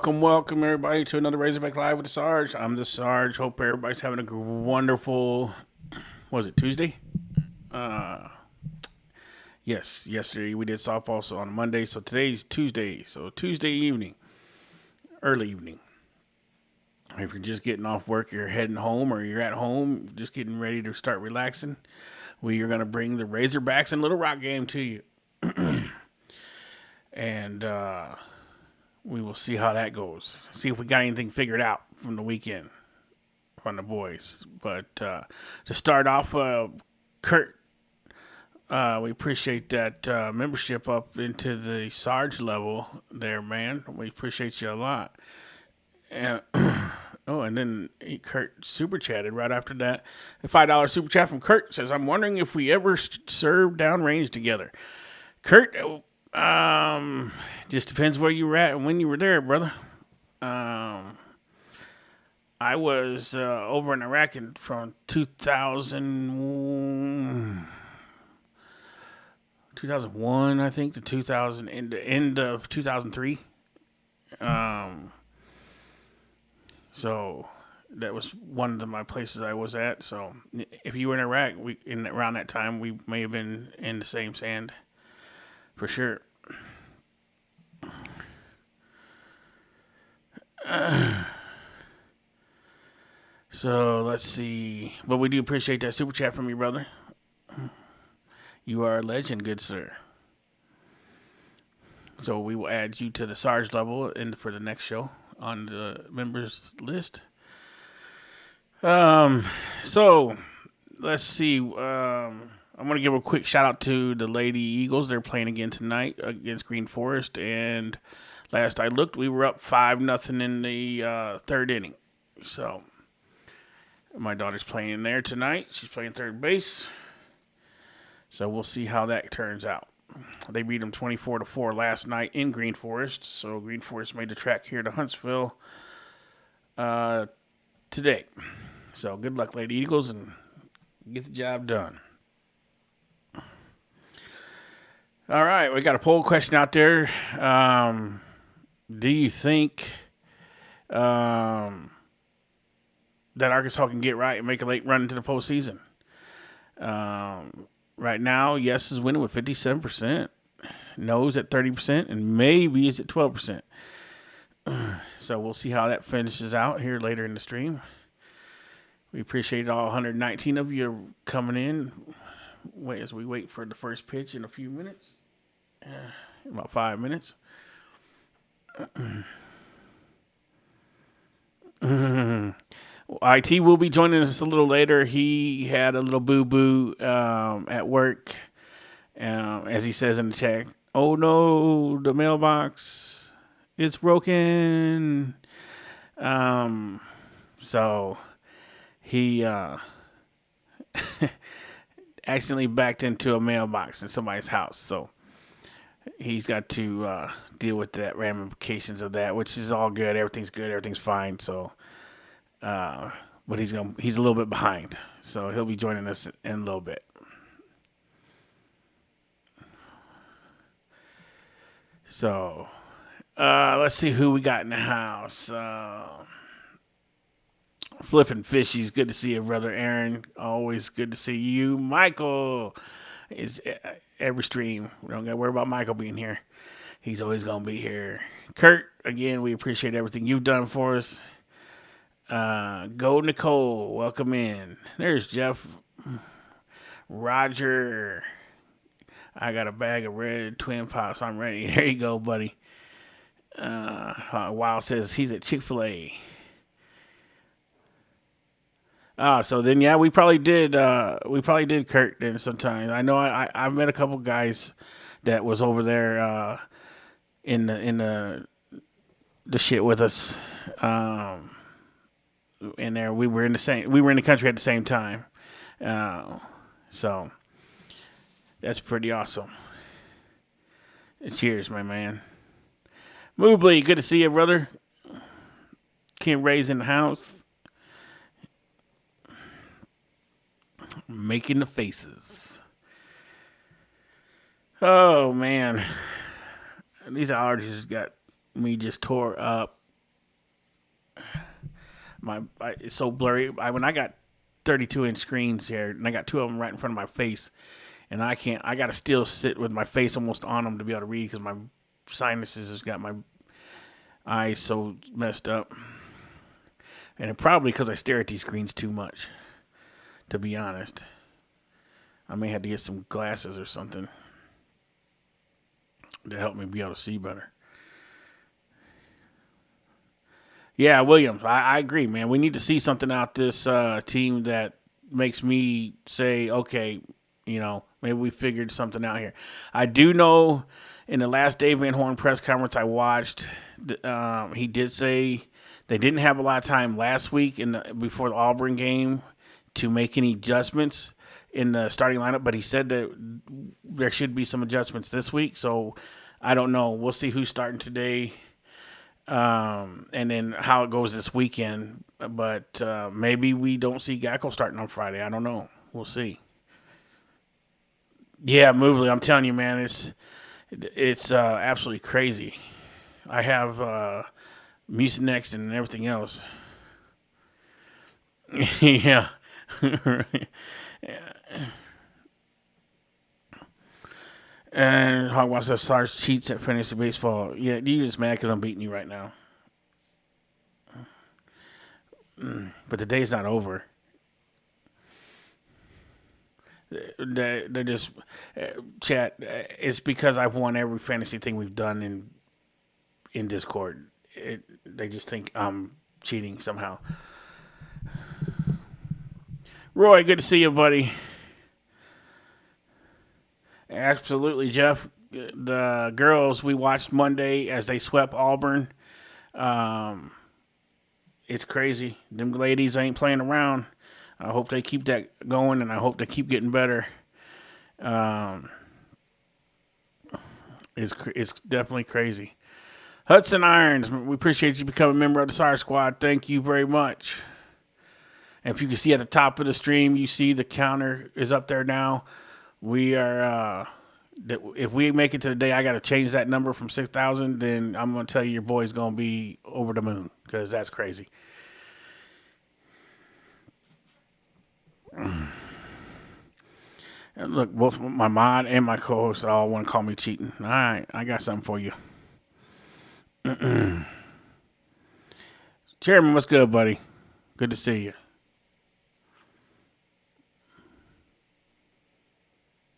Welcome, everybody, to another Razorback Live with the Sarge. I'm the Sarge. Hope everybody's having a wonderful, was it Tuesday? Yes, yesterday we did softball, so on Monday. So today's Tuesday. So Tuesday evening, early evening. If you're just getting off work, you're heading home, or you're at home, just getting ready to start relaxing, we are going to bring the Razorbacks and Little Rock game to you. And, we will see how that goes. See if we got anything figured out from the weekend from the boys. But to start off, Kurt, we appreciate that membership up into the Sarge level there, man. We appreciate you a lot. And and then Kurt super chatted right after that. A $5 super chat from Kurt says, "I'm wondering if we ever served downrange together." Kurt, just depends where you were at and when you were there, brother. I was over in Iraq from 2001, I think, to 2000, end of 2003. So that was one of my places I was at. So if you were in Iraq, around that time, we may have been in the same sand. For sure. So let's see. But we do appreciate that super chat from you, brother. You are a legend, good sir. So we will add you to the Sarge level for the next show on the members list. So let's see. I'm going to give a quick shout out to the Lady Eagles. They're playing again tonight against Green Forest. And last I looked, we were up 5-0 in the third inning. So my daughter's playing there tonight. She's playing third base. So we'll see how that turns out. They beat them 24-4 last night in Green Forest. So Green Forest made the track here to Huntsville today. So good luck, Lady Eagles, and get the job done. All right, we got a poll question out there. Do you think that Arkansas can get right and make a late run into the postseason? Right now, yes is winning with 57%, no's at 30%, and maybe is at 12%. So we'll see how that finishes out here later in the stream. We appreciate all 119 of you coming in. As we wait for the first pitch in a few minutes, about 5 minutes. IT will be joining us a little later. He had a little boo-boo at work, as he says in the chat. Oh no, the mailbox, it's broken. So he accidentally backed into a mailbox in somebody's house. So he's got to deal with the ramifications of that, which is all good. Everything's good. Everything's fine. So, but he's a little bit behind. So he'll be joining us in a little bit. So, let's see who we got in the house. Flipping Fishies, good to see you, brother Aaron. Always good to see you. Michael is every stream. We don't got to worry about Michael being here. He's always going to be here. Kurt, again, we appreciate everything you've done for us. Go Nicole, welcome in. There's Jeff. Roger. I got a bag of red twin pops. I'm ready. There you go, buddy. Wow says he's at Chick-fil-A. So then, yeah, we probably did Kurt then sometimes. I know I've met a couple guys that was over there in the shit with us. In there, we were in the country at the same time. So that's pretty awesome. Cheers, my man. Moobly, good to see you, brother. Kim Ray's in the house. Making the faces. Oh, man. These allergies got me just tore up. It's so blurry. When I got 32-inch screens here, and I got 2 of them right in front of my face, and I got to still sit with my face almost on them to be able to read because my sinuses has got my eyes so messed up. And it probably because I stare at these screens too much, to be honest. I may have to get some glasses or something to help me be able to see better. Yeah, Williams, I agree, man. We need to see something out this team that makes me say, okay, maybe we figured something out here. I do know in the last Dave Van Horn press conference I watched, he did say they didn't have a lot of time last week before the Auburn game to make any adjustments in the starting lineup, but he said that there should be some adjustments this week. So I don't know. We'll see who's starting today, and then how it goes this weekend. But maybe we don't see Gacko starting on Friday. I don't know. We'll see. Yeah, Mobley, I'm telling you, man, it's absolutely crazy. I have Mucinex and everything else. Yeah. And Hog wants to Sarge cheats at fantasy baseball. Yeah, you just mad because I'm beating you right now. But the day's not over. They're just chat. It's because I've won every fantasy thing we've done in Discord. They just think I'm cheating somehow. Roy, good to see you, buddy. Absolutely, Jeff. The girls we watched Monday as they swept Auburn. It's crazy. Them ladies ain't playing around. I hope they keep that going, and I hope they keep getting better. It's definitely crazy. Hudson Irons, we appreciate you becoming a member of the SAR Squad. Thank you very much. And if you can see at the top of the stream, you see the counter is up there now. We are, if we make it to the day I got to change that number from 6,000, then I'm going to tell you your boy's going to be over the moon because that's crazy. And look, both my mod and my co-host all want to call me cheating. All right, I got something for you. Chairman, what's good, buddy? Good to see you.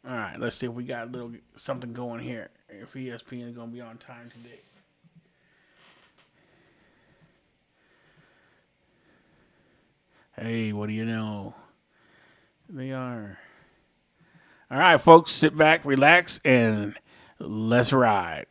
All right, let's see if we got a little something going here. If ESPN is going to be on time today. Hey, what do you know? They are. All right, folks, sit back, relax, and let's ride.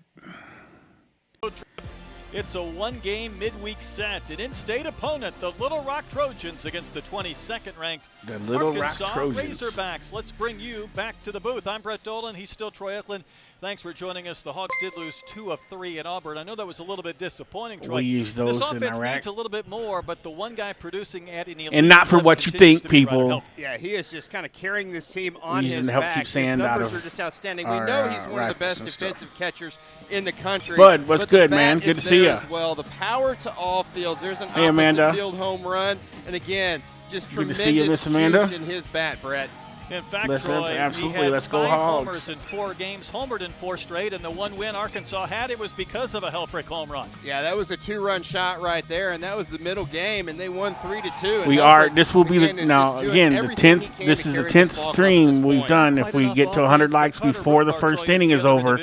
It's a one-game midweek set. An in-state opponent, the Little Rock Trojans against the 22nd-ranked Arkansas Razorbacks. Let's bring you back to the booth. I'm Brett Dolan. He's still Troy Eklund. Thanks for joining us. The Hogs did lose 2 of 3 at Auburn. I know that was a little bit disappointing, Troy. We use those this in offense Iraq. Needs a little bit more, but the one guy producing at an elite and not for what you think, people. Yeah, he is just kind of carrying this team on his help back. keep sand his out numbers of are just outstanding. We know he's one of the best defensive catchers in the country. Bud, what's good, man? Good to see you. As well, the power to all fields. There's an hey, Amanda. opposite field home run, and again, just good tremendous to see you, Miss Amanda. juice in his bat, Brett. In fact, Listen, Troy, absolutely. he had Let's go 5 Hogs. homers in 4 games, homered in 4 straight, and the one win Arkansas had, it was because of a Helfrich home run. Yeah, that was a 2-run shot right there, and that was the middle game, and they won 3-2. We are. This will be the now again the 10th. This is the 10th stream we've done. If we get to 100 likes before the first inning is over,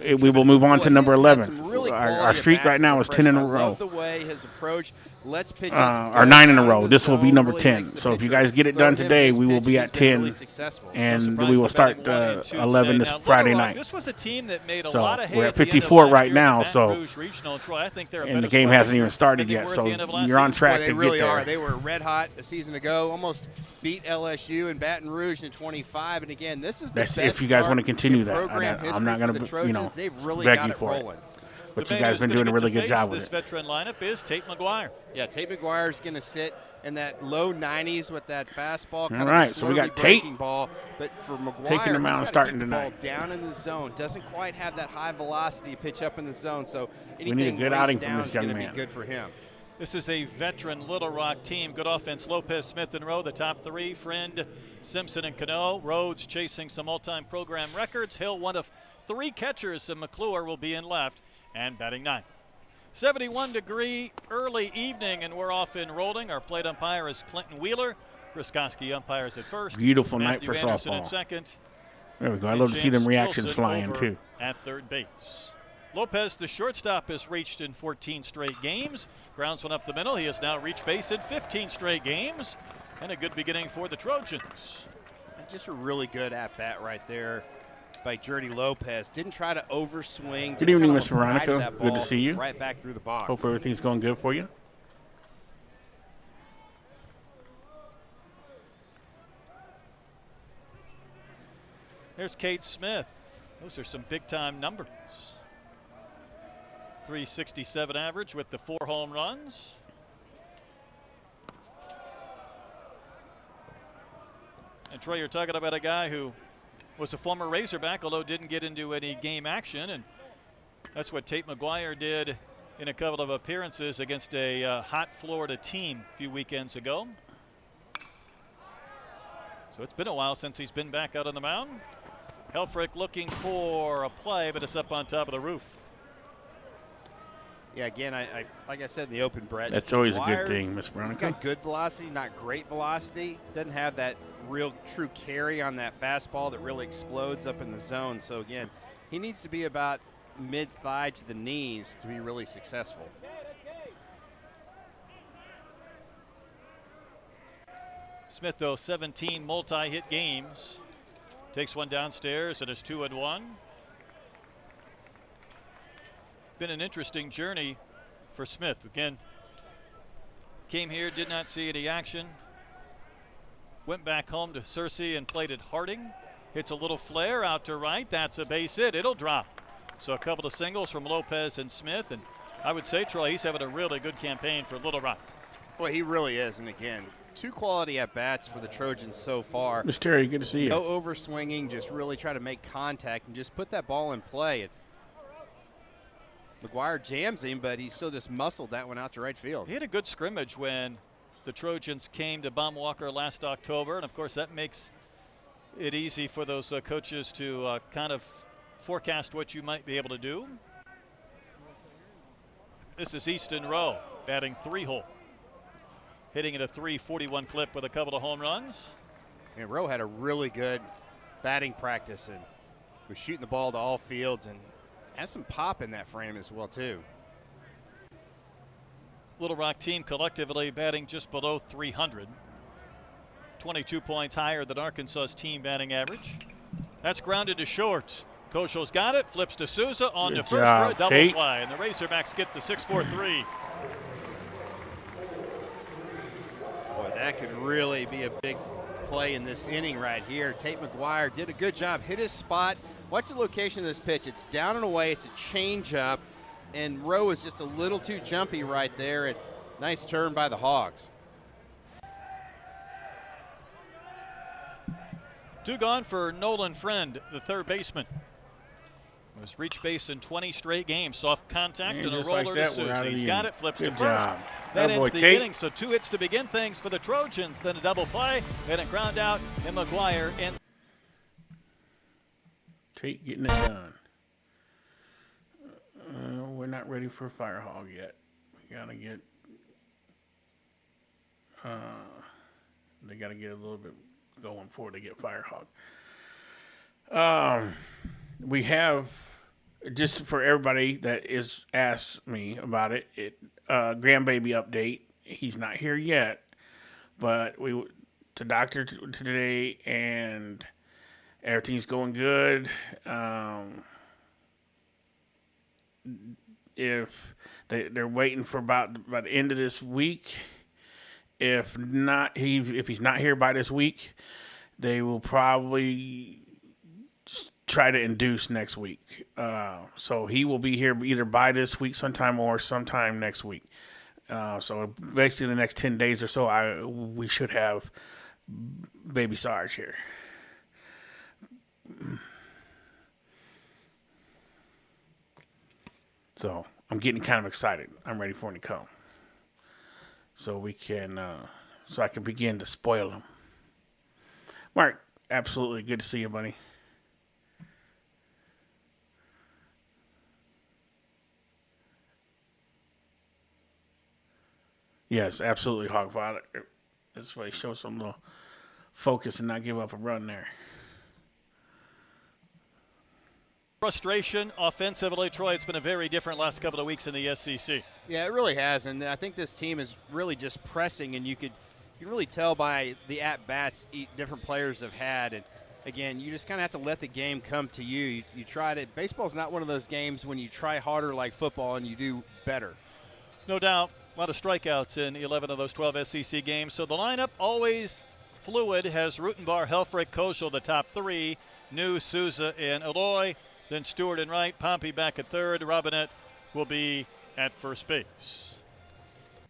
we will move on to number 11. Our streak right now is 10 in a row. The way his approach. Let's pitch or 9 in a row. This will be number 10. So if you guys get it done today, we will be at 10, and we will start 11 this Friday night. This was a team that made a so lot of hay we're at at the end of 54 last right year now. in So Baton Rouge Regional. Troy, I think they're a and the better game squad hasn't even than started they yet. were at So the end of last you're on season. track They to really get there. are. They were red hot a season ago. Almost beat LSU in Baton Rouge in 25. And again, this is the best if you guys want to continue that. I'm not going to to beg you for it. But you guys have been doing a really good job with it. This veteran lineup is Tate McGuire. Yeah, Tate McGuire is going to sit in that low 90s with that fastball. All right, so we got Tate ball, but for McGuire, taking him out and starting tonight. tonight. Down in the zone, doesn't quite have that high velocity pitch up in the zone. So we need a good outing from this young man. Be good for him. This is a veteran Little Rock team. Good offense. Lopez, Smith, and Rowe, the top three. Friend, Simpson, and Cano. Rhodes chasing some all-time program records. Hill, one of 3 catchers, and McClure will be in left and batting 9. 71-degree early evening, and we're off and rolling. Our plate umpire is Clinton Wheeler. Chris Koski umpires at first. Beautiful Matthew night for Anderson softball. In second. There we go. I love to see them reactions Wilson flying, too. At third base. Lopez, the shortstop, has reached in 14 straight games. Grounds one up the middle. He has now reached base in 15 straight games. And a good beginning for the Trojans. Just a really good at-bat right there by Jordy Lopez. Didn't try to overswing. Good evening, Miss Veronica. Good to see you. Right back through the box. Hope everything's going good for you. There's Kate Smith. Those are some big-time numbers. 367 average with the 4 home runs. And Troy, you're talking about a guy who was a former Razorback, although didn't get into any game action, and that's what Tate McGuire did in a couple of appearances against a hot Florida team a few weekends ago. So it's been a while since he's been back out on the mound. Helfrich looking for a play, but it's up on top of the roof. Yeah, again, I like I said in the open, Brett. That's always a good thing, Miss Veronica. He's got good velocity, not great velocity. Doesn't have that real true carry on that fastball that really explodes up in the zone. So, again, he needs to be about mid-thigh to the knees to be really successful. Smith, though, 17 multi-hit games. Takes one downstairs, and it's 2-1. Been an interesting journey for Smith. Again, came here, did not see any action. Went back home to Searcy and played at Harding. Hits a little flare out to right. That's a base hit. It'll drop. So a couple of singles from Lopez and Smith. And I would say, Troy, he's having a really good campaign for Little Rock. Well, he really is. And again, 2 quality at-bats for the Trojans so far. Mr. Terry, good to see you. No overswinging, just really try to make contact and just put that ball in play. McGuire jams him, but he still just muscled that one out to right field. He had a good scrimmage when the Trojans came to Baumwalker last October, and of course that makes it easy for those coaches to kind of forecast what you might be able to do. This is Easton Rowe batting 3-hole, hitting at a .341 clip with a couple of home runs. And Rowe had a really good batting practice and was shooting the ball to all fields and has some pop in that frame as well, too. Little Rock team collectively batting just below 300. 22 points higher than Arkansas's team batting average. That's grounded to short. Koshel's got it, flips to Souza on to first for a double play, and the Razorbacks get the 6-4-3. Boy, that could really be a big play in this inning right here. Tate McGuire did a good job, hit his spot. Watch the location of this pitch. It's down and away. It's a changeup, and Rowe is just a little too jumpy right there. And nice turn by the Hogs. 2 gone for Nolan Friend, the third baseman. Was reached base in 20 straight games. Soft contact and a roller to Souza. He's got it, flips to first. That ends the inning, so 2 hits to begin things for the Trojans. Then a double play, and a ground out, and McGuire ends. Tate getting it done. We're not ready for Fire Hog yet. We gotta get. They gotta get a little bit going before they get Fire Hog. We have, just for everybody that is asked me about it, grandbaby update. He's not here yet, but we to doctor today and. Everything's going good. If they're waiting for by the end of this week, if he's not here by this week, they will probably try to induce next week. So he will be here either by this week sometime or sometime next week. So basically the next 10 days or so, we should have baby Sarge here. So I'm getting kind of excited. I'm ready for him to come. so we can so I can begin to spoil them. Mark, absolutely good to see you, buddy. Yes, absolutely, Hogfather. This way, show some little focus and not give up a run there. Frustration offensively, Troy. It's been a very different last couple of weeks in the SEC. Yeah, it really has, and I think this team is really just pressing, and you can really tell by the at-bats different players have had. And again, you just kind of have to let the game come to you. You try to. Baseball's not one of those games when you try harder like football and you do better. No doubt. A lot of strikeouts in 11 of those 12 SEC games. So the lineup always fluid. Has Rutenbar, Helfrich, Koschel the top three. New, Souza, and Eloy. Then Stewart and right. Pompey back at third. Robinette will be at first base.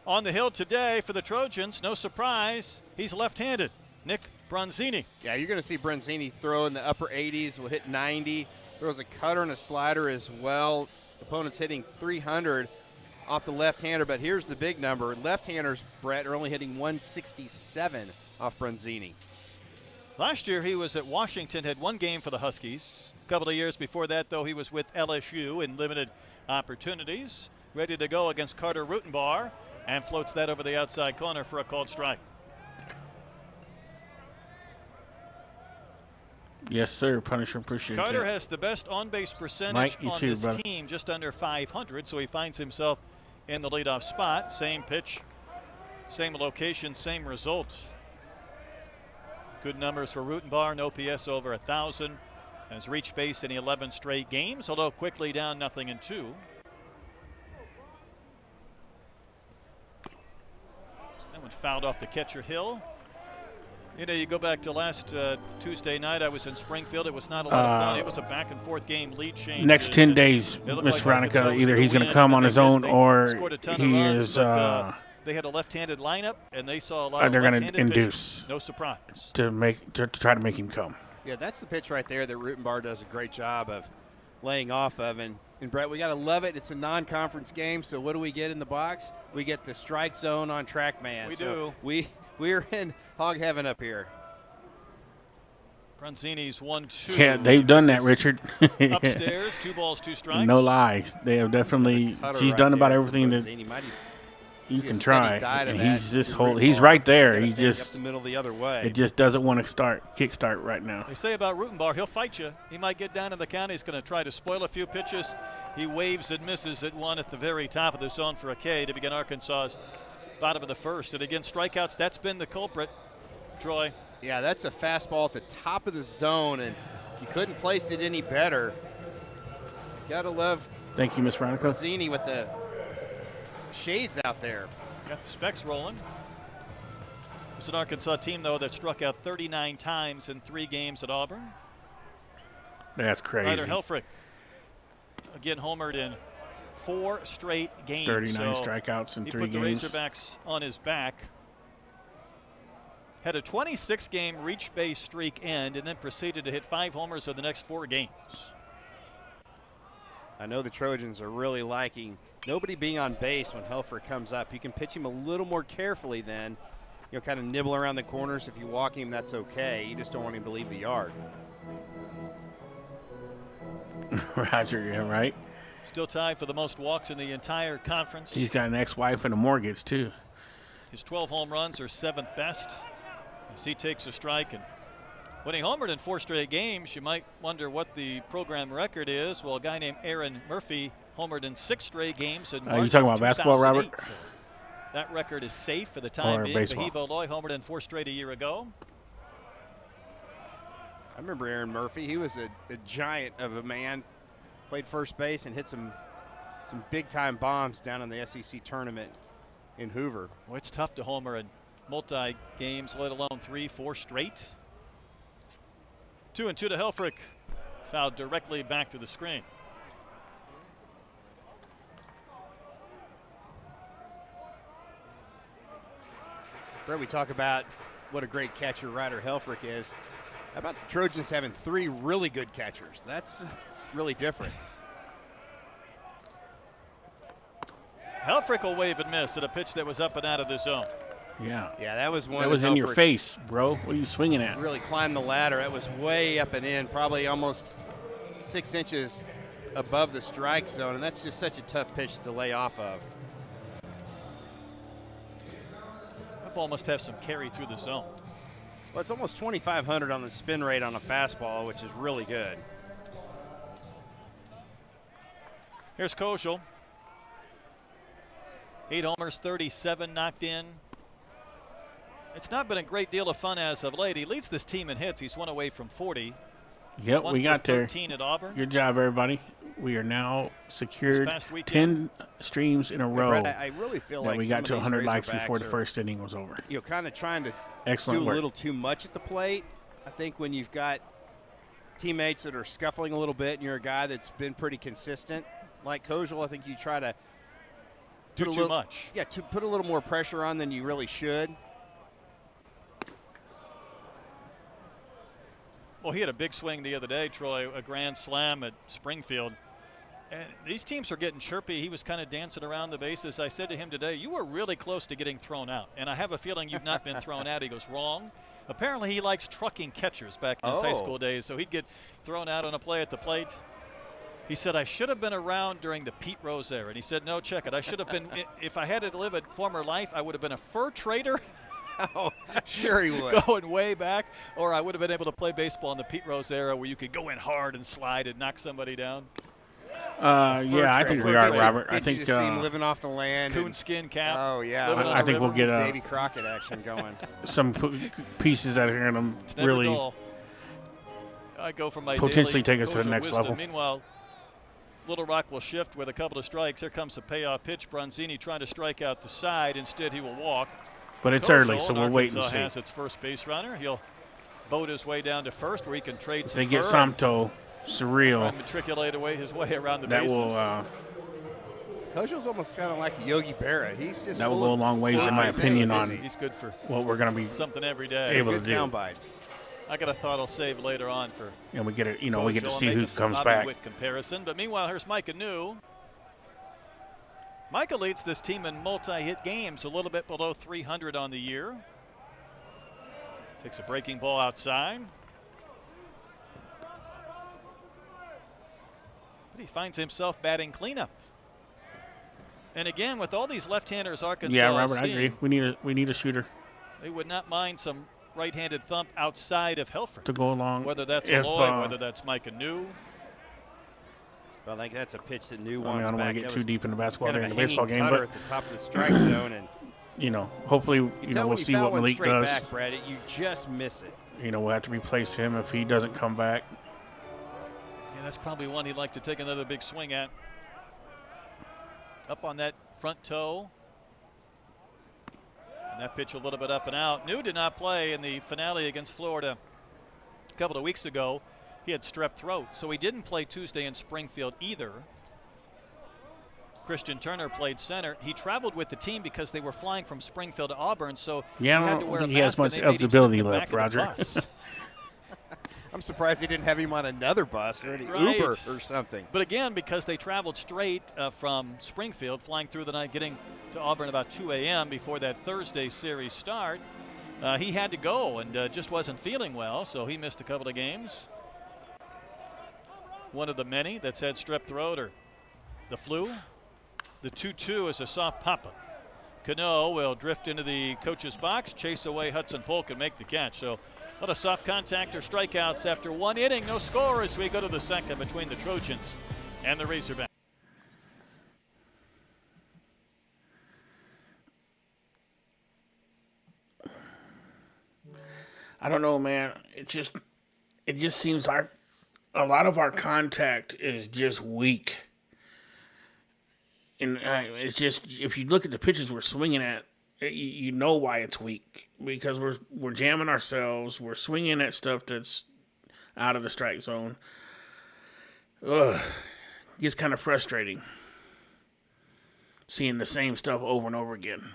On the hill today for the Trojans, no surprise, he's left-handed. Nick Bronzini. Yeah, you're going to see Bronzini throw in the upper 80s. Will hit 90. Throws a cutter and a slider as well. Opponent's hitting 300. Off the left-hander, but here's the big number. Left-handers, Brett, are only hitting 167 off Bronzini. Last year he was at Washington, had one game for the Huskies. A couple of years before that, though, he was with LSU in limited opportunities. Ready to go against Carter Rutenbar, and floats that over the outside corner for a called strike. Yes, sir. Punisher, appreciate that. Carter has the best on-base percentage on this team, just under 500, so he finds himself in the leadoff spot. Same pitch, same location, same result. Good numbers for Rutenbar, no OPS over 1,000. Has reached base in 11 straight games, although quickly down 0-2. That one fouled off the catcher Hill. You know, you go back to last Tuesday night, I was in Springfield. It was not a lot of fun. It was a back-and-forth game, lead change. Next 10 days, Miss Veronica, either he's going to come on his own or he is. They had a left-handed lineup, and they saw a lot of they're left-handed going to induce. Pitchers. No surprise. To try to make him come. Yeah, that's the pitch right there that Rutenbar does a great job of laying off of. And Brett, we got to love it. It's a non-conference game, so what do we get in the box? We get the strike zone on TrackMan. We do. We're in hog heaven up here. Bronzini's 1-2. Yeah, they've done that, Richard. Upstairs, 2 balls, 2 strikes. No lies. They have definitely. She's done about everything that you can try. And he's just he's right there. He just up the middle the other way. It just doesn't want to kick start right now. They say about Rutenbar, he'll fight you. He might get down in the count. He's going to try to spoil a few pitches. He waves and misses at one at the very top of the zone for a K to begin Arkansas's bottom of the first. And again, strikeouts, that's been the culprit, Troy. Yeah, that's a fastball at the top of the zone, and you couldn't place it any better. Got to love. Thank you, Miss Veronica. Zini with the shades out there. Got the specs rolling. It's an Arkansas team, though, that struck out 39 times in 3 games at Auburn. That's crazy. Ryder Helfrich, again, homered in 4 straight games. 39 strikeouts in 3 games. He put the Razorbacks on his back. Had a 26-game reach base streak end and then proceeded to hit 5 homers in the next 4 games. I know the Trojans are really liking nobody being on base when Helfrich comes up. You can pitch him a little more carefully then. You know, kind of nibble around the corners. If you walk him, that's okay. You just don't want him to leave the yard. Roger, yeah, right? Still tied for the most walks in the entire conference. He's got an ex-wife and a mortgage, too. His 12 home runs are 7th best. As he takes a strike, and when he homered in 4 straight games, you might wonder what the program record is. Well, a guy named Aaron Murphy homered in 6 straight games. In March you talking about basketball, Robert? So that record is safe for the time being. Baseball. Bahivo Loy homered in 4 straight a year ago. I remember Aaron Murphy. He was a giant of a man. Played first base and hit some big-time bombs down in the SEC tournament in Hoover. Well, it's tough to homer in multi-games, let alone 3, 4 straight. 2-2 to Helfrich. Fouled directly back to the screen. Brett, we talk about what a great catcher Ryder Helfrich is. How about the Trojans having 3 really good catchers? That's really different. Helfrich will wave and miss at a pitch that was up and out of the zone. Yeah. Yeah, that was one. That was in your face, bro. What are you swinging at? Really climbed the ladder. That was way up and in, probably almost 6 inches above the strike zone, and that's just such a tough pitch to lay off of. That ball must have some carry through the zone. Well, it's almost 2,500 on the spin rate on a fastball, which is really good. Here's Kozel. 8 homers, 37 knocked in. It's not been a great deal of fun as of late. He leads this team in hits. He's one away from 40. Yep, we got there. 13 at Auburn. Good job, everybody. We are now secured 10 streams in a row. Brett, I really feel like we got to 100 likes before the are, first inning was over. You're kind of trying to Excellent do work. a little too much at the plate. I think when you've got teammates that are scuffling a little bit and you're a guy that's been pretty consistent, like Kozel, I think you try to do too much. Yeah, to put a little more pressure on than you really should. Well, he had a big swing the other day, Troy, a grand slam at Springfield. And these teams are getting chirpy. He was kind of dancing around the bases. I said to him today, you were really close to getting thrown out. And I have a feeling you've not been thrown out. He goes, wrong. Apparently he likes trucking catchers back in his high school days, so he'd get thrown out on a play at the plate. He said, I should have been around during the Pete Rose era. And he said, no, check it. I should have been, if I had to live a former life, I would have been a fur trader. Oh, sure he would. Going way back, or I would have been able to play baseball in the Pete Rose era where you could go in hard and slide and knock somebody down. Yeah, I think we are, Robert. I think you see him living off the land. Coonskin cap. Oh, yeah. I think we'll get Davy Crockett action going. Some pieces out here and them really dull. I go from my potentially take us to the next wisdom. level. Meanwhile, Little Rock will shift with a couple of strikes. Here comes a payoff pitch. Bronzini trying to strike out the side. Instead, he will walk. But it's early, so we'll wait and see. Has its first base runner. He'll boat his way down to first, where he can trade some. They get Samto, surreal. And matriculate his way around the bases. That will. Kozel's almost kind of like Yogi Berra. He's just. That will go a long ways, in my opinion, on. He's good for what we're going to be something every day. Able to do. Sound bites. I got a thought I'll save later on for. And we get it. You know, we get to see who comes back. Comparison, but meanwhile, here's Micah New. Micah leads this team in multi-hit games, a little bit below 300 on the year. Takes a breaking ball outside. But he finds himself batting cleanup. And again, with all these left-handers Arkansas Yeah, Robert, I agree. We need a shooter. They would not mind some right-handed thump outside of Helfrich. To go along. Whether that's Aloy, whether that's Micah New. Well, I think that's a pitch that New wants I don't back. want to get too deep in the basketball kind of baseball game, but at the top of the strike zone, and you know, hopefully, we'll see what Malik does. Back, Brad, you just miss it. You know, we'll have to replace him if he doesn't come back. Yeah, that's probably one he'd like to take another big swing at. Up on that front toe. And that pitch a little bit up and out. New did not play in the finale against Florida a couple of weeks ago. He had strep throat, so he didn't play Tuesday in Springfield either. Christian Turner played center. He traveled with the team because they were flying from Springfield to Auburn, so yeah, I don't think he has much eligibility left, Roger. I'm surprised they didn't have him on another bus or any Uber or something. But again, because they traveled straight from Springfield, flying through the night, getting to Auburn about 2 a.m. before that Thursday series start, he had to go and just wasn't feeling well, so he missed a couple of games. One of the many that's had strep throat or the flu. The 2-2 is a soft pop-up. Cano will drift into the coach's box, chase away Hudson Polk and make the catch. So a lot of soft contact or strikeouts after one inning. No score as we go to the second between the Trojans and the Razorbacks. I don't know, man. It just seems a lot of our contact is just weak. And it's just, if you look at the pitches we're swinging at, you know why it's weak. Because we're jamming ourselves. We're swinging at stuff that's out of the strike zone. Ugh. It gets kind of frustrating seeing the same stuff over and over again.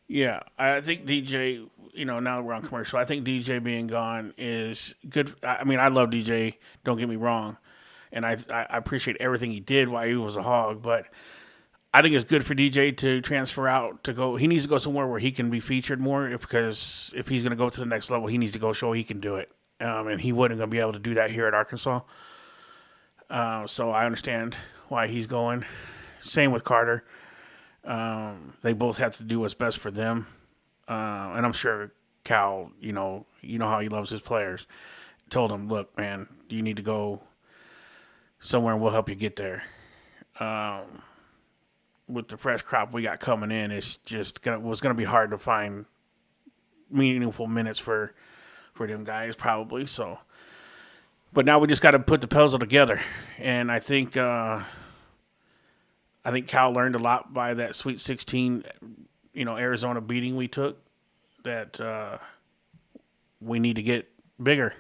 Yeah, I think DJ, now we're on commercial. I think DJ being gone is good. I mean, I love DJ, don't get me wrong. And I appreciate everything he did while he was a Hog. But I think it's good for DJ to transfer out, to go. He needs to go somewhere where he can be featured more, because if he's going to go to the next level, he needs to go show he can do it. And he wasn't going to be able to do that here at Arkansas. So I understand why he's going. Same with Carter. They both have to do what's best for them. And I'm sure Cal, you know how he loves his players, told him, look, man, you need to go somewhere and we'll help you get there. With the fresh crop we got coming in, it's just was going to be hard to find meaningful minutes for them guys, probably. So, but now we just got to put the puzzle together. And I think Cal learned a lot by that Sweet 16, Arizona beating we took, that we need to get bigger.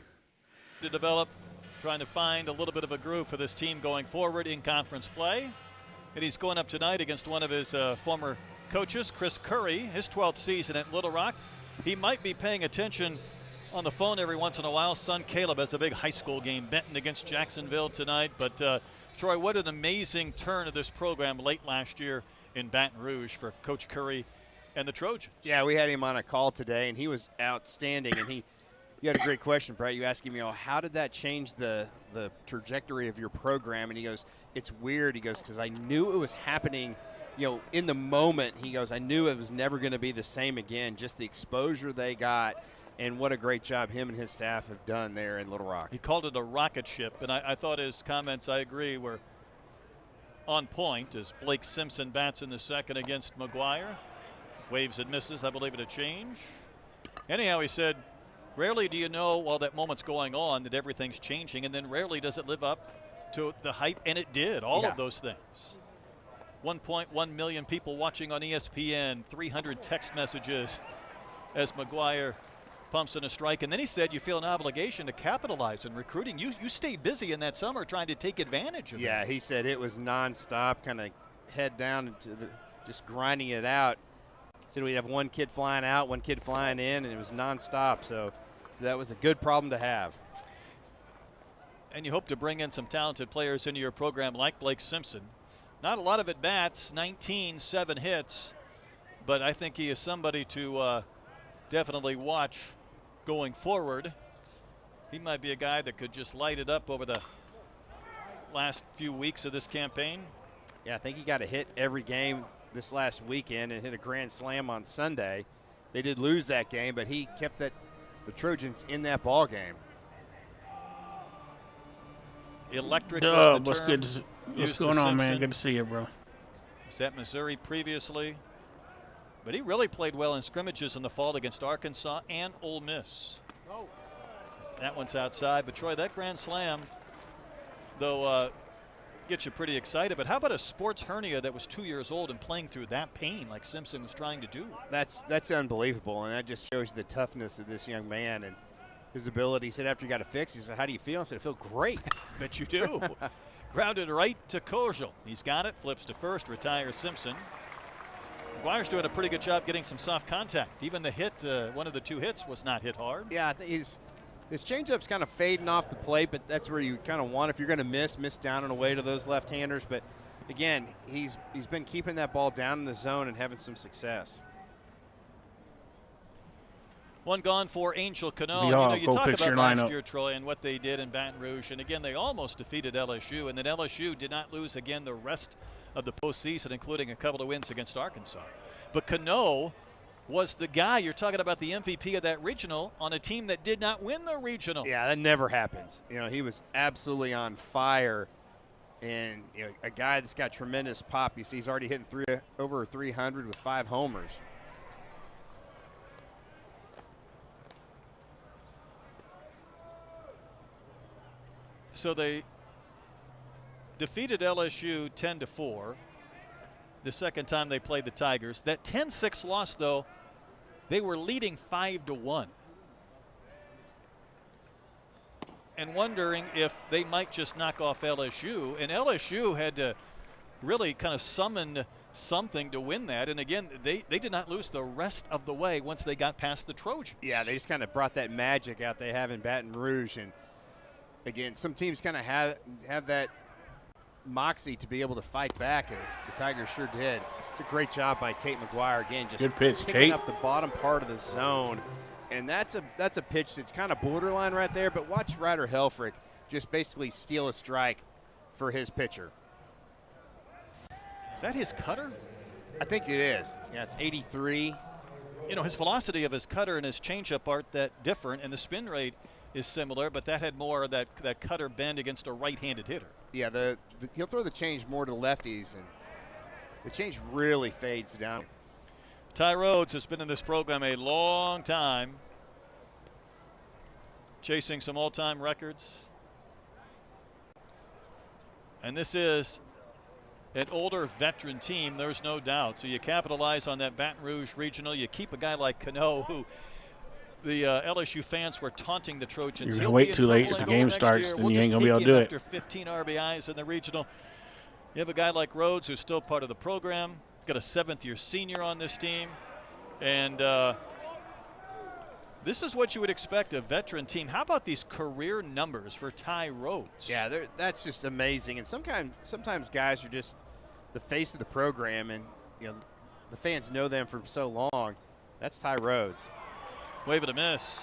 To develop, trying to find a little bit of a groove for this team going forward in conference play. And he's going up tonight against one of his former coaches, Chris Curry, his 12th season at Little Rock. He might be paying attention on the phone every once in a while. Son Caleb has a big high school game, Benton against Jacksonville tonight. But Troy, what an amazing turn of this program late last year in Baton Rouge for Coach Curry and the Trojans. Yeah, we had him on a call today, and he was outstanding. And you had a great question, Brett. You asked him, how did that change the trajectory of your program? And he goes, it's weird. He goes, because I knew it was happening, in the moment. He goes, I knew it was never going to be the same again, just the exposure they got. And what a great job him and his staff have done there in Little Rock. He called it a rocket ship, and I thought his comments, I agree, were on point as Blake Simpson bats in the second against McGuire. Waves and misses, I believe it a change. Anyhow, he said, rarely do you know while that moment's going on that everything's changing, and then rarely does it live up to the hype, and it did, all of those things. 1.1 million people watching on ESPN, 300 text messages as McGuire pumps in a strike. And then he said you feel an obligation to capitalize on recruiting. You stayed busy in that summer trying to take advantage of it. Yeah, he said it was nonstop, kind of head down into just grinding it out. He said we'd have one kid flying out, one kid flying in, and it was nonstop. So that was a good problem to have. And you hope to bring in some talented players into your program like Blake Simpson. Not a lot of at-bats, 19, 7 hits, but I think he is somebody to definitely watch going forward. He might be a guy that could just light it up over the last few weeks of this campaign. Yeah, I think he got a hit every game this last weekend and hit a grand slam on Sunday. They did lose that game, but he kept the Trojans in that ball game. Electric. What's going on, man? Good to see you, bro. Was at Missouri previously. But he really played well in scrimmages in the fall against Arkansas and Ole Miss. That one's outside. But, Troy, that grand slam, though, gets you pretty excited. But how about a sports hernia that was 2 years old and playing through that pain like Simpson was trying to do? That's unbelievable, and that just shows you the toughness of this young man and his ability. He said after he got it fixed, he said, how do you feel? I said, I feel great. Bet you do. Grounded right to Kojal. He's got it, flips to first, retires Simpson. McGuire's doing a pretty good job getting some soft contact. Even the hit, one of the two hits was not hit hard. Yeah, I think his changeup's kind of fading off the plate, but that's where you kind of want, if you're going to miss down and away to those left-handers. But, again, he's been keeping that ball down in the zone and having some success. One gone for Angel Cano. You talk about last year, Troy, and what they did in Baton Rouge. And, again, they almost defeated LSU. And then LSU did not lose again the rest of the postseason, including a couple of wins against Arkansas. But Cano was the guy. You're talking about the MVP of that regional on a team that did not win the regional. Yeah, that never happens. He was absolutely on fire. And, a guy that's got tremendous pop. You see he's already hitting over 300 with 5 homers. So they defeated LSU 10-4 the second time they played the Tigers. That 10-6 loss, though, they were leading 5-1. And wondering if they might just knock off LSU. And LSU had to really kind of summon something to win that. And again, they did not lose the rest of the way once they got past the Trojans. Yeah, they just kind of brought that magic out they have in Baton Rouge. And again, some teams kind of have that moxie to be able to fight back, and the Tigers sure did. It's a great job by Tate McGuire. Again, just good pitch, picking up the bottom part of the zone. And that's a pitch that's kind of borderline right there, but watch Ryder Helfrich just basically steal a strike for his pitcher. Is that his cutter? I think it is. Yeah, it's 83. You know, his velocity of his cutter and his changeup aren't that different, and the spin rate is similar, but that had more of that cutter bend against a right-handed hitter. Yeah, he'll throw the change more to the lefties, and the change really fades down. Ty Rhodes has been in this program a long time, chasing some all-time records. And this is an older veteran team, there's no doubt. So you capitalize on that Baton Rouge regional. You keep a guy like Cano, who the LSU fans were taunting the Trojans. You're going to wait too late if the game starts, then you ain't going to be able to do it. After 15 RBIs in the regional. You have a guy like Rhodes who's still part of the program. Got a 7th-year senior on this team. And this is what you would expect a veteran team. How about these career numbers for Ty Rhodes? Yeah, that's just amazing. And sometimes guys are just the face of the program, and you know the fans know them for so long. That's Ty Rhodes. Wave it a miss.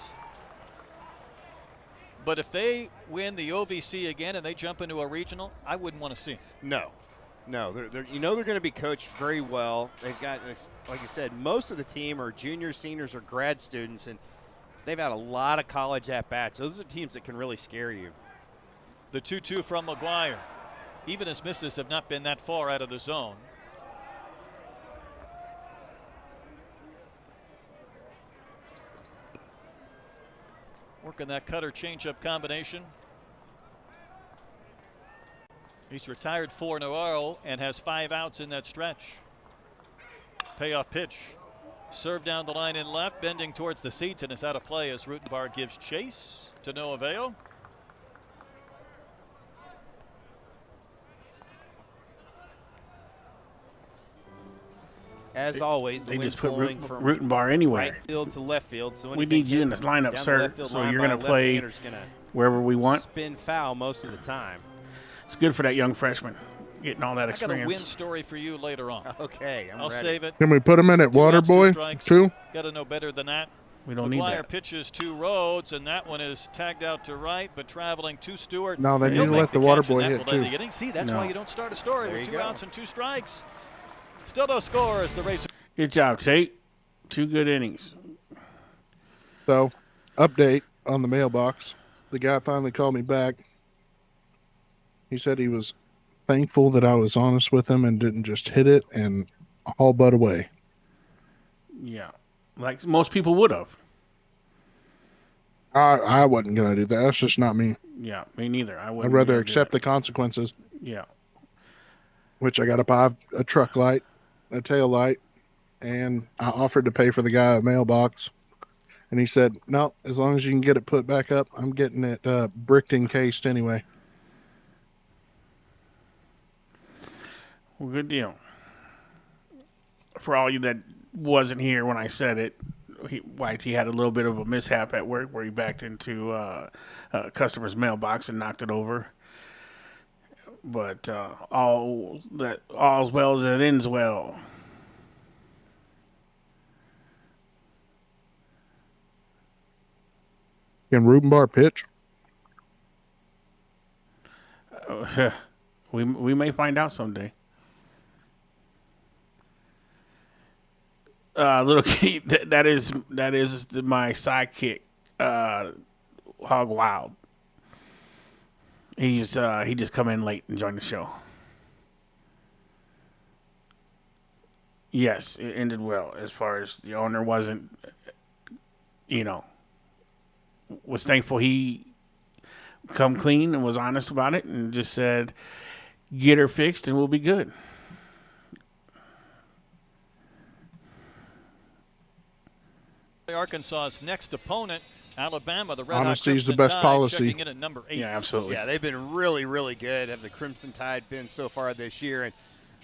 But if they win the OVC again and they jump into a regional, I wouldn't want to see them. No, you know they're going to be coached very well. They've got, like you said, most of the team are juniors, seniors, or grad students, and they've had a lot of college at-bats. Those are teams that can really scare you. The 2-2 from McGuire. Even his misses have not been that far out of the zone. Working that cutter changeup combination. He's retired 4 in a row and has 5 outs in that stretch. Payoff pitch. Serve down the line in left, bending towards the seats, and is out of play as Rutenbar gives chase to no avail. As always, they just put Rutenbar anywhere. Right field to left field. So we need you in the lineup, sir. So you're going to play wherever we want. Spin foul most of the time. It's good for that young freshman, getting all that experience. I got a win story for you later on. Okay, I'll save it. Can we put him in at Waterboy, too? Got to know better than that. We don't need that. McGuire pitches to Rhodes, and that one is tagged out to right, but traveling to Stewart. No, they need to let the Waterboy hit, too. See, that's why you don't start a story with 2 outs and 2 strikes. Still no score as the race. Good job, Tate. 2 good innings. So, update on the mailbox. The guy finally called me back. He said he was thankful that I was honest with him and didn't just hit it and haul butt away. Yeah, like most people would have. I wasn't going to do that. That's just not me. Yeah, me neither. I'd rather accept the consequences. Yeah. Which I got to buy a truck light, a tail light, and I offered to pay for the guy at mailbox. And he said, no, as long as you can get it put back up, I'm getting it bricked encased anyway. Well, good deal. For all you that wasn't here when I said it, he had a little bit of a mishap at work where he backed into a customer's mailbox and knocked it over. But all's well that ends well. Can Rutenbar pitch? We may find out someday. Little kid, that is my sidekick, Hog Wild. He just come in late and joined the show. Yes, it ended well as far as the owner wasn't, was thankful he come clean and was honest about it and just said, get her fixed and we'll be good. Arkansas's next opponent, Alabama, the Red Honesty is the Crimson best Tide, policy. checking in at number 8. Yeah, absolutely. Yeah, they've been really, really good. Have the Crimson Tide been so far this year? And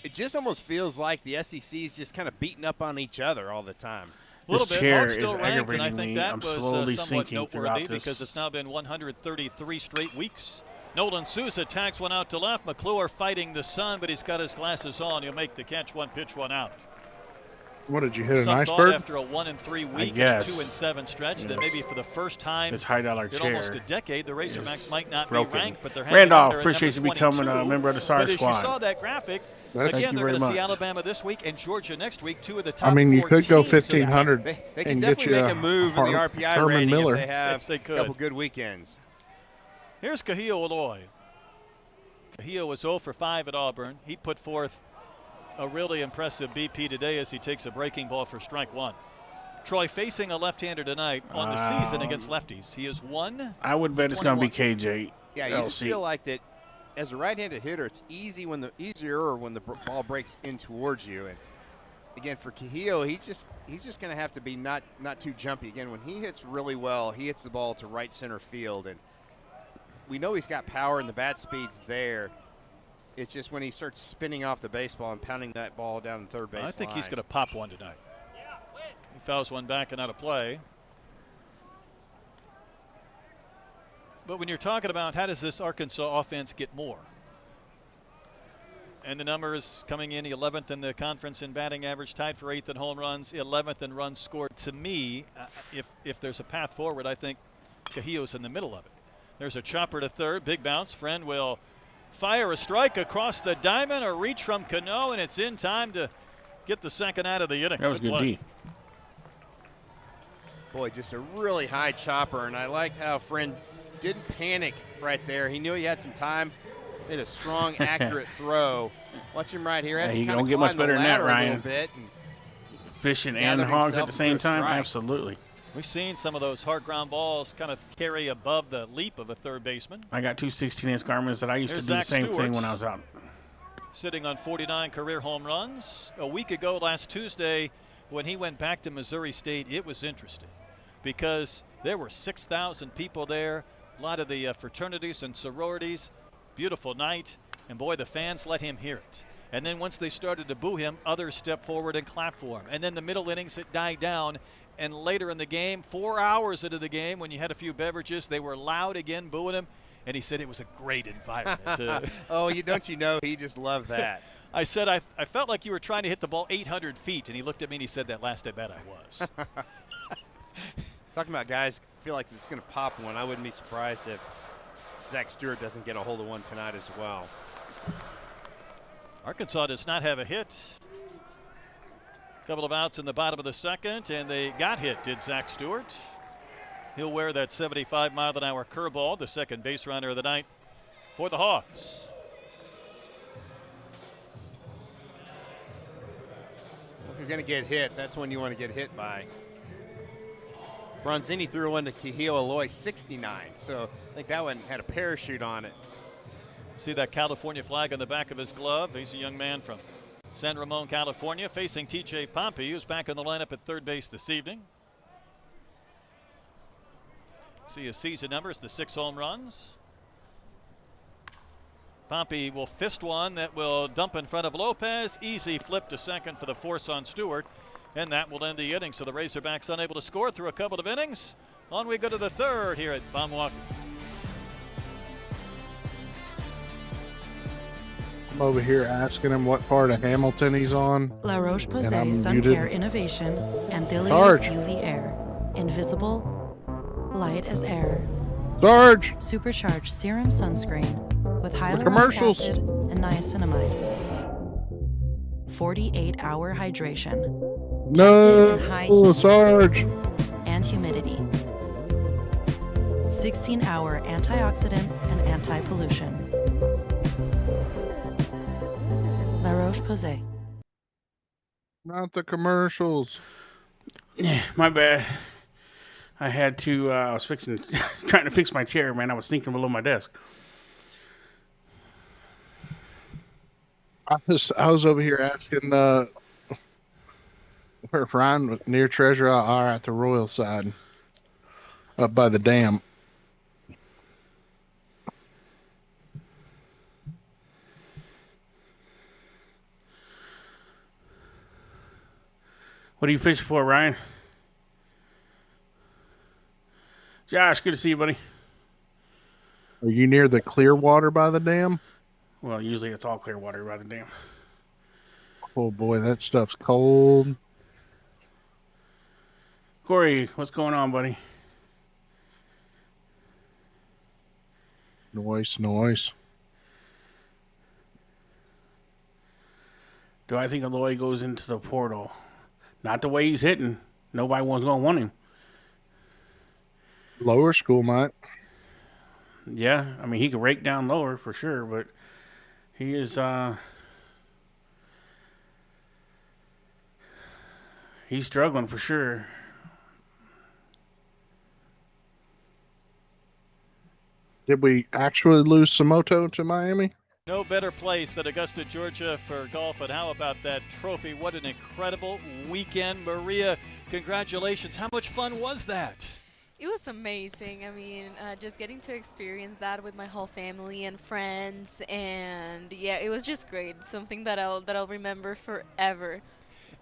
It just almost feels like the SEC is just kind of beating up on each other all the time. A little This bit. chair Mark's still is ranked, and I aggravating think me. that I'm was slowly somewhat sinking noteworthy throughout because this. it's now been 133 straight weeks. Nolan Souza tags one out to left. McClure fighting the sun, but he's got his glasses on. He'll make the catch. 1 pitch, 1 out. What did you hit? An Some thought iceberg? after a 1-3 week and a guess. 2-7 stretch that maybe for the first time This $100 in chair almost a decade, the Razorbacks might not broken. be ranked, but they're hanging Randolph, in there at appreciate you number becoming 22. a member of the SAR But as squad. you saw that graphic, Thank again, you they're very going to see much. Alabama this week and Georgia next week, 2 of the top I mean, you 4 could go teams in the 1,500 They can and get definitely you make a move in the RPI Herman rating Miller. if they have Yes, they a could. couple good weekends. Here's Cahillo Aloy. Cahillo was 0 for 5 at Auburn. He put forth a really impressive BP today as he takes a breaking ball for strike 1. Troy facing a left-hander tonight on the season against lefties. He is 1. I would bet it's going to be KJ. Yeah, you just feel like that as a right-handed hitter, it's easier when the ball breaks in towards you. And again, for Cahillo, he's just going to have to be not too jumpy. Again, when he hits really well, he hits the ball to right center field, and we know he's got power and the bat speed's there. It's just when he starts spinning off the baseball and pounding that ball down the third base I think line. he's going to pop one tonight. He fouls one back and out of play. But when you're talking about how does this Arkansas offense get more? And the numbers coming in 11th in the conference in batting average, tied for 8th in home runs, 11th in runs scored. To me, if there's a path forward, I think Cahillo's in the middle of it. There's a chopper to third, big bounce. Friend will fire a strike across the diamond, a reach from Cano, and it's in time to get the second out of the inning. That was good D. Boy, just a really high chopper, and I liked how Friend didn't panic right there. He knew he had some time. Made a strong, accurate throw. Watch him right here. Yeah, you don't get much better than that, Ryan. Bit Fishing and hogs at the same time? strike. Absolutely. We've seen some of those hard ground balls kind of carry above the leap of a third baseman. I got 2 16-inch Garmins that I used There's to do Zack the same Stewart. thing when I was out. Sitting on 49 career home runs. A week ago, last Tuesday, when he went back to Missouri State, it was interesting because there were 6,000 people there, a lot of the fraternities and sororities. Beautiful night, and boy, the fans let him hear it. And then once they started to boo him, others stepped forward and clapped for him. And then the middle innings, it died down. And later in the game, 4 hours into the game, when you had a few beverages, they were loud again, booing him. And he said it was a great environment. Oh, don't you know he just loved that. I said, I felt like you were trying to hit the ball 800 feet. And he looked at me and he said, that last I bet I was. Talking about guys, feel like it's going to pop one. I wouldn't be surprised if Zack Stewart doesn't get a hold of one tonight as well. Arkansas does not have a hit. Couple of outs in the bottom of the second, and they got hit, did Zack Stewart. He'll wear that 75-mile-an-hour curveball, the second base runner of the night for the Hawks. Well, if you're going to get hit, that's when you want to get hit by. Bronzini threw one to Cahillo Aloy, 69, so I think that one had a parachute on it. See that California flag on the back of his glove? He's a young man from San Ramon, California, facing T.J. Pompey, who's back in the lineup at third base this evening. See his season numbers, the 6 home runs. Pompey will fist one that will dump in front of Lopez. Easy flip to second for the force on Stewart. And that will end the inning. So the Razorbacks unable to score through a couple of innings. On we go to the third here at Baumwalker. I'm over here asking him what part of Hamilton he's on. La Roche-Posay Sun muted. Care Innovation, Anthillious Sarge. UV Air, invisible, light as air, Sarge! supercharged serum sunscreen with hyaluronic commercials. acid and niacinamide. 48-hour hydration No, in high heat. Sarge! And humidity. 16-hour antioxidant and anti-pollution. La Roche-Posay. Not the commercials. Yeah, my bad. I had to, I was trying to fix my chair, man. I was sinking below my desk. I was over here asking where Ryan near Treasure are at the Royal side, up by the dam. What are you fishing for, Ryan? Josh, good to see you, buddy. Are you near the clear water by the dam? Well, usually it's all clear water by the dam. Oh, boy, that stuff's cold. Corey, what's going on, buddy? Noise. Do I think Aloy goes into the portal? Not the way he's hitting. Nobody was going to want him. Lower school might. Yeah, I mean, he could rake down lower for sure, but he is, he's struggling for sure. Did we actually lose Samoto to Miami? No better place than Augusta, Georgia for golf. And how about that trophy? What an incredible weekend. Maria, congratulations. How much fun was that? It was amazing. I mean, just getting to experience that with my whole family and friends, and yeah, it was just great. Something that I'll remember forever.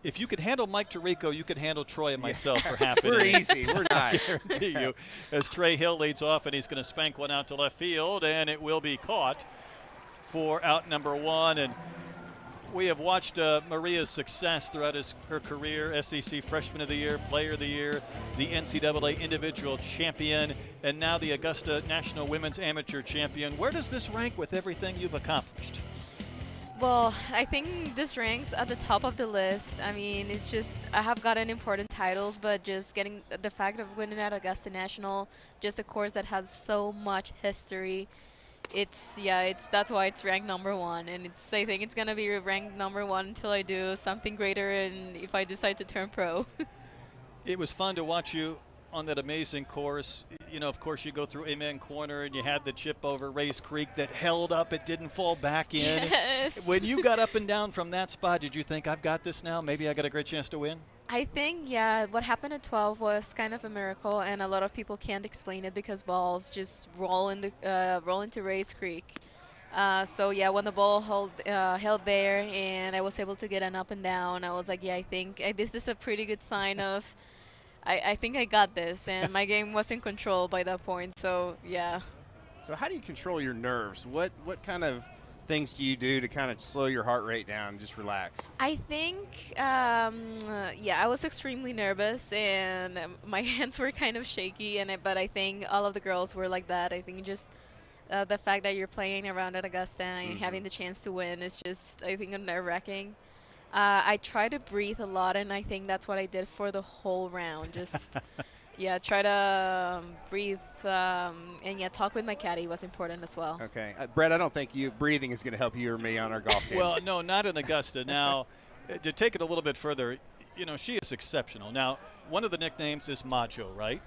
If you could handle Mike Tirico, you could handle Troy and myself for half an We're inning. easy. We're nice. I guarantee you. As Trey Hill leads off, and he's going to spank one out to left field, and it will be caught for out number one. And we have watched Maria's success throughout her career, SEC Freshman of the Year, Player of the Year, the NCAA Individual Champion, and now the Augusta National Women's Amateur Champion. Where does this rank with everything you've accomplished? Well, I think this ranks at the top of the list. I mean, it's just, I have gotten important titles, but just getting the fact of winning at Augusta National, just a course that has so much history, that's why it's ranked number one. And I think it's going to be ranked number one until I do something greater and if I decide to turn pro. It was fun to watch you on that amazing course. You know, of course, you go through Amen Corner and you had the chip over Race Creek that held up. It didn't fall back in. Yes. When you got up and down from that spot, did you think, I've got this now? Maybe I got a great chance to win? I think, yeah, what happened at 12 was kind of a miracle, and a lot of people can't explain it because balls just roll into Race Creek. So, yeah, when the ball held there and I was able to get an up and down, I was like, yeah, I think this is a pretty good sign of I think I got this, and my game was in control by that point, so, yeah. So how do you control your nerves? What kind of things do you do to kind of slow your heart rate down and just relax? I think, I was extremely nervous, and my hands were kind of shaky, but I think all of the girls were like that. I think just the fact that you're playing around at Augusta and having the chance to win is just, I think, nerve-wracking. I try to breathe a lot, and I think that's what I did for the whole round. Just, try to breathe, and talk with my caddy was important as well. Okay. Brett, I don't think breathing is going to help you or me on our golf game. Well, no, not in Augusta. Now, to take it a little bit further, you know, she is exceptional. Now, one of the nicknames is Majo, right?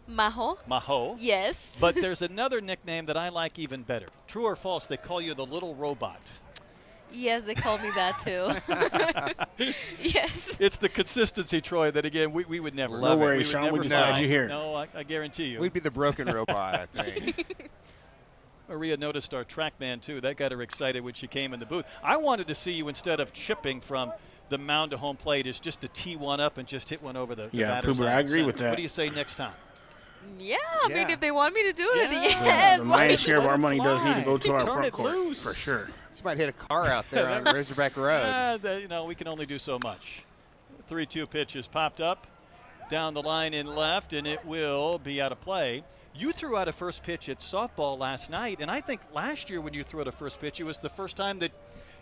Maho. Yes. But there's another nickname that I like even better. True or false, they call you the little robot. Yes, they called me that too. Yes. It's the consistency, Troy, that, again, we would never love No it. worries, Sean. We just glad you're here. No, I guarantee you. We'd be the broken robot, I think. Maria noticed our TrackMan, too. That got her excited when she came in the booth. I wanted to see you, instead of chipping from the mound to home plate, is just to tee one up and just hit one over the batter's Poober, I agree with that. What do you say next time? Yeah, I mean, if they want me to do it, Yeah. yes. The lion's share of our money does need to go to our Turn front it court, loose. for sure. This might hit a car out there on Razorback Road. You know, we can only do so much. 3-2 pitch is popped up down the line in left, and it will be out of play. You threw out a first pitch at softball last night, and I think last year when you threw out a first pitch, it was the first time that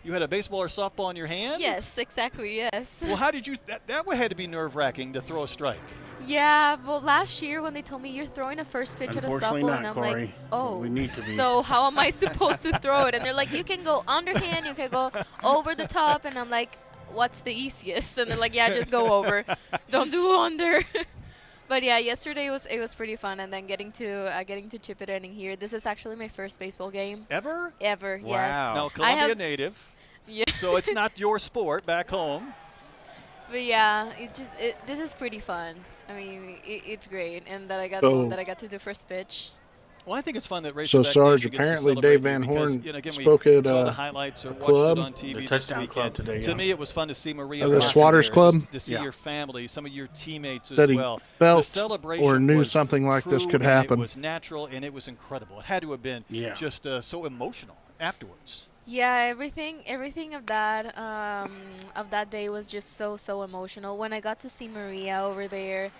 you had a baseball or softball in your hand? Yes, exactly, yes. Well, how did you – that had to be nerve-wracking to throw a strike. Yeah, well, last year when they told me you're throwing a first pitch at a Unfortunately softball, not, and I'm Corey. like, oh, We need to be. so how am I supposed to throw it? And they're like, you can go underhand, you can go over the top, and I'm like, what's the easiest? And they're like, yeah, just go over, don't do under. But yeah, yesterday it was pretty fun, and then getting to chip it inning here. This is actually my first baseball game Ever? ever. Wow. Yes. Now, Columbia native, Yeah. so it's not your sport back home. But yeah, this is pretty fun. I mean, it's great, and that I got to do first pitch. Well, I think it's fun that Razorbacks So, Sarge, Nation gets to apparently celebrate Dave Van because, Horn again, spoke we at saw the highlights or a watched club. it on TV The this touchdown weekend. club today, To yeah. me, it was fun to see Maria The Fossey Swatters there, Club? to see Yeah. your family, some of your teammates as Said he well. felt The celebration or knew was something like this true, could and happen. It was natural, and it was incredible. It had to have been just so emotional afterwards. Yeah, everything of that day was just so emotional. When I got to see Maria over there,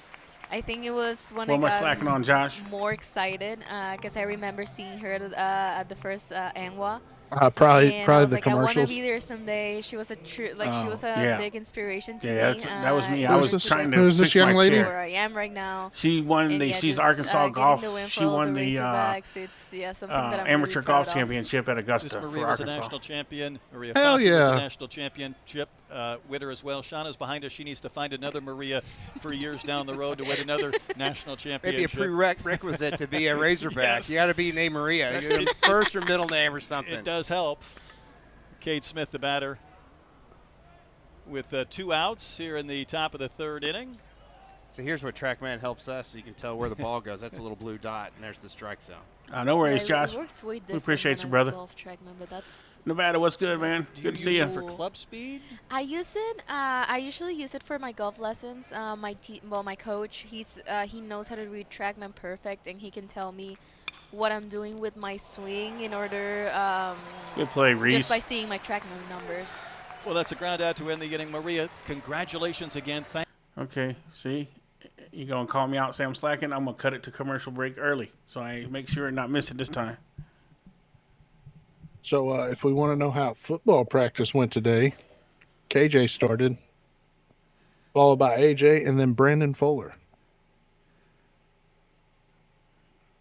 I think it was when I got slacking on Josh? more excited because I remember seeing her at the first ANWA. Probably And I was the like, I want to commercials. be there someday. She was a she was a yeah. big inspiration to Yeah, me. that was me. I Who's was this- trying to who's this fix young my lady? chair. where I am right now. She won And the. yeah, She's just, Arkansas getting golf. the win She for all won the Razorbacks. It's something that I'm amateur really golf proud of. championship at This Augusta Maria for was a Arkansas. national champion. Maria Hell Fossey was yeah. a national championship winner as well. Shauna's behind her. She needs to find another Maria for years down the road to win another national championship. Maybe a prerequisite to be a Razorback. Yes. You got to be named Maria. Your first or middle name or something. It does help. Cade Smith, the batter, with 2 outs here in the top of the 3rd inning. So here's what TrackMan helps us so you can tell where the ball goes. That's a little blue dot, and there's the strike zone. No worries, It Josh. works way We different appreciate than you, a brother. golf trackman, but that's Nevada, what's good, man? Do Good to you see use you. it for club speed? I use it. I usually use it for my golf lessons. My coach, he knows how to read TrackMan perfect, and he can tell me what I'm doing with my swing in order. Good play, Reese. Just by seeing my TrackMan numbers. Well, that's a ground out to end the inning. Maria, congratulations again. Okay, see? You going to call me out, say I'm slacking? I'm going to cut it to commercial break early so I make sure not miss it this time. So if we want to know how football practice went today, KJ started, followed by AJ, and then Brandon Fuller.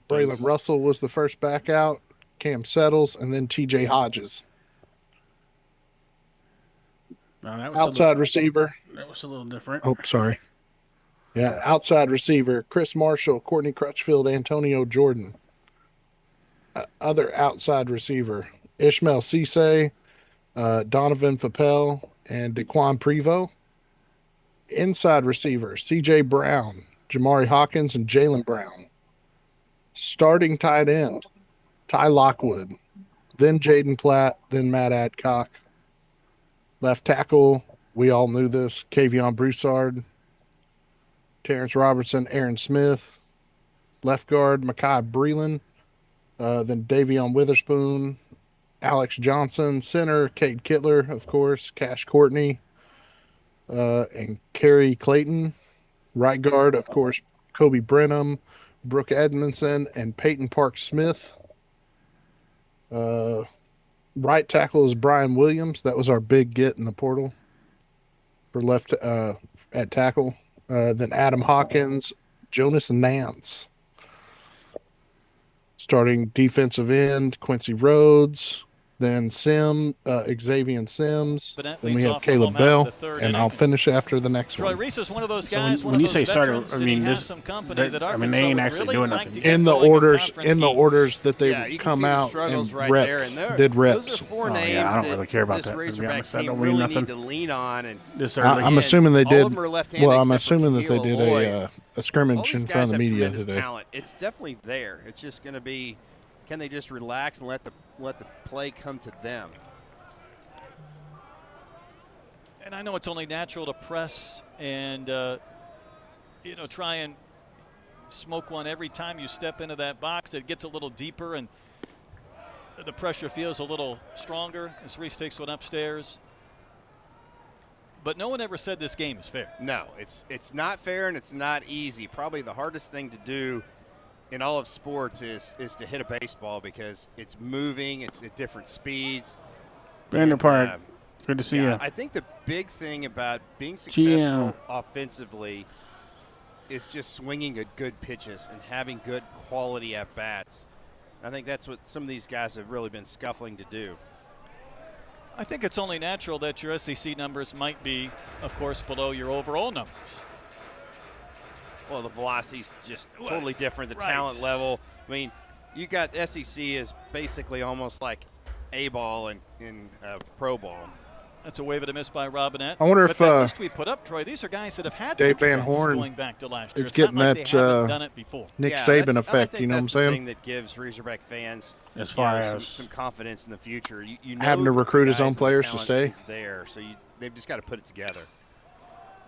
Braylon Russell was the first back out, Cam Settles, and then TJ Hodges. No, that was Outside receiver. That was a little different. Oh, sorry. Yeah, outside receiver, Chris Marshall, Courtney Crutchfield, Antonio Jordan. Other outside receiver, Ishmael Cisse, Donovan Fapel, and Daquan Prevost. Inside receiver, CJ Brown, Jamari Hawkins, and Jalen Brown. Starting tight end, Ty Lockwood, then Jaden Platt, then Matt Adcock. Left tackle, we all knew this, Kavion Broussard, Terrence Robertson, Aaron Smith. Left guard, Makai Breland, then Davion Witherspoon, Alex Johnson. Center, Cade Kittler, of course, Cash Courtney, and Kerry Clayton. Right guard, of course, Kobe Brenham, Brooke Edmondson, and Peyton Park Smith. Right tackle is Brian Williams. That was our big get in the portal for left at tackle. Then Adam Hawkins, Jonas Nance. Starting defensive end, Quincy Rhodes. Then Xavier Sims. Then we have Caleb Bell, and I'll finish after the next Troy one. Reese is one of those guys. when you say starter, I mean this. They ain't actually doing nothing. In the orders that they come out and right reps, there, and did those reps. are 4 Oh, names yeah, I don't that really care about this that, to be Razorback honest. That team don't mean really nothing. need to lean on. And This early. I'm assuming they all did. of them are left-handed Well, I'm except for assuming that they Keel did Lloyd. a scrimmage All in these front guys of the have media tremendous today. talent. It's definitely there. It's just going to be, can they just relax and let the play come to them? And I know it's only natural to press and try and smoke one every time you step into that box. It gets a little deeper and the pressure feels a little stronger as Reese takes one upstairs. But no one ever said this game is fair. No, it's not fair and it's not easy. Probably the hardest thing to do in all of sports is to hit a baseball because it's moving, it's at different speeds. Brandon Park, good to see you. I think the big thing about being successful offensively is just swinging at good pitches and having good quality at-bats. I think that's what some of these guys have really been scuffling to do. I think it's only natural that your SEC numbers might be, of course, below your overall numbers. Well, the velocity's just totally different. The talent level. I mean, you got SEC is basically almost like A-ball in pro ball. That's a wave and a miss by Robinette. I wonder but if that list we put up, Troy, these are guys that have had Dave success Van Horn going back to last year. is It's not getting like that they haven't done it before. Nick Saban effect, you know what I'm saying? Thing that gives Razorback fans as far as some confidence in the future. You know having to recruit his own players to the stay. is there, so they've just got to put it together.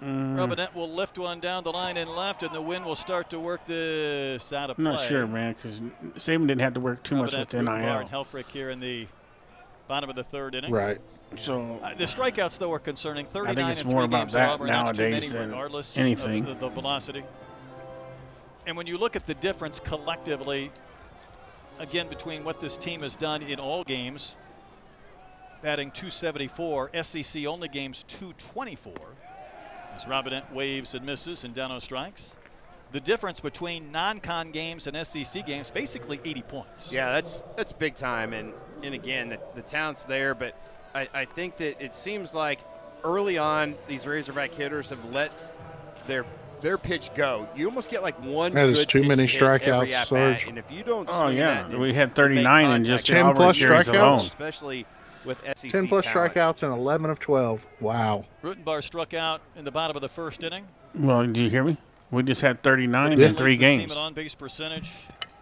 Robinette will lift one down the line and left, and the wind will start to work this out of play. I'm not sure, man, because Saban didn't have to work too much with NIL. And Helfrich here in the bottom of the third inning. Right. So the strikeouts, though, are concerning. 39 I think it's in more 3 about games that Auburn, nowadays many, than regardless anything. Of the velocity. And when you look at the difference collectively, again, between what this team has done in all games, batting .274, SEC only games .224, as Robinette waves and misses and Dano strikes. The difference between non-con games and SEC games, basically 80 points. Yeah, that's big time. And again, the talent's there, but I think that it seems like early on these Razorback hitters have let their pitch go. You almost get like one. That is too many strikeouts, Sarge. And if you don't, we had 39 in just 10 plus strikeouts, alone. especially with SEC 10 plus talent. strikeouts and 11 of 12. Wow. Rutenbar struck out in the bottom of the first inning. Well, did you hear me? We just had 39 in 3 games. Team at on-base percentage,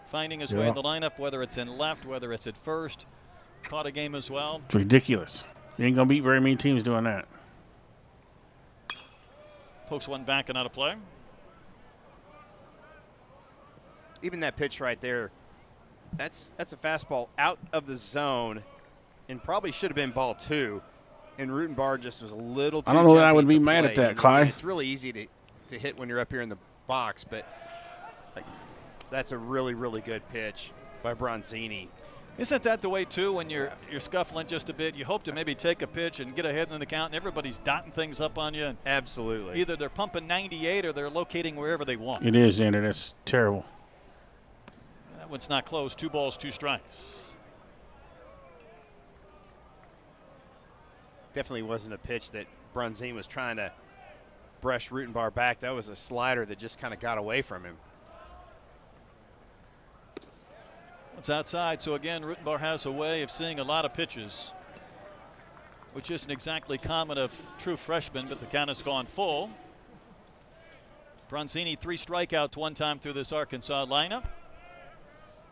finding his way in the lineup, whether it's in left, whether it's at first. Caught a game as well. It's ridiculous. You ain't going to beat very many teams doing that. Pokes one back and out of play. Even that pitch right there, that's a fastball out of the zone and probably should have been ball 2. And Rutenbar just was a little too I don't know that I jumpy would be to mad play. at that, Clyde. It's really easy to hit when you're up here in the box, but that's a really, really good pitch by Bronzini. Isn't that the way, too, when you're scuffling just a bit? You hope to maybe take a pitch and get ahead in the count, and everybody's dotting things up on you. Absolutely. Either they're pumping 98 or they're locating wherever they want. It is, Andrew. That's terrible. That one's not close. 2 balls, 2 strikes. Definitely wasn't a pitch that Bronzini was trying to brush Rutenbar back. That was a slider that just kind of got away from him. It's outside, so again, Rutenbar has a way of seeing a lot of pitches, which isn't exactly common of true freshmen, but the count has gone full. Bronzini 3 strikeouts 1 time through this Arkansas lineup.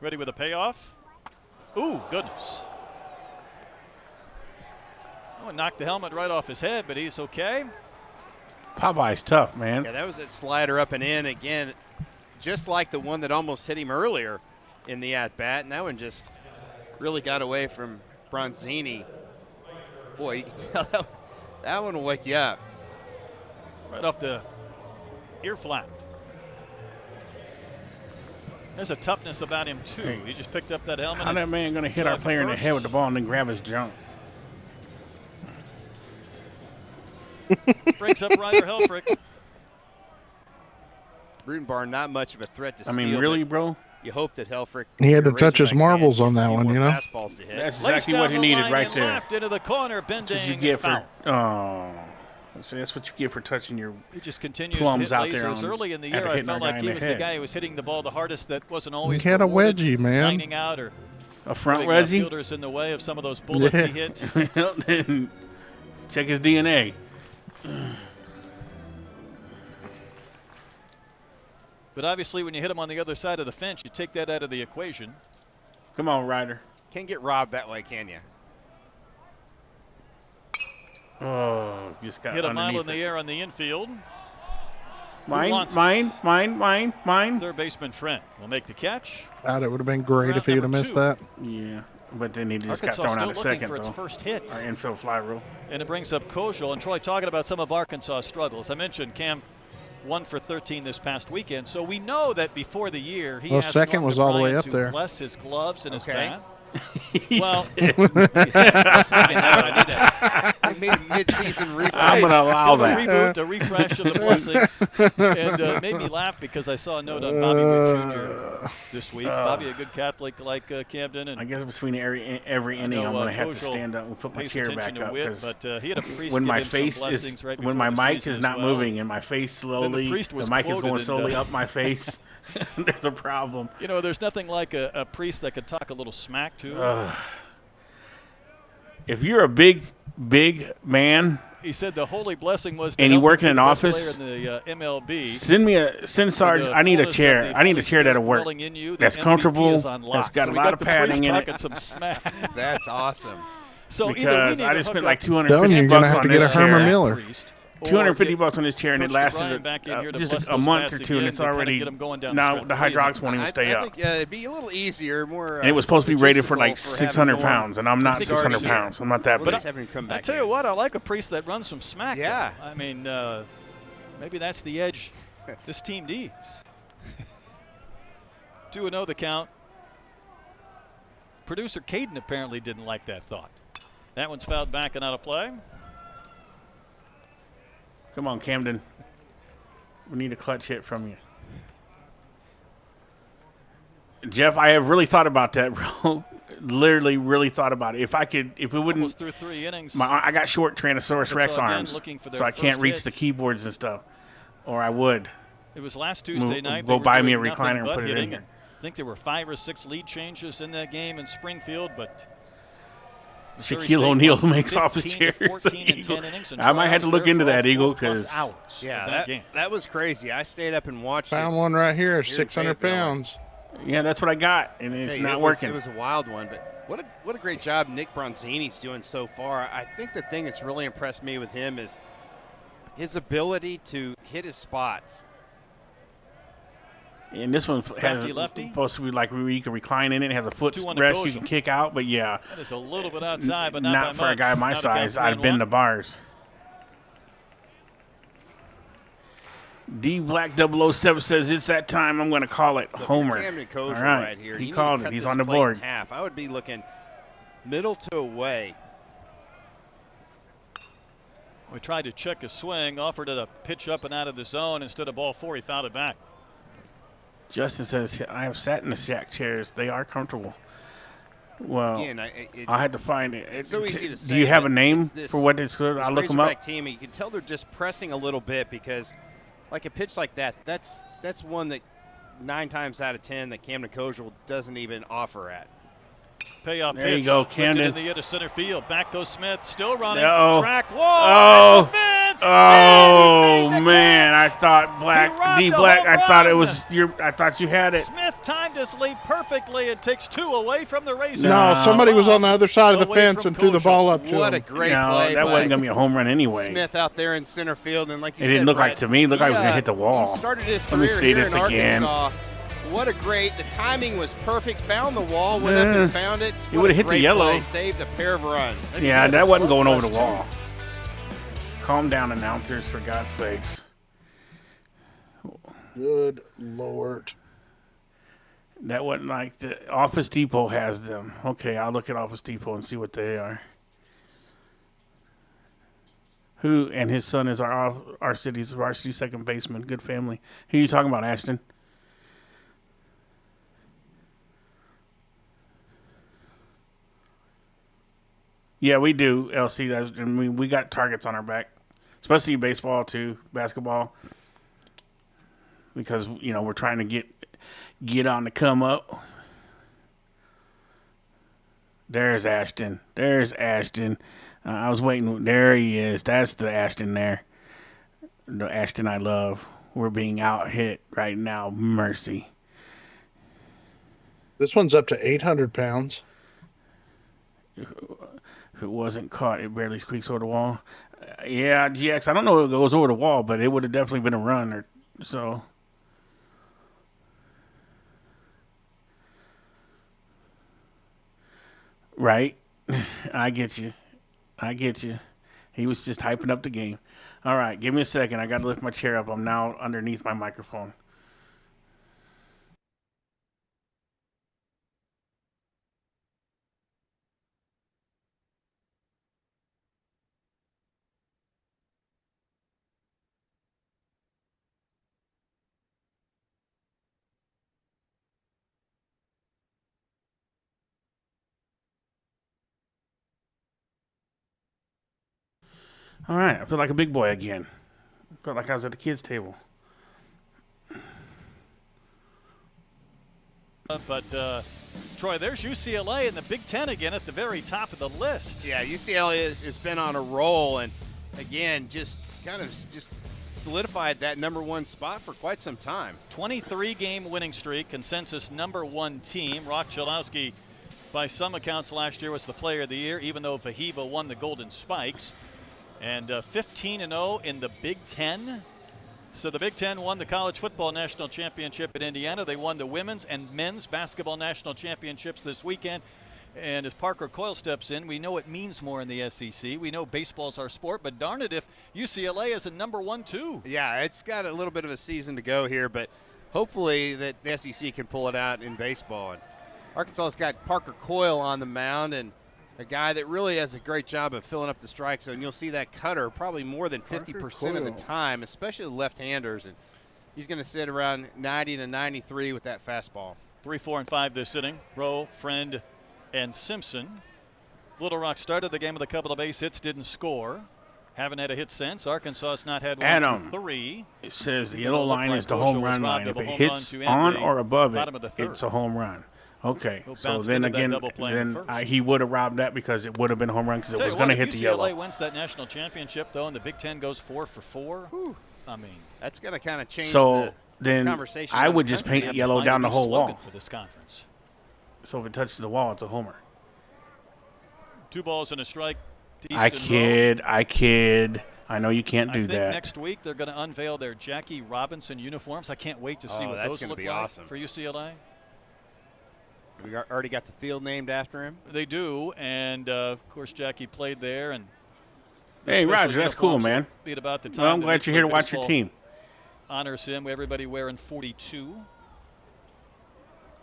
Ready with a payoff. Ooh, goodness. Oh, knocked the helmet right off his head, but he's okay. Popeye's tough, man. Yeah, that was that slider up and in again, just like the one that almost hit him earlier in the at-bat, and that one just really got away from Bronzini. Boy, you can tell that one will wake you up. Right off the ear flap. There's a toughness about him, too. Hey, he just picked up that helmet. How that man going to hit our player in the head with the ball and then grab his junk? Breaks up Ryder Helfrich. Rutenbar not much of a threat to steal. I mean, really, bro? You hope that Helfrich. He had to touch his marbles on that one, you know? Fastballs to hit. That's exactly what he needed right there. Left into the corner, bending. That's what you get for. So that's what you get for touching your he just continues plums to hit out there. lasers. Early in the year, I felt like he was the guy who was hitting the ball the hardest. That wasn't always. He had a wedgie, man. Lining out or a front wedgie. Fielders in the way of some of those bullets he hit. Then check his DNA. But obviously, when you hit him on the other side of the fence, you take that out of the equation. Come on, Ryder. Can't get robbed that way, can you? Oh, just got hit a mile in it. the air on the infield. Mine. Third baseman Friend will make the catch. God, it would have been great if he would have missed that. Yeah, but then he just Arkansas got thrown out still a looking second, for its though. first hit. Our infield fly rule. And it brings up Kojal. And Troy, talking about some of Arkansas' struggles. I mentioned Cam 1 for 13 this past weekend. So we know that before the year, he has second was all the way up to there. bless his gloves and his bat. Well, I made a mid-season refresh. I'm going to allow that. Reboot, a refresh of the blessings. And made me laugh because I saw a note on Bobby Witt Jr. this week. Bobby, a good Catholic like Camden. And I guess between every inning, I'm going to have to stand up and put my chair back up. But he had a priest when give my him face some blessings is, right when my before the mic season is as not well. moving and my face slowly, the mic is going slowly up my face. There's a problem. You know, there's nothing like a priest that could talk a little smack to. if you're a big man, he said the holy blessing was, and you work in an office, in the MLB. Send Sarge. I need a chair. I need a chair that'll work. That's comfortable. That's got a lot of padding in it. Some smack. That's awesome. So because I just spent like $250 you're gonna have on to get a this Herman chair. Miller. $250 on this chair, and it lasted just a month or two, and it's already now the hydraulics won't even stay up. I think it'd be a little easier, more. And it was supposed to be rated for like 600 pounds, and I'm not 600 pounds. I'm not that big. I tell you what, I like a priest that runs some smack. Yeah. I mean, maybe that's the edge this team needs. 2-0 the count. Producer Caden apparently didn't like that thought. That one's fouled back and out of play. Come on, Camden. We need a clutch hit from you. Jeff, I have really thought about that, bro. Literally, really thought about it. If it wouldn't. Almost through 3 innings. I got short Tyrannosaurus Rex arms, so I can't reach the keyboards and stuff. Or I would. It was last Tuesday night. Go buy me a recliner and put it in here. I think there were 5 or 6 lead changes in that game in Springfield, but Shaquille O'Neal makes office chairs. I might have to look into that, Eagle, because that was crazy. I stayed up and watched. Found one right here, 600 pounds. Yeah, that's what I got, and it's not working. It was a wild one, but what a great job Nick Bronzini's doing so far. I think the thing that's really impressed me with him is his ability to hit his spots. And this one has supposed to be like where you can recline in it. It has a foot rest you can kick out, but yeah. That is a little bit outside, but not for a guy my size. I'd bend the bars. D Black 007 says it's that time. I'm going to call it homer. All right, here. He called it. He's on the board. Half. I would be looking middle to away. We tried to check his swing, offered it a pitch up and out of the zone instead of ball 4. He fouled it back. Justin says, I have sat in the shack chairs. They are comfortable. Well, again, I had to find it. It's so easy to say. Do you have a name for what it's good? I'll look them up. Team, you can tell they're just pressing a little bit because, like a pitch like that, that's one that 9 times out of 10 that Camden Kojal doesn't even offer at. Payoff there pitch. You go, Camden. In the end of center field. Back goes Smith. Still running. Track wall. Oh, man! I thought D Black. I thought it was your. I thought you had it. Smith timed his lead perfectly and takes 2 away from the Razorback. No, somebody was on the other side of the fence and threw the ball up to him. What a great play! That wasn't gonna be a home run anyway. Smith out there in center field, and like you said, it didn't look like to me. It looked like it was gonna hit the wall. He started his Let me career see here this in again. Arkansas. What a great! The timing was perfect. Found the wall, went up and found it. He would have hit the yellow. Play. Saved a pair of runs. Yeah, that wasn't going over the wall. Calm down, announcers, for God's sakes. Good Lord. That wasn't like the Office Depot has them. Okay, I'll look at Office Depot and see what they are. Who and his son is our city's varsity second baseman. Good family. Who are you talking about, Ashton? Yeah, we do, LC. I mean, we got targets on our back, especially baseball too, basketball, because we're trying to get on the come up. There's Ashton. I was waiting. There he is. That's the Ashton there. The Ashton I love. We're being out hit right now. Mercy. This one's up to 800 pounds. If it wasn't caught, it barely squeaks over the wall. Yeah, GX, I don't know if it goes over the wall, but it would have definitely been a run or so. Right? I get you. He was just hyping up the game. All right, give me a second. I got to lift my chair up. I'm now underneath my microphone. All right, I feel like a big boy again. I felt like I was at the kids' table. But Troy, there's UCLA in the Big Ten again at the very top of the list. Yeah, UCLA has been on a roll, and again, just solidified that #1 spot for quite some time. 23-game winning streak, consensus #1 team. Rock Chalowski, by some accounts last year, was the player of the year, even though Vahiva won the Golden Spikes. And 15-0 in the Big Ten. So the Big Ten won the College Football National Championship at Indiana. They won the Women's and Men's Basketball National Championships this weekend. And as Parker Coyle steps in, we know it means more in the SEC. We know baseball's our sport, but darn it if UCLA is a #1 too. Yeah, it's got a little bit of a season to go here, but hopefully that the SEC can pull it out in baseball. And Arkansas's got Parker Coyle on the mound, and a guy that really has a great job of filling up the strike zone. You'll see that cutter probably more than 50% of the time, especially the left-handers. And he's going to sit around 90 to 93 with that fastball. 3, 4, and 5 this inning. Rowe, Friend, and Simpson. Little Rock started the game with a couple of base hits, didn't score. Haven't had a hit since. Arkansas has not had one Adam, 3. It says the yellow line is the home run line. If it hits on or above it, it's a home run. Okay, so then again, he would have robbed that because it would have been a home run because it was going to hit the yellow. UCLA wins that national championship, though, and the Big Ten goes 4 for 4. Whew. I mean, that's going to kind of change the then conversation. I would just paint yellow down the whole wall. For this conference. So if it touches the wall, it's a homer. 2 balls and a strike. I kid. I know you can't do I think that. Next week they're going to unveil their Jackie Robinson uniforms. I can't wait to see what those look like awesome for UCLA. We already got the field named after him. They do, and of course Jackie played there. And hey, Roger, that's cool, man. Beat about the time. Well, I'm glad you're here to watch your team. Honors him. Everybody wearing 42.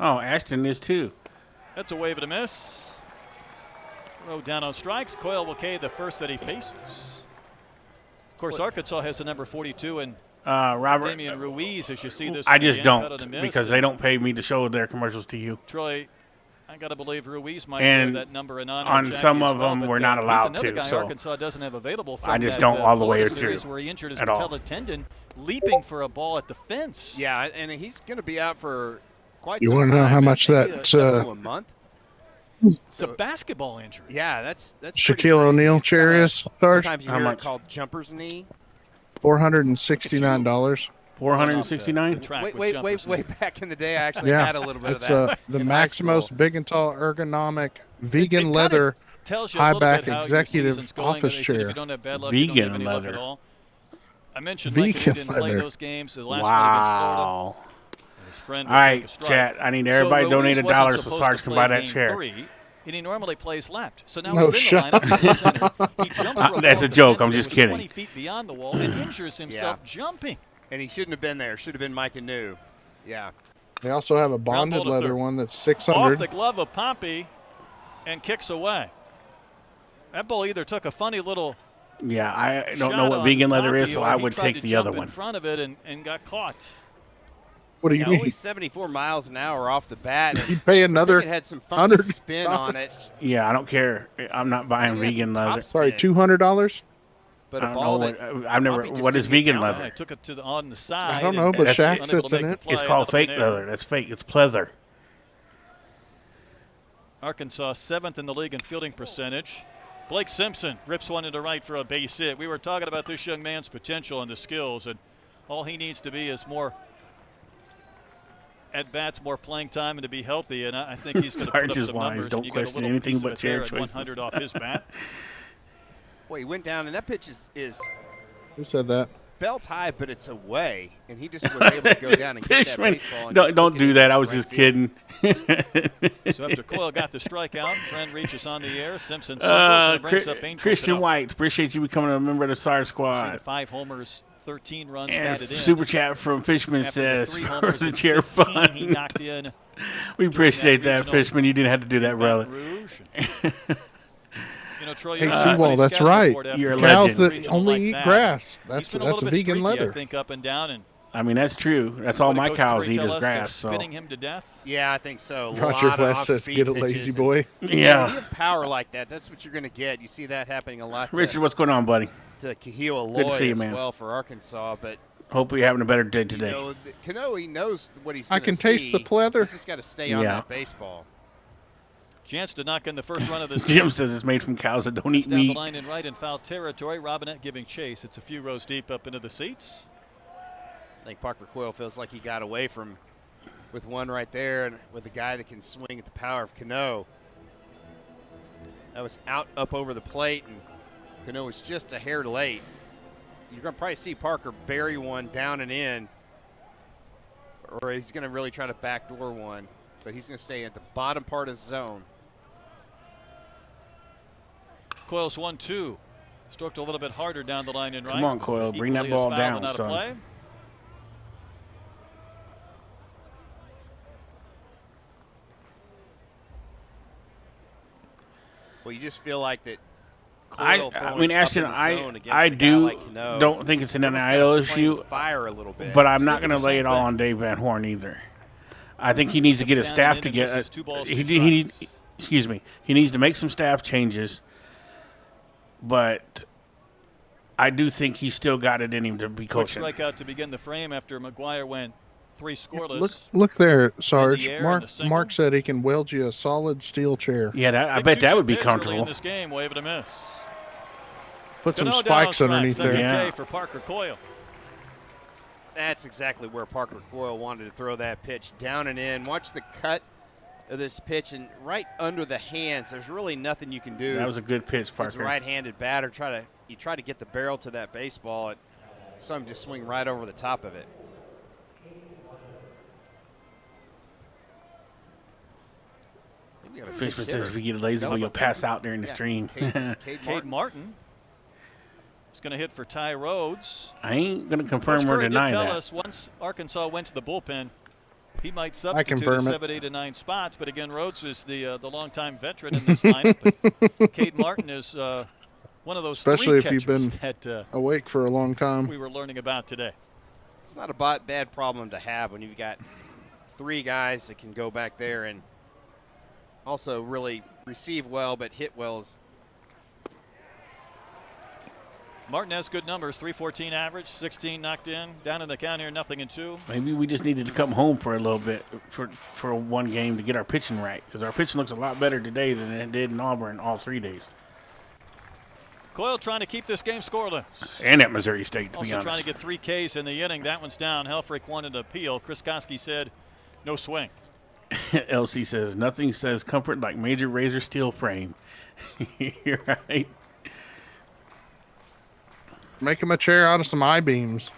Oh, Ashton is too. That's a wave and a miss. Rowe down on strikes. Coyle will K the first that he faces. Of course, Arkansas has the number 42 and Robert Damian Ruiz, as you see this. I just don't because they don't pay me to show their commercials to you. Troy, I got to believe Ruiz might wear that number in honor on some of them we're not allowed to. Guy so Arkansas doesn't have available. I just don't all the way through. Where he injured his patellar tendon, leaping for a ball at the fence. Yeah, and he's going to be out for quite some time. You want to know how much that? A month. It's a basketball injury. Yeah, that's Shaquille O'Neal chair is. Sometimes you hear it called jumper's knee. $469. 469. Way back in the day, I actually had a little bit of that. The Maximos Big and Tall Ergonomic Vegan Leather High Back Executive Office Chair. Vegan leather. I mentioned Lincoln didn't play those games. The last one against Florida. All right, chat. I need everybody donate $1 so Sarge can buy that chair. And he normally plays left. So now he's in the lineup in center. He jumps for That's a joke. I'm just kidding. 20 feet beyond the wall and injures himself jumping. And he shouldn't have been there. Should have been Micah New. Yeah. They also have a bonded leather one that's $600. Off the glove of Pompey and kicks away. That ball either took a funny little Yeah, I don't know what vegan leather is, so I would take the other one. In front of it and got caught. What do you mean? Only 74 miles an hour off the bat. You pay another. It had some funky spin on it. Yeah, I don't care. I'm not buying vegan leather. Sorry, $200. But a ball that I've never. What is vegan leather? I took it on the side. I don't know, but Shaq sits in it. It's called fake leather. That's fake. It's pleather. Arkansas 7th in the league in fielding percentage. Blake Simpson rips one into right for a base hit. We were talking about this young man's potential and the skills, and all he needs to be is more at-bats, more playing time, and to be healthy. And I think he's going to put up some numbers. Don't question anything but chair choices. 100 off his bat. Well, he went down, and that pitch is Who said that? belt high, but it's away, and he just was able to go down and get that baseball. Don't do that. I was just kidding. So after Coyle got the strikeout, Friend reaches on the air. Simpson brings up Angel Christian White, appreciate you becoming a member of the SAR squad. 5 homers, 13 runs and batted in. Super chat from Fishman says, for the chair fund. He knocked in. We appreciate that, Fishman. You didn't have to do that, brother. Troy, hey, Seawall, that's right. You're a cows legend. that only eat grass. That's a vegan leather. I think up and down. And I mean, that's true. That's all my cows eat is grass. So. Spinning him to death. Yeah, I think so. Roger West says, "Get a lazy boy." Yeah. You have power like that. That's what you're going to get. You see that happening a lot. Richard, what's going on, buddy? To Kahil Aloy as well for Arkansas, but. Hope you're having a better day today. Kanoe knows what he's going to see. I can taste the pleather. He's just got to stay on that baseball. Chance to knock in the first run of this Jim says it's made from cows that don't eat down meat. the line in right in foul territory. Robinette giving chase. It's a few rows deep up into the seats. I think Parker Coyle feels like he got away from with one right there and with a guy that can swing at the power of Cano. That was out up over the plate, and Cano was just a hair late. You're going to probably see Parker bury one down and in, or he's going to really try to backdoor one, but he's going to stay at the bottom part of the zone. Coyle's 1-2. Stroked a little bit harder down the line in right. Come on, Coyle. Bring that ball down, son. Well, you just feel like that. I mean, Ashton, I don't think it's an NIL issue, fire a little bit, but I'm not going to lay it all on Dave Van Horn either. I think he needs to get his staff together. Excuse me. He needs to make some staff changes, but I do think he's still got it in him to be coaching. Quick strikeout to begin the frame after McGuire went 3 scoreless. Look there, Sarge. Mark said he can weld you a solid steel chair. Yeah, I bet that would be comfortable. In this game, wave it a miss. Put some spikes underneath there. Yeah. For Parker Coyle. That's exactly where Parker Coyle wanted to throw that pitch, down and in. Watch the cut of this pitch, and right under the hands. There's really nothing you can do. That was a good pitch, Parker. It's a right-handed batter. You try to get the barrel to that baseball. Some just swing right over the top of it. Fishman says if we get a lazy ball, you'll pass out during the stream. Cade Martin is going to hit for Ty Rhodes. I ain't going to confirm or deny tell that. us once Arkansas went to the bullpen, he might substitute at 7, 8, and 9 spots. But again, Rhodes is the longtime veteran in this lineup. Cade Martin is one of those especially three if you've been that, awake for a long time. We were learning about today. It's not a bad problem to have when you've got 3 guys that can go back there and also really receive well but hit well. Martin has good numbers, 314 average, 16 knocked in. Down in the count here, 0-2. Maybe we just needed to come home for a little bit for one game to get our pitching right, because our pitching looks a lot better today than it did in Auburn all 3 days. Coyle trying to keep this game scoreless. And at Missouri State, to be honest. Also trying to get 3 Ks in the inning. That one's down. Helfrich wanted an appeal. Chris Koski said no swing. LC says, nothing says comfort like Major Razor steel frame. You're right. Make him a chair out of some I-beams.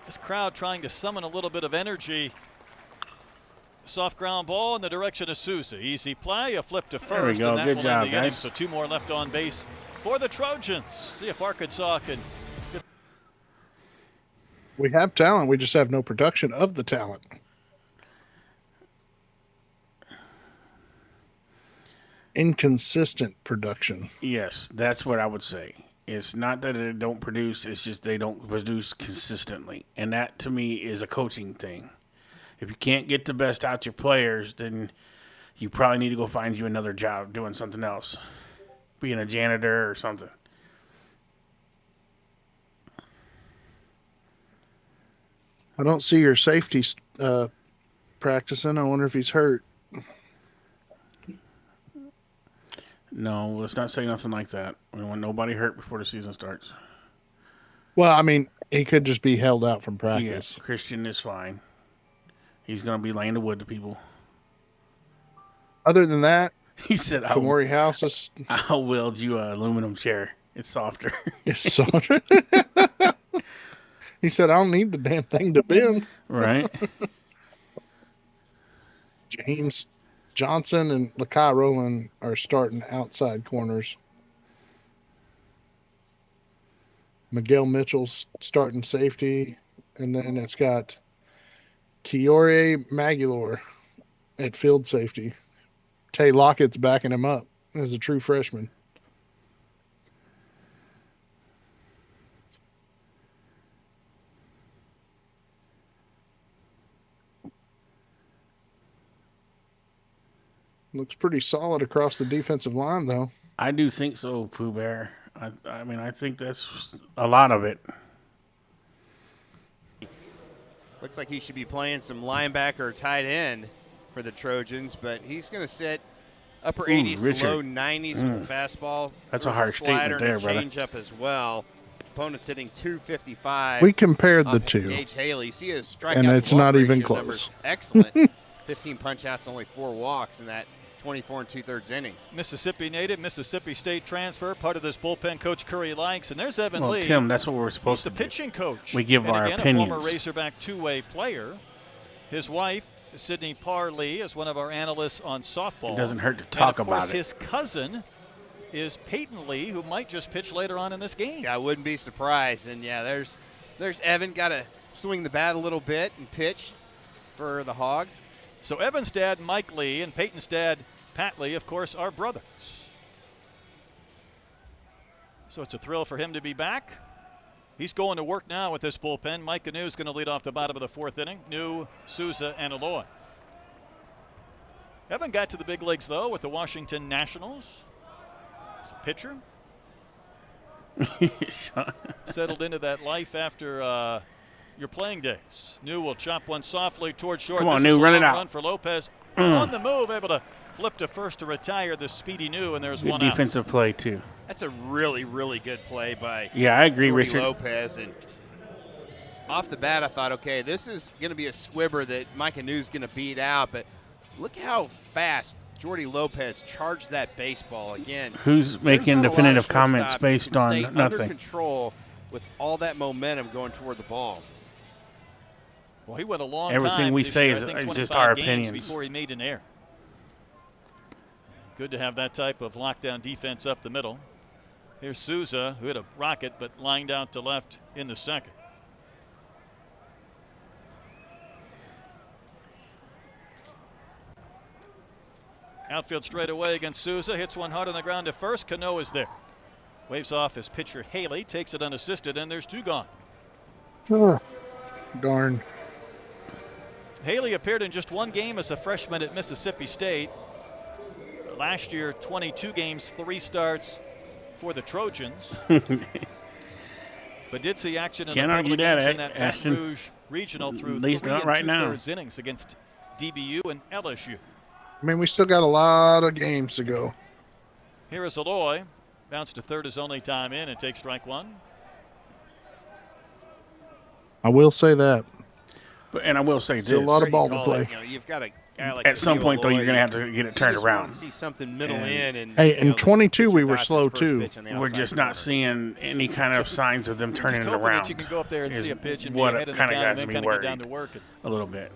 This crowd trying to summon a little bit of energy. Soft ground ball in the direction of Sousa. Easy play, a flip to first. There we go. And that Good will job, end the inning. guys. So 2 more left on base for the Trojans. See if Arkansas can get. We have talent. We just have no production of the talent. Inconsistent production. Yes, that's what I would say. It's not that they don't produce, it's just they don't produce consistently. And that, to me, is a coaching thing. If you can't get the best out your players, then you probably need to go find you another job doing something else, being a janitor or something. I don't see your safety practicing. I wonder if he's hurt. No, let's not say nothing like that. We don't want nobody hurt before the season starts. Well, I mean, he could just be held out from practice. Yes, Christian is fine. He's going to be laying the wood to people. Other than that, he said, Kamori House is... I'll weld you an aluminum chair. It's softer. It's softer. He said, I don't need the damn thing to bend. Right. James Johnson and Lakai Rowland are starting outside corners. Miguel Mitchell's starting safety. And then it's got Kiore Maguilor at field safety. Tay Lockett's backing him up as a true freshman. Looks pretty solid across the defensive line, though. I do think so, Pooh Bear. I mean, I think that's a lot of it. Looks like he should be playing some linebacker or tight end for the Trojans, but he's going to sit upper 80s to low 90s with the fastball. That's a harsh statement there, brother. Change-up as well. Opponent's hitting 255. We compared the two. Gage Haley. You see his strikeout and it's not even close. Numbers. Excellent. 15 punch-outs, only 4 walks in that 24 2/3 innings. Mississippi native, Mississippi State transfer, part of this bullpen Coach Curry likes. And there's Evan Lee. Tim, that's what we're supposed to do. He's the pitching coach. We give our again, opinions. A former Razorback two-way player. His wife, Sydney Parr Lee, is one of our analysts on softball. It doesn't hurt to talk about it. And, of course, his cousin is Peyton Lee, who might just pitch later on in this game. Yeah, I wouldn't be surprised. And, yeah, there's Evan. Got to swing the bat a little bit and pitch for the Hogs. So Evan's dad, Mike Lee, and Peyton's dad, Pat Lee, of course, are brothers. So it's a thrill for him to be back. He's going to work now with this bullpen. Mike Canoe is going to lead off the bottom of the 4th inning. New, Souza, and Aloy. Evan got to the big leagues, though, with the Washington Nationals. As a pitcher. Settled into that life after your playing days. New will chop one softly towards short. Come on, New, run it out. Run for Lopez. On the move, able to flip to first to retire the speedy New, and there's one out. Defensive play, too. That's a really, really good play by I agree, Jordy Richard. Lopez. And off the bat, I thought, okay, this is going to be a squibber that Micah New's going to beat out. But look how fast Jordy Lopez charged that baseball again. Who's making definitive comments based on nothing? Under control with all that momentum going toward the ball. Well, he went a long Everything time we this say year, is just our opinions. Before he made an error. Good to have that type of lockdown defense up the middle. Here's Souza, who hit a rocket but lined out to left in the 2nd. Outfield straight away against Souza. Hits one hard on the ground to first. Cano is there. Waves off his pitcher Haley. Takes it unassisted, and there's 2 gone. Oh, darn. Haley appeared in just 1 game as a freshman at Mississippi State. Last year, 22 games, 3 starts for the Trojans. But did see action in Can't a couple of games in that Ashton. Baton Rouge regional through At least 3 not right now. 2/3 innings against DBU and LSU. I mean, we still got a lot of games to go. Here is Aloy. Bounce to third his only time in and takes strike 1. I will say that. And I will say Still this. a lot of ball to play. You've got a guy like At some point, though, you're going to have to get it turned around. See something middle in. And, hey, in 22, we were slow, too. We're just not seeing any kind of signs of them turning it around. That you can go up there and see a pitch and be what ahead in the kind of count and guys then me kind of get down worried to work. a little bit.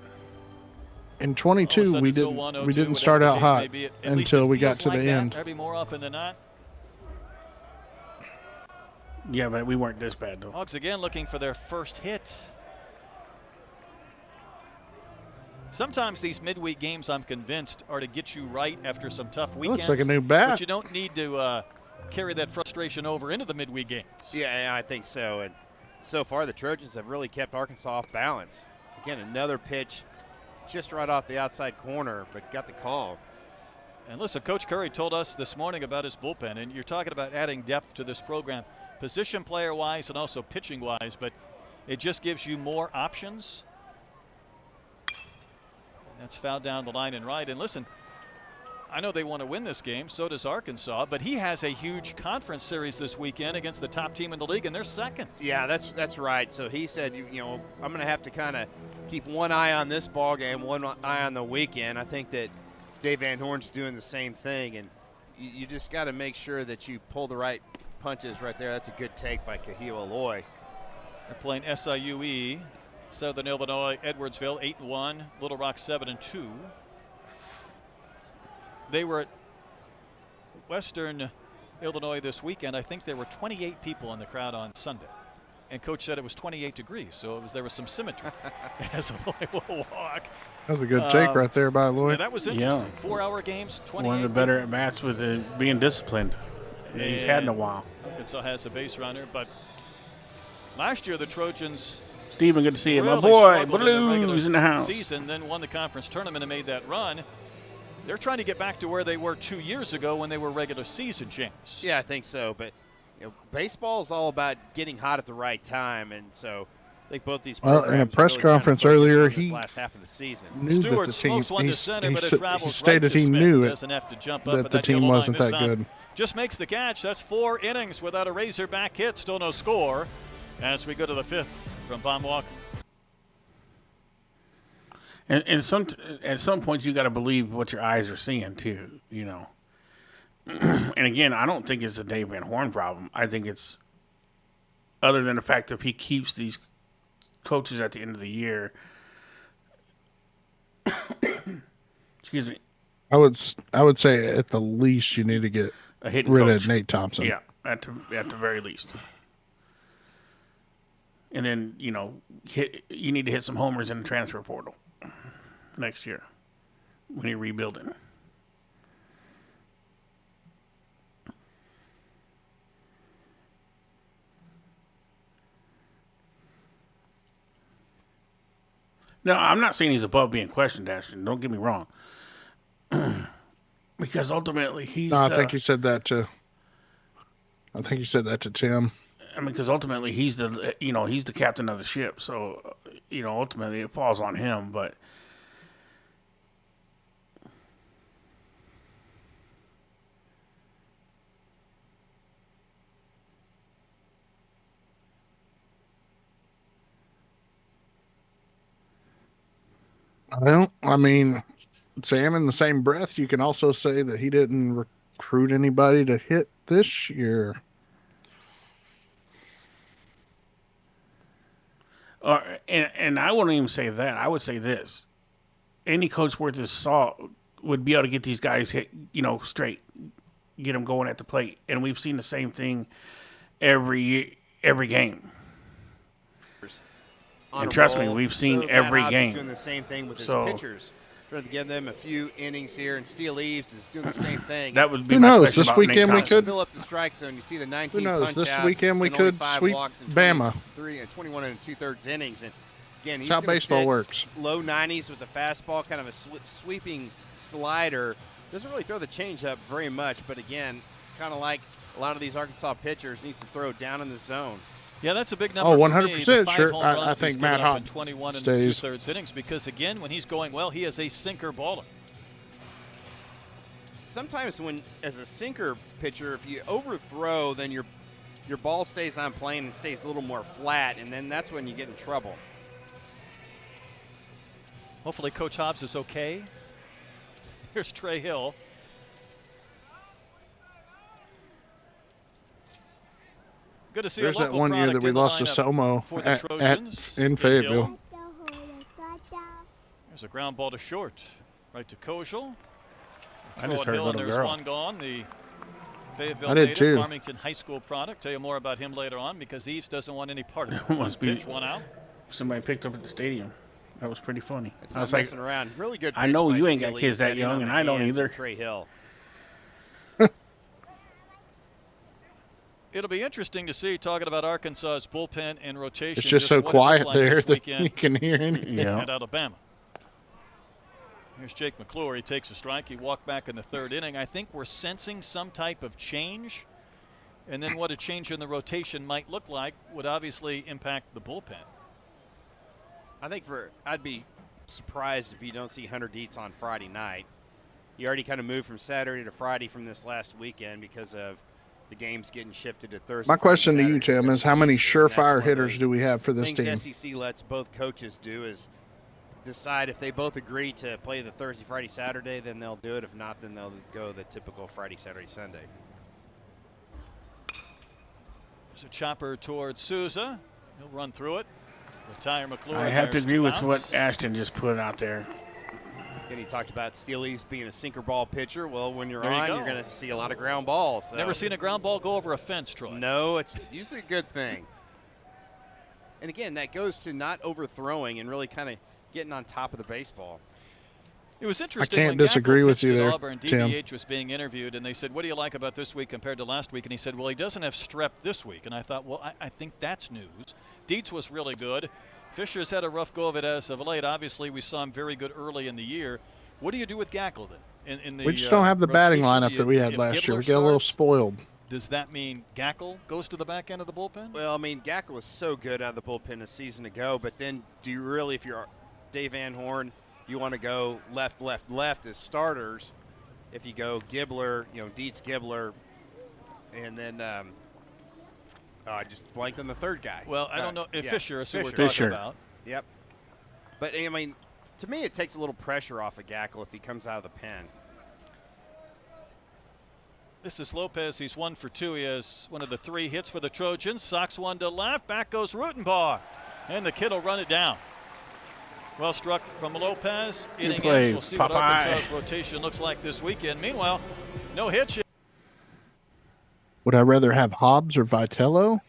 In 22, we didn't start out hot until we got to the end. Maybe more often than not. Yeah, but we weren't this bad, though. Hogs again looking for their first hit. Sometimes these midweek games, I'm convinced, are to get you right after some tough weekends. Looks like a new bat. But you don't need to carry that frustration over into the midweek games. Yeah, I think so. And so far, the Trojans have really kept Arkansas off balance. Again, another pitch just right off the outside corner, but got the call. And listen, Coach Curry told us this morning about his bullpen, and you're talking about adding depth to this program, position player-wise and also pitching-wise, but it just gives you more options. That's fouled down the line and right. And listen, I know they want to win this game. So does Arkansas. But he has a huge conference series this weekend against the top team in the league, and they're 2nd. Yeah, that's right. So he said, you know, I'm going to have to kind of keep one eye on this ball game, one eye on the weekend. I think that Dave Van Horn's doing the same thing, and you just got to make sure that you pull the right punches right there. That's a good take by Kahil Aloy. They're playing SIUE. Southern Illinois, Edwardsville, 8-1. Little Rock, 7-2. They were at Western Illinois this weekend. I think there were 28 people in the crowd on Sunday. And Coach said it was 28 degrees, so there was some symmetry as Aloy will walk. That was a good take right there by Aloy. Yeah, that was interesting. 4-hour games, 28. One of the better at-bats with being disciplined he's had in a while. Arkansas has a base runner, but last year the Trojans – Stephen, good to see you. Really my boy, Blues Blues in the house. Season, then won the conference tournament and made that run. They're trying to get back to where they were 2 years ago when they were regular season champs. Yeah, I think so. But you know, baseball is all about getting hot at the right time, and so I think both these well, in a press conference earlier, he last half of the season. knew that the team. He stated he knew it that the team wasn't that good. Just makes the catch. That's 4 innings without a Razorback hit. Still no score. As we go to the 5th from Von Walker. And at some points, you got to believe what your eyes are seeing too. You know. And again, I don't think it's a Dave Van Horn problem. I think it's other than the fact that if he keeps these coaches at the end of the year. Excuse me. I would say at the least you need to get rid of Nate Thompson. Yeah, at the very least. And then, you know, you need to hit some homers in the transfer portal next year when you're rebuilding. No, I'm not saying he's above being questioned, Ashton. Don't get me wrong. Because ultimately he's. No, I think you said that to. I think you said that to Tim. I mean, because ultimately he's the captain of the ship. So, ultimately it falls on him. But well, I mean, Sam, in the same breath, you can also say that he didn't recruit anybody to hit this year. And I wouldn't even say that. I would say this: any coach worth his salt would be able to get these guys hit, straight, get them going at the plate. And we've seen the same thing every game. And trust me, we've seen every game. Doing the same thing with his pitchers. Trying to give them a few innings here, and Steele Eves is doing the same thing. That would be my question. This weekend we could fill up the strike zone. You see the 19 Who knows? punch This outs, weekend we could sweep Bama. 21 and 2/3 innings, and again, he's how baseball works. Low 90s with a fastball, kind of a sweeping slider. Doesn't really throw the changeup very much, but again, kind of like a lot of these Arkansas pitchers, needs to throw down in the zone. Yeah, that's a big number. 100% sure. I think Matt Hopp 21 stays. and 2/3 innings because again, when he's going well, he is a sinker baller. Sometimes when, as a sinker pitcher, if you overthrow, then your ball stays on plane and stays a little more flat, and then that's when you get in trouble. Hopefully Coach Hobbs is okay. Here's Trey Hill. Good to see There's that one year that we lost to Somo in Fayetteville. There's a ground ball to short. Right to Kojal. I just heard little there's girl. one gone. The Fayetteville I did native, too. Farmington High School product. Tell you more about him later on because Eves doesn't want any part of it. Must be Pitch one out. Somebody picked up at the stadium. That was pretty funny. It's I not was messing around. Really good. I know pitch you by ain't got Steele kids Eves, that getting on young, the and I don't hands either. of Trey Hill. It'll be interesting to see, talking about Arkansas's bullpen and rotation. It's just so what it quiet looks like there this that weekend you can hear anything. Yeah. at Alabama. Here's Jake McClure. He takes a strike. He walked back in the 3rd inning. I think we're sensing some type of change. And then what a change in the rotation might look like would obviously impact the bullpen. I'd be surprised if you don't see Hunter Dietz on Friday night. He already kind of moved from Saturday to Friday from this last weekend because of the games getting shifted to Thursday. My question to you, Saturday, Tim, is how many surefire hitters do we have for this team? Things SEC lets both coaches do is decide if they both agree to play the Thursday, Friday, Saturday, then they'll do it. If not, then they'll go the typical Friday, Saturday, Sunday. There's a chopper towards Souza. He'll run through it. Retire McClure. I have to agree with what Ashton just put out there. And he talked about Steele Eves being a sinker ball pitcher. Well, when you're There you on, go. you're going to see a lot of ground balls. So. Never seen a ground ball go over a fence, Troy. No, it's usually a good thing. And again, that goes to not overthrowing and really kind of getting on top of the baseball. It was interesting. I can't when disagree Gabriel with you pitched at there, Auburn, Tim. DBH was being interviewed, and they said, "What do you like about this week compared to last week?" And he said, "Well, he doesn't have strep this week." And I thought, well, I think that's news. Dietz was really good. Fisher's had a rough go of it as of late. Obviously, we saw him very good early in the year. What do you do with Gackle then? In the, We just don't have the batting rotation? lineup that we had last year. We get a little spoiled. Does that mean Gackle goes to the back end of the bullpen? Well, I mean, Gackle was so good out of the bullpen a season ago, but then do you really, if you're Dave Van Horn, you want to go left, left, left as starters? If you go Gibbler, Dietz, Gibbler, and then I just blanked on the third guy. Well, I don't know if Fisher is who we're Fisher. talking about. Yep. But, I mean, to me, it takes a little pressure off of Gackle if he comes out of the pen. This is Lopez. He's 1 for 2. He has one of the 3 hits for the Trojans. Socks one to left. Back goes Rutenbaugh. And the kid will run it down. Well struck from Lopez. Inning ends. We'll see what Arkansas's rotation looks like this weekend. Meanwhile, no hits yet. Would I rather have Hobbs or Vitello?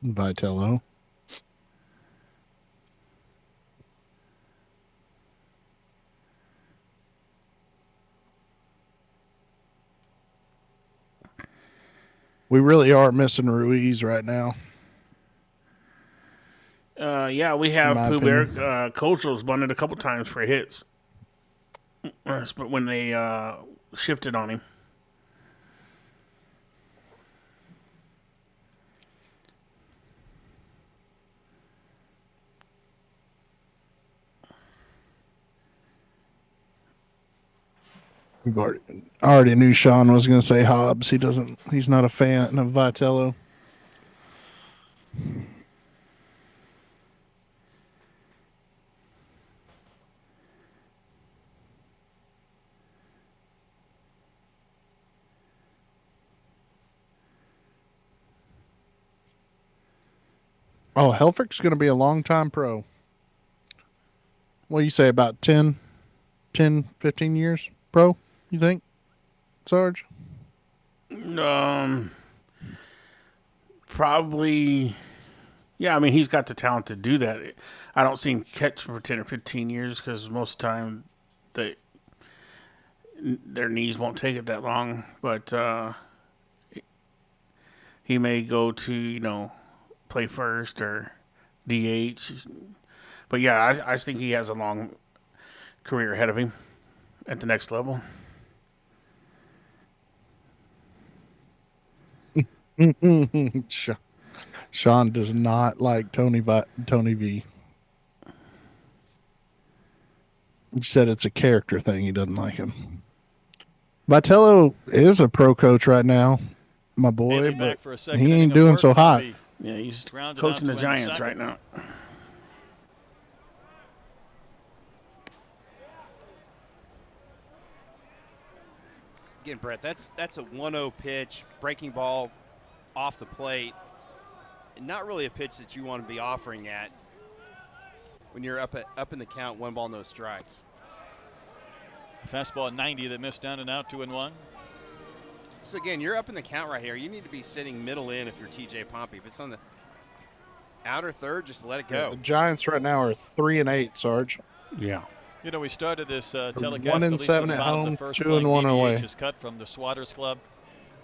Vitello. We really are missing Ruiz right now. Yeah, we have Puber. Kojal's bunted a couple times for hits. But when they shifted on him. I already knew Sean was going to say Hobbs. He's not a fan of Vitello. Oh, Helfrich's going to be a long-time pro. What do you say, about 10, 15 years pro, you think, Sarge? Probably. Yeah, I mean, he's got the talent to do that. I don't see him catch for 10 or 15 years because most of the time their knees won't take it that long. But he may go to, play first or DH. But yeah, I think he has a long career ahead of him at the next level. Sean does not like Tony V. He said it's a character thing. He doesn't like him. Vitello is a pro coach right now, my boy, but he ain't doing so hot. Yeah, he's coaching the Giants right now. Again, Brett, that's a 1-0 pitch, breaking ball off the plate. And not really a pitch that you want to be offering at when you're up in the count, 1 ball, no strikes. Fastball at 90 that missed down and out, 2-1. So again, you're up in the count right here. You need to be sitting middle in if you're TJ Pompey. If it's on the outer third, just let it go. Yeah, the Giants right now are 3-8, Sarge. Yeah. We started this telecast 1-7 at home, 2-1 away. Is cut from the Swatters Club,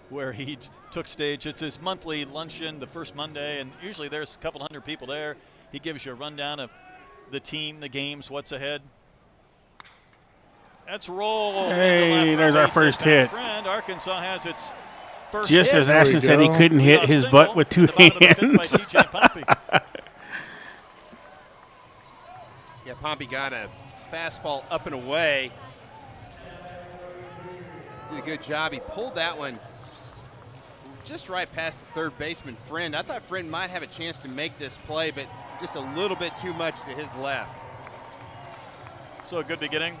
where he took stage. It's his monthly luncheon, the first Monday, and usually there's a couple hundred people there. He gives you a rundown of the team, the games, what's ahead. That's roll. Hey, there's our first hit. Friend. Arkansas has its first Just hit. as Ashton said he couldn't hit his butt with 2 hands. Yeah, Pompey got a fastball up and away. Did a good job. He pulled that one just right past the third baseman, Friend. I thought Friend might have a chance to make this play, but just a little bit too much to his left. So a good beginning.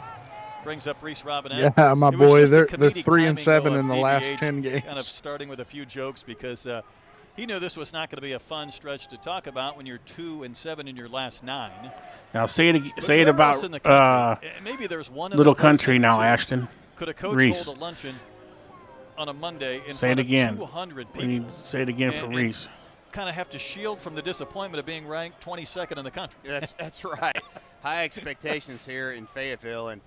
Brings up Reese Robinette. Yeah, my boy, they're 3-7 in the last 10 games. Kind of starting with a few jokes because he knew this was not going to be a fun stretch to talk about when you're 2-7 in your last 9. Now say it about maybe there's one Little Country now, Ashton. Could a coach Reese. hold a luncheon on a Monday in say front it again. of 200 people? We need to say it again for Reese. Kind of have to shield from the disappointment of being ranked 22nd in the country. That's right. High expectations here in Fayetteville, and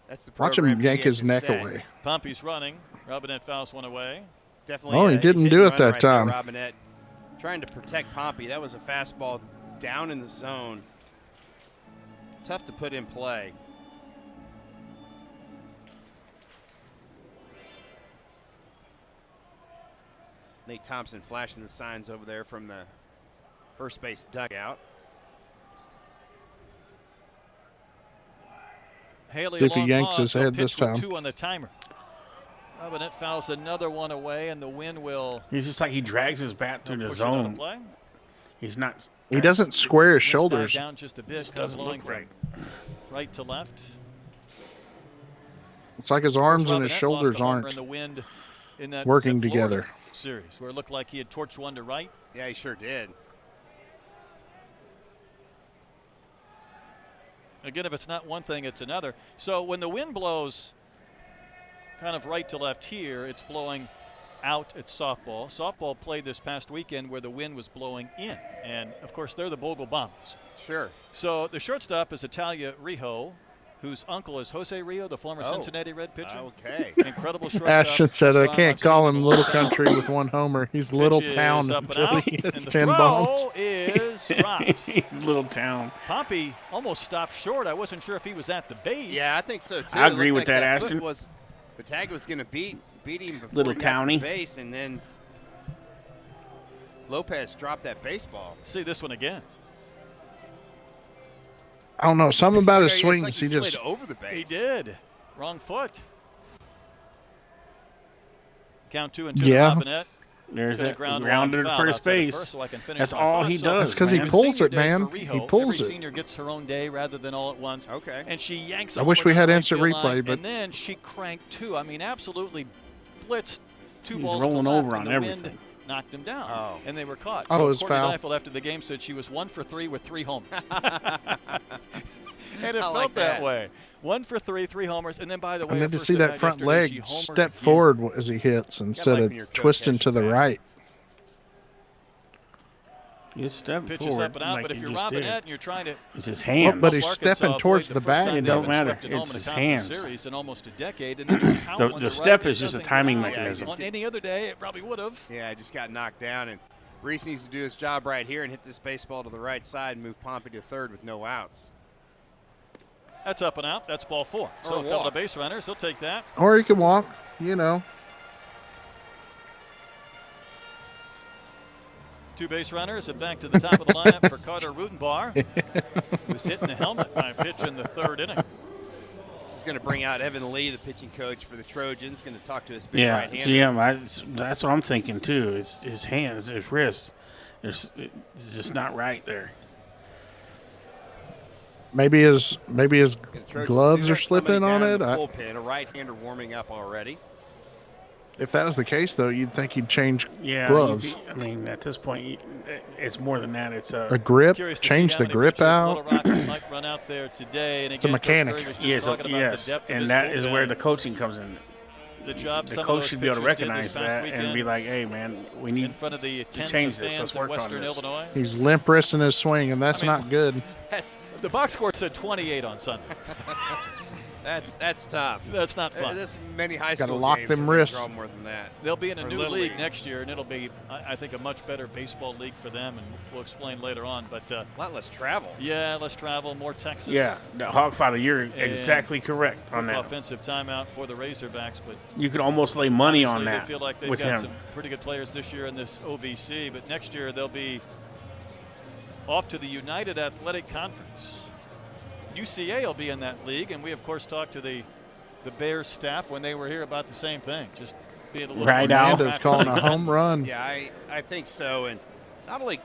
that's the Watch him yank his neck away. Pompey's running. Robinette fouls one away. Definitely. Oh, he didn't do it that time. Robinette trying to protect Pompey. That was a fastball down in the zone. Tough to put in play. Nate Thompson flashing the signs over there from the first base dugout. Haley See if he yanks his head this time. 2 on the timer. Robinette fouls another one away, and the wind will. He's just like he drags his bat through the zone. He's not. He doesn't square his shoulders. Down just a bit. Just doesn't look right. Right to left. It's like his arms and his shoulders aren't working together. Series where it looked like he had torched one to right. Yeah, he sure did. Again, if it's not one thing, it's another. So when the wind blows kind of right to left here, it's blowing out at softball. Softball played this past weekend where the wind was blowing in. And, of course, they're the Bogle Bombers. Sure. So the shortstop is Italia Rijo, whose uncle is Jose Rijo, the former Cincinnati Red pitcher. Okay. Incredible shortstop. Ashton said, I can't call him Little Country with one homer. He's Little Town until he hits 10 bombs. Is dropped. He's Little Town. Pompey almost stopped short. I wasn't sure if he was at the base. Yeah, I think so, too. I agree with that, Ashton. The tag was going to beat him before Little he got to the Townie. base, and then Lopez dropped that baseball. See this one again. I don't know. Something about his swings. Like he just slid over the base. He did. Wrong foot. Count 2-2 to Robinette. There's that grounded to first base. That's all he does. That's because he pulls it, man. He pulls it. Senior gets her own day rather than all at once. Okay. And she yanks. I wish we had instant replay, but and then she cranked 2. I mean, absolutely blitzed 2 He's balls rolling to left, over on and the everything. Wind knocked him down. Oh. And they were caught. Oh, so it was Courtney foul. Neifeld after the game said she was 1 for 3 with 3 homers. And it I felt like that way. 1 for 3, 3 homers, and then by the way, I need to first see at that bat front yesterday, she leg homered step again. forward as he hits instead like of when your coach twisting to the catches right. He's stepping Pitches forward up and out, like but if he you're just did. Robinette and you're trying to It's his hands. but he's Arkansas stepping towards avoid the bat. first time It they don't haven't matter. swept at home It's in a his conference hands. series in almost a decade, and then you count one The to step right, is it just a doesn't timing go out. mechanism. On any other day, it probably would have. Yeah, I just got knocked down, and Reese needs to do his job right here and hit this baseball to the right side and move Pompey to third with no outs. That's up and out. That's ball 4. So a couple of base runners. He'll take that. Or he can walk, you know. 2 base runners and back to the top of the lineup for Carter Rudenbar, who's hitting the helmet by a pitch in the 3rd inning. This is going to bring out Evan Lee, the pitching coach for the Trojans, going to talk to his big right-hander. GM, that's what I'm thinking too. It's his hands, his wrists. It's just not right there. Maybe his gloves are Somebody slipping on down it. in the bullpen, a right-hander warming up already. If that was the case, though, you'd think he'd change Yeah, gloves. I mean, at this point, it's more than that. It's A grip, Curious to change see how the many grip pitchers out. Little Rock might run out there today. And It's a again, Coach mechanic. Curry was just yes, talking about yes, the depth of and his that is bullpen. where the coaching comes in. The job The some of coach those should be able to pitchers did recognize this past that weekend and be like, "Hey, man, we in need front of the tens change of this. fans Let's in work on Western this." Illinois. He's limp wristing his swing, and that's not good. The box score said 28 on Sunday. That's tough. That's not fun. That's many high school Gotta lock games them that wrists. draw more than that. They'll be in a Or new Little league League. next year, and it'll be, I think, a much better baseball league for them, and we'll explain later on. But A lot less travel. yeah, less travel, more Texas. Yeah, the Hawk Father, you're exactly correct on Quick that. offensive timeout for the Razorbacks, but You could almost lay money on obviously that they feel like they've with got him. some pretty good players this year in this OVC, but next year they'll be off to the United Athletic Conference. UCA will be in that league, and we of course talked to the Bears staff when they were here about the same thing, just being a little Right more out. Amanda's calling a home run. Yeah, I think so. And not only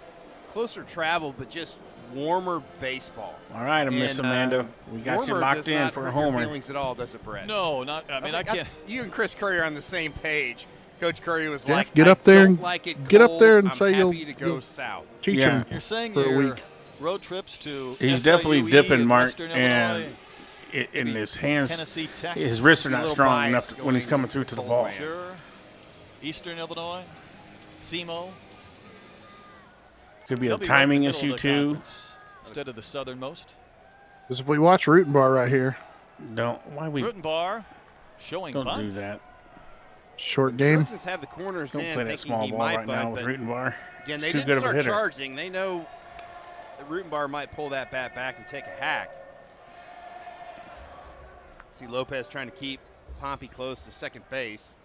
closer travel, but just warmer baseball. All right, Miss And, Amanda, we got you warmer locked does in not for a hurt your homer. feelings at all, does it, Brett? No, not. I mean, I can't. You and Chris Curry are on the same page. Coach Curry was Jeff, like, get I up there don't and like it get up cold. there and I'm say happy you'll to go south. teach Yeah. him You're saying for a your week. road trips to He's definitely SIUE dipping, and Mark, Western and Illinois, in his hands, Tennessee Tech. his wrists are A not little strong bias enough when he's going coming through to the full ball. man. Sure. Eastern Illinois, SEMO. Could be They'll a right in timing the middle issue of the too. conference instead of the southernmost. Because if we watch Rutenbar right here, Why we Rutenbar showing don't bunt. do that? short game. Trojans have the corners Don't in, play that thinking small he ball might right now bunt, with but Rutenbar. again, He's they too didn't good of a start hitter. charging. They know that Rutenbar might pull that bat back and take a hack. See Lopez trying to keep Pompey close to second base.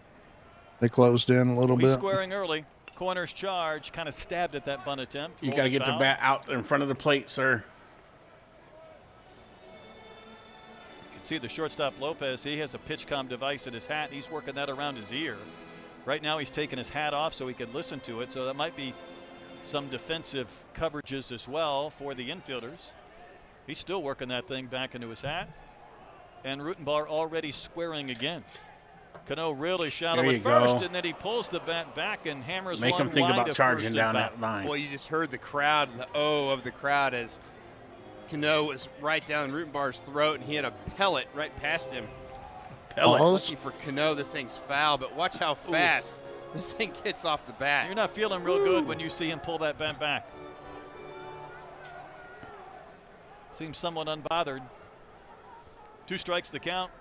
They closed in a little We bit. squaring early. Corners charge, kind of stabbed at that bunt attempt. You got to get the bat out in front of the plate, sir. You can see the shortstop Lopez. He has a pitch-com device in his hat. He's working that around his ear. Right now he's taking his hat off so he can listen to it. So that might be some defensive coverages as well for the infielders. He's still working that thing back into his hat. And Rutenbar already squaring again. Cano really shallow at first, and then he pulls the bat back and hammers one wide. Make him think about charging down that line. Well, you just heard the crowd, the O of the crowd, as Cano was right down Rutenbar's throat, and he had a pellet right past him. Pellet. Lucky for Cano, this thing's foul, but watch how fast this thing gets off the bat. You're not feeling real good when you see him pull that bat back. Seems somewhat unbothered. 2 strikes the count.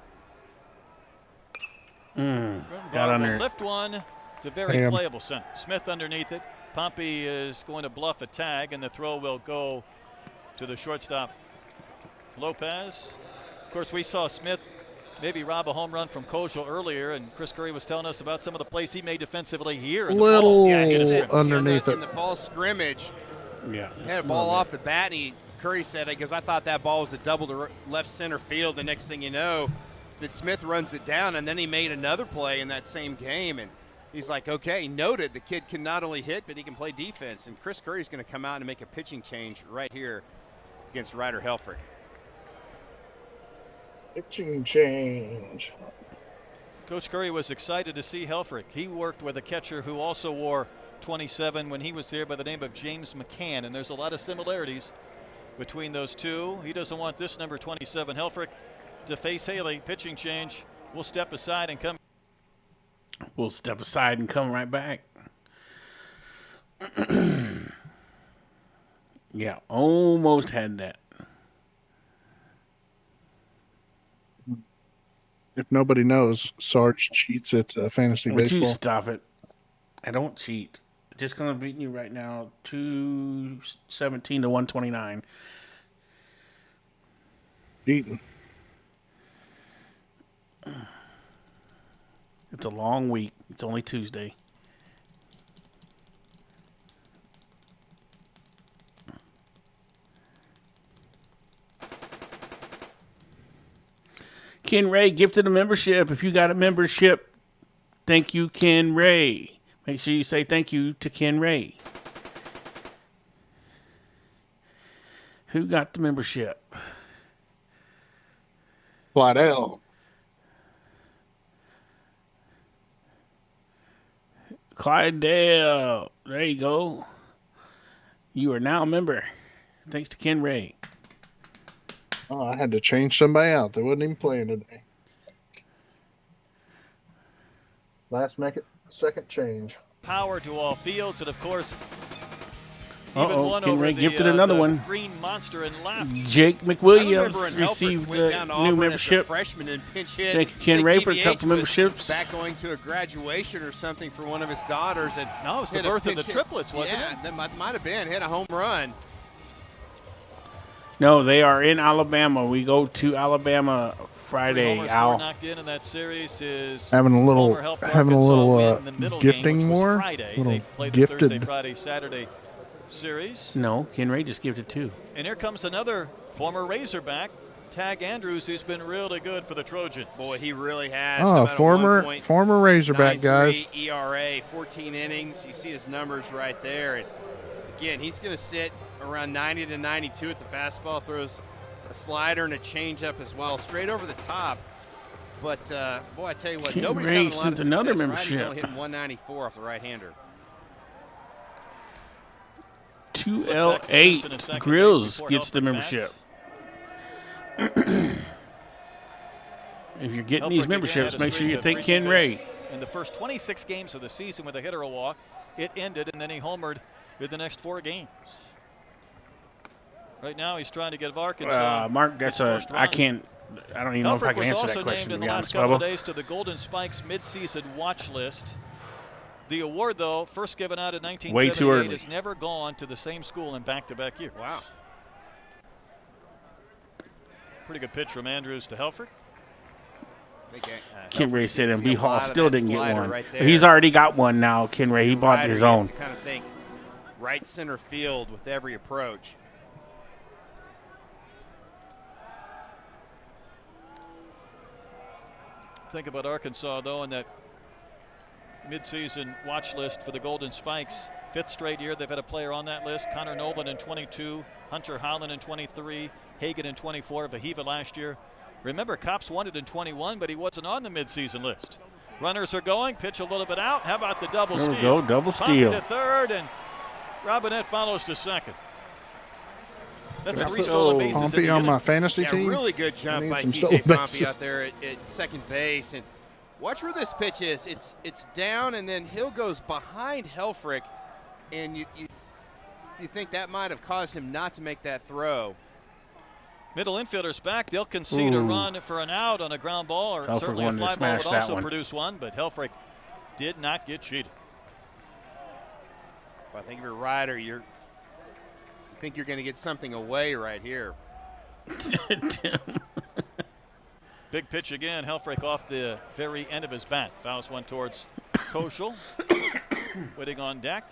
Got under. Lift one. It's a very playable center. Smith underneath it. Pompey is going to bluff a tag, and the throw will go to the shortstop, Lopez. Of course, we saw Smith maybe rob a home run from Kojal earlier, and Chris Curry was telling us about some of the plays he made defensively here. Little underneath it. In the fall scrimmage. Yeah. He had a ball off the bat, and Curry said, because I thought that ball was a double to left center field. The next thing you know, that Smith runs it down, and then he made another play in that same game, and he's like, okay, he noted the kid can not only hit, but he can play defense, and Chris Curry's going to come out and make a pitching change right here against Ryder Helfrich. Pitching change. Coach Curry was excited to see Helfrich. He worked with a catcher who also wore 27 when he was there by the name of James McCann, and there's a lot of similarities between those two. He doesn't want this number 27 Helfrich to face Haley. Pitching change. We'll step aside and come. We'll step aside and come right back. Yeah, almost had that. If nobody knows, Sarge cheats at fantasy baseball. Would you stop it? I don't cheat. Just going to beat you right now, 217 to 129. Cheating. It's a long week. It's only Tuesday. Ken Ray gifted a membership. If you got a membership, thank you, Ken Ray. Make sure you say thank you to Ken Ray. Who got the membership? Slidell. Clydell. There you go. You are now a member. Thanks to Ken Ray. Oh, I had to change somebody out. They wasn't even playing today. Second change. Power to all fields, and of course, even one Ken over Ray the, gifted another one. Green monster and left. Jake McWilliams received a new membership. Freshman and pinch hit. Thank you, Ken Ray, for a couple memberships. Back going to a graduation or something for one of his daughters, and no, it was the birth of the triplets, wasn't it? Yeah, that might have been. Hit a home run. No, they are in Alabama. We go to Alabama Friday. Al knocked in that series is having a little gifting more. They played the Thursday, Friday, Saturday series. No, Ken Ray just gifted 2. And here comes another former Razorback, Tag Andrews, who's been really good for the Trojan. Boy, he really has. Oh, former Razorback, guys. ERA, 14 innings. You see his numbers right there. And again, he's going to sit around 90 to 92 at the fastball. Throws a slider and a changeup as well, straight over the top. But boy, I tell you what, Ken nobody's Ray having a lot of sent another success. membership. He's only hitting 194 off the right-hander. 2L8 Grills gets the membership. If you're getting these memberships, make sure you thank Ken Ray. In the first 26 games of the season with a hit or a walk, it ended, and then he homered in the next 4 games. Right now, he's trying to get Arkansas. Mark, that's I don't even know if I can answer that question, to be honest, Bubba. Helfrich was also named in the last couple of days to the Golden Spikes midseason watch list. The award, though, first given out in 1978, has never gone to the same school in back-to-back years. Wow. Pretty good pitch from Andrews to Helfrich. Kenray said, and B. Hall still didn't get one. Right, he's already got one now, Kenray. He bought his own. Kind of think right center field with every approach. Think about Arkansas, though, in that midseason watch list for the Golden Spikes. 5th straight year they've had a player on that list. Connor Nolan in 22, Hunter Holland in 23, Hagan in 24, Vahiva last year. Remember, Cops won it in 21, but he wasn't on the midseason list. Runners are going, pitch a little bit out. How about the double steal? There we go, double steal. To third, and Robinette follows to second. That's 3 stolen bases. Pompey on my fantasy team. Really good jump by TJ Pompey out there at second base. And watch where this pitch is. It's down, and then Hill goes behind Helfrich, and you think that might have caused him not to make that throw. Middle infielder's back. They'll concede a run for an out on a ground ball, or certainly a fly ball would also produce one, but Helfrich did not get cheated. Well, I think if you're a rider, you think you're going to get something away right here. Big pitch again. Helfrich off the very end of his bat. Fouls one towards Koschel. Waiting on deck.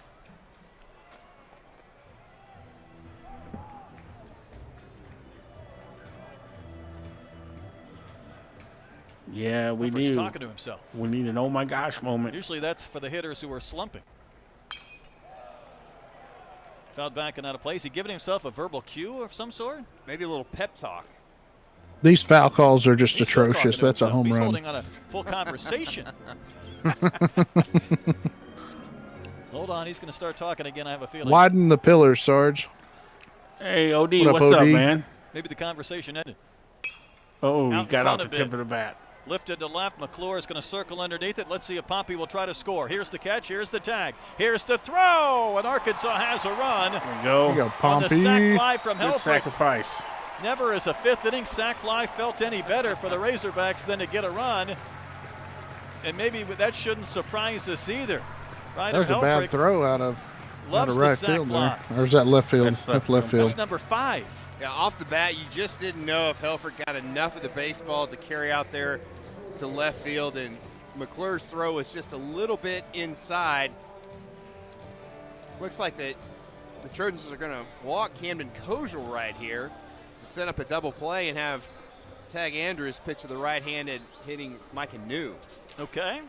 Yeah, we Helfrich's do. Talking to himself. We need an oh my gosh moment. Usually that's for the hitters who are slumping. Fouled back and out of place. He giving himself a verbal cue of some sort? Maybe a little pep talk. These foul calls are just atrocious. That's a home He's run. holding on a full conversation. Hold on, he's going to start talking again, I have a feeling. Widen the pillars, Sarge. Hey, OD, what's up, man? Maybe the conversation ended. Oh, he got off the tip of the bat. Lifted to left. McClure is going to circle underneath it. Let's see if Pompey will try to score. Here's the catch. Here's the tag. Here's the throw. And Arkansas has a run. There we go. There you go, Pompey. On the sac fly from Good Helfrich. sacrifice. Never as a 5th inning sac fly felt any better for the Razorbacks than to get a run. And maybe that shouldn't surprise us either. That was a bad throw out of right field there. Or is that left field? That's left field. That's number 5. Yeah, off the bat, you just didn't know if Helfrich got enough of the baseball to carry out there to left field, and McClure's throw was just a little bit inside. Looks like the Trojans are going to walk Camden Koschel right here to set up a double play and have Tag Andrews pitch to the right-handed hitting Micah New. Okay.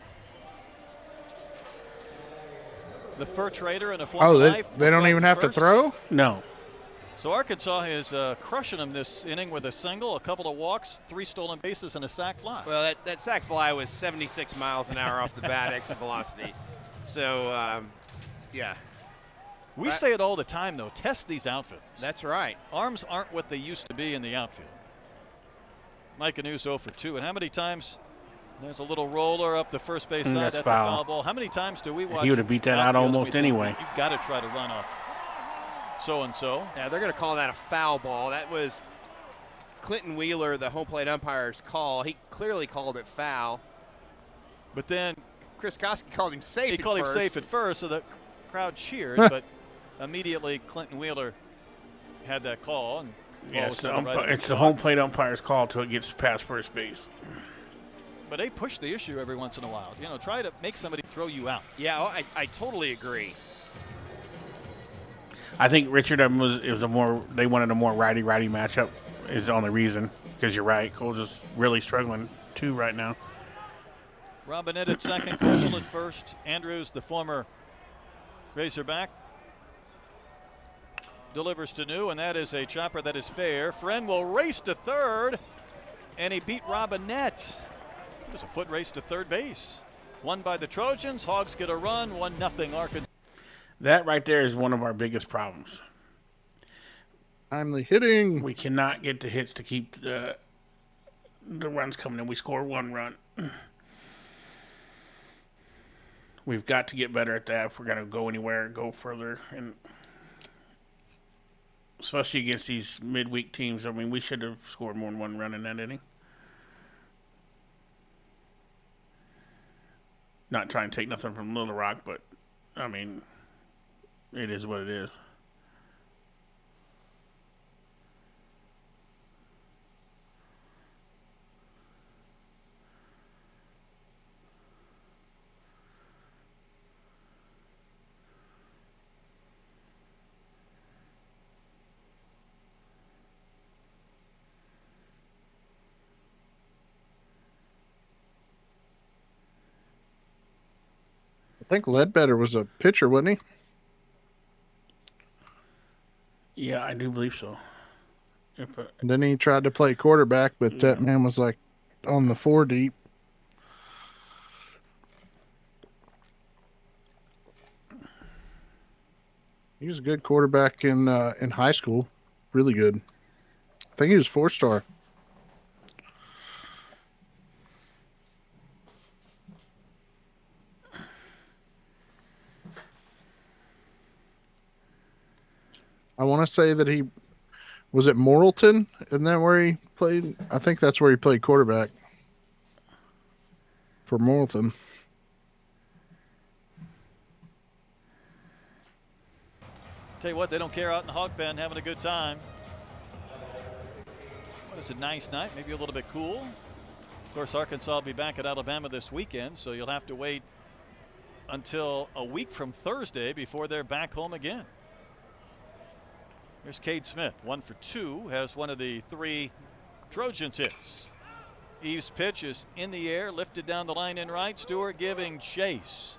The fur trader and a former they don't even have to throw? No. So Arkansas is crushing them this inning with a single, a couple of walks, 3 stolen bases, and a sac fly. Well, that sac fly was 76 miles an hour off the bat, exit velocity. So, yeah. We say it all the time, though. Test these outfields. That's right. Arms aren't what they used to be in the outfield. Mike Anews 0 for 2. And how many times there's a little roller up the first base side? That's foul. A foul ball. How many times do we watch? He would have beat that out almost anyway. You've got to try to run off so-and-so. Yeah, they're going to call that a foul ball. That was Clinton Wheeler, the home plate umpire's call. He clearly called it foul. But then Chris Koski called him safe. He called him safe at first, so the crowd cheered. But immediately Clinton Wheeler had that call. And it's the home plate umpire's call until it gets past first base. But they push the issue every once in a while. You know, try to make somebody throw you out. Yeah, I totally agree. I think Richard they wanted a more righty-righty matchup is the only reason, because you're right. Cole's is really struggling too right now. Robinette at second, Koschel at first. Andrews, the former Razorback, delivers to New, and that is a chopper that is fair. Friend will race to third, and he beat Robinette. It was a foot race to third base. Won by the Trojans. Hogs get a run. 1-0 Arkansas. That right there is one of our biggest problems. Timely hitting. We cannot get the hits to keep the runs coming in. We score 1 run. We've got to get better at that if we're going to go anywhere, go further, and especially against these midweek teams. I mean, we should have scored more than 1 run in that inning. Not trying to take nothing from Little Rock, but, I mean, it is what it is. think Ledbetter was a pitcher, wasn't he? Yeah, I do believe so. Then he tried to play quarterback, but that man was like on the 4 deep. He was a good quarterback in high school. Really good. I think he was 4-star. I want to say that he was at Morrilton. Isn't that where he played? I think that's where he played quarterback for Morrilton. Tell you what, they don't care out in the hog pen, having a good time. What is a nice night, maybe a little bit cool. Of course, Arkansas will be back at Alabama this weekend, so you'll have to wait until a week from Thursday before they're back home again. Here's Cade Smith, 1 for 2, has one of the 3 Trojans hits. Eve's pitch is in the air, lifted down the line in right. Stewart giving chase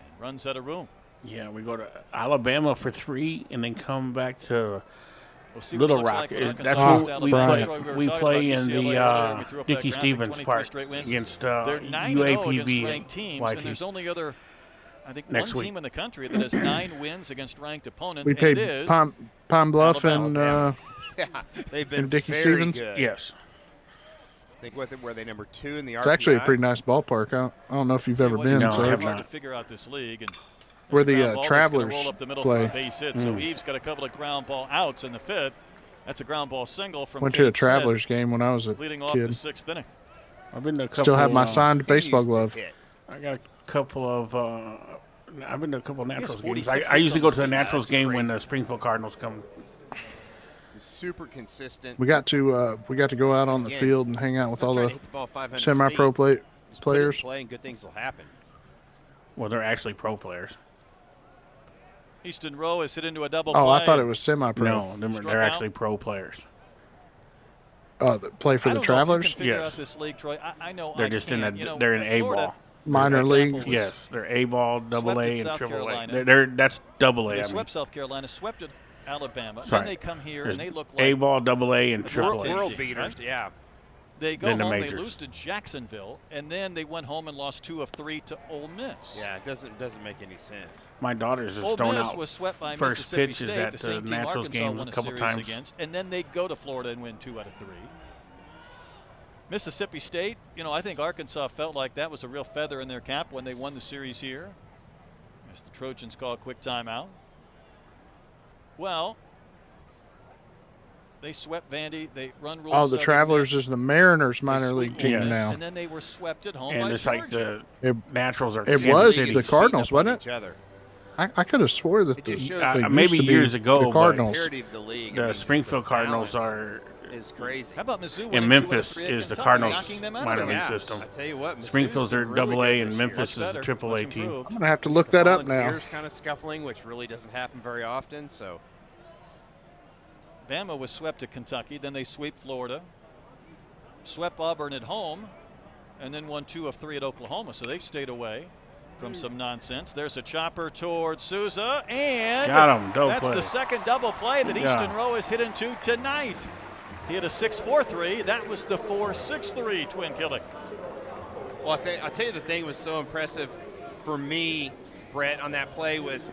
and runs out of room. Yeah, we go to Alabama for 3 and then come back to Little Rock. That's where we play in the Dickie Stevens Park against UAPB. Teams, and there's only other, I think, one team in the country that has 9 wins against ranked opponents. We played Pine Bluff and they've been Dickie very Stevens. Good. Yes. I think were they number 2 in the RPI? It's actually a pretty nice ballpark. I don't know if you've ever been. No, so I have hard to figure out this league. And where the Travelers roll up the middle play. For a base hit. So Eve's got a couple of ground ball outs in the 5th. That's a ground ball single from Went Cade to a Travelers Smith, game when I was a leading off kid. the 6th inning. I've been to a couple. Still have my signed baseball glove. I got a couple of. I've been to a couple of Naturals games. I usually go to the Naturals game when the Springfield Cardinals come. He's super consistent. We got to go out on the field and hang out with all the semi-pro players. Play and good things will happen. Well, they're actually pro players. Easton Rowe is hit into a double play. Oh, I thought it was semi-pro. No, they're actually pro players. Oh, that play for the Travelers? Yes. This league, Troy. I know they're just in they're in A-ball. Minor league? Yes, they're A-ball, AA, and AAA. That's AA. They swept South Carolina, swept Alabama. Sorry. Then they come here and they look like A-ball, AA, and AAA. World beaters, yeah. They go home, they lose to Jacksonville, and then they went home and lost 2 of 3 to Ole Miss. Yeah, it doesn't make any sense. My daughter's just thrown out was swept by first Mississippi pitches State, at the same the team Naturals Arkansas games won a couple times. Against, and then they go to Florida and win 2 out of 3. Mississippi State, I think Arkansas felt like that was a real feather in their cap when they won the series here. As the Trojans call a quick timeout. Well, they swept Vandy. They run rules. Oh, the Travelers is the Mariners minor league team now. And then they were swept at home and by it's Georgia. like the Naturals are. It was the Cardinals, wasn't it? I could have swore that maybe years ago the Cardinals. The Springfield Cardinals is crazy. How about Mizzou? And Memphis is the Cardinals minor league system. I tell you what, Springfield's their AA and Memphis is the AAA team. I'm gonna have to look that up now. Kind of scuffling, which really doesn't happen very often. So, Bama was swept at Kentucky, then they sweep Florida, swept Auburn at home, and then won 2 of 3 at Oklahoma. So they've stayed away from some nonsense. There's a chopper towards Souza, and got him. That's the second double play that Easton Rowe has hit into tonight. He had a 6-4-3. That was the 4-6-3 twin killing. Well, I'll tell you the thing was so impressive for me, Brett, on that play was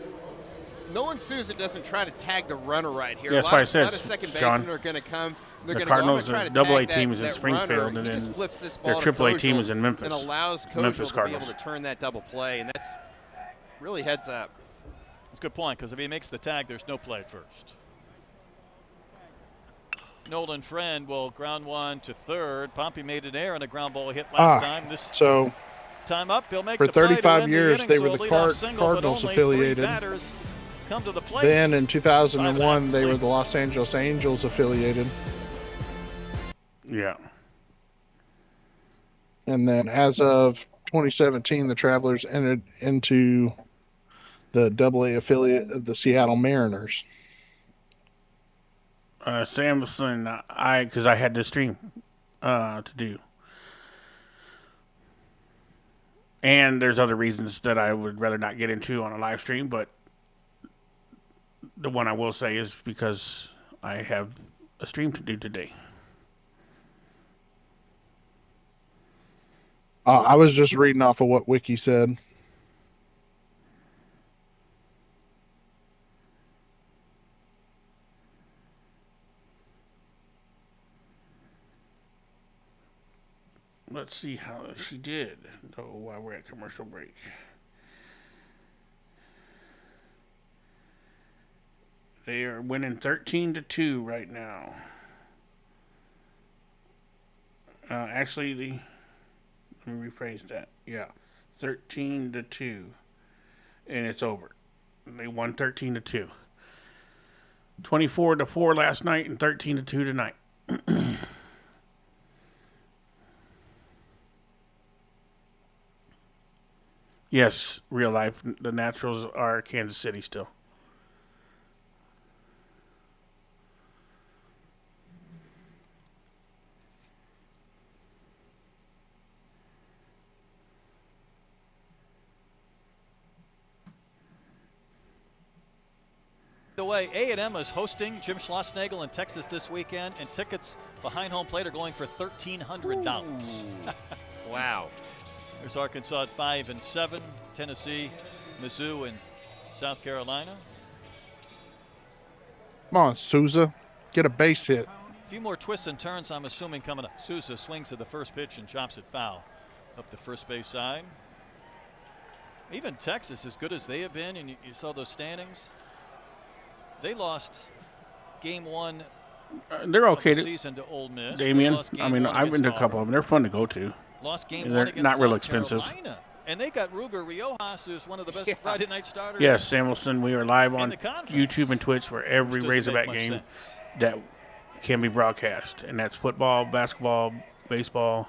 Nolan Souza doesn't try to tag the runner right here. Yeah, that's why I said, a lot of second basemen are going to come. The Cardinals' AA team is in Springfield, and then their AAA team is in Memphis. And allows Memphis to be able to turn that double play, and that's really heads up. That's a good point, because if he makes the tag, there's no play at first. Nolan Friend will ground one to third. Pompey made an error on a ground ball hit last time. So time up, he'll make for the play 35 years the they were the Cardinals affiliated. Come to the plate. Then in 2001 they were the Los Angeles Angels affiliated. Yeah. And then as of 2017 the Travelers entered into the AA affiliate of the Seattle Mariners. Samson, because I had this stream to do. And there's other reasons that I would rather not get into on a live stream, but the one I will say is because I have a stream to do today. I was just reading off of what Wiki said. Let's see how she did, though, while we're at commercial break. They are winning 13-2 right now. Actually, let me rephrase that. Yeah, 13-2, and it's over. They won 13-2. 24-4 last night and 13-2 tonight. Yes, real life. The Naturals are Kansas City still. The way A&M is hosting Jim Schlossnagle in Texas this weekend, and tickets behind home plate are going for $1,300. Wow. There's Arkansas at 5-7, Tennessee, Mizzou, and South Carolina. Come on, Souza. Get a base hit. A few more twists and turns, I'm assuming, coming up. Souza swings at the first pitch and chops it foul up the first base side. Even Texas, as good as they have been, and you saw those standings, they lost game one. They're okay. Of the season to Ole Miss. Damien, I mean, I've been to a couple of them. They're fun to go to. Lost game They're one against not real South expensive. Carolina. And they got Ruger Riojas, who's one of the best Friday night starters. Yes, Samuelson. We are live on YouTube and Twitch for every Razorback game that can be broadcast. And that's football, basketball, baseball,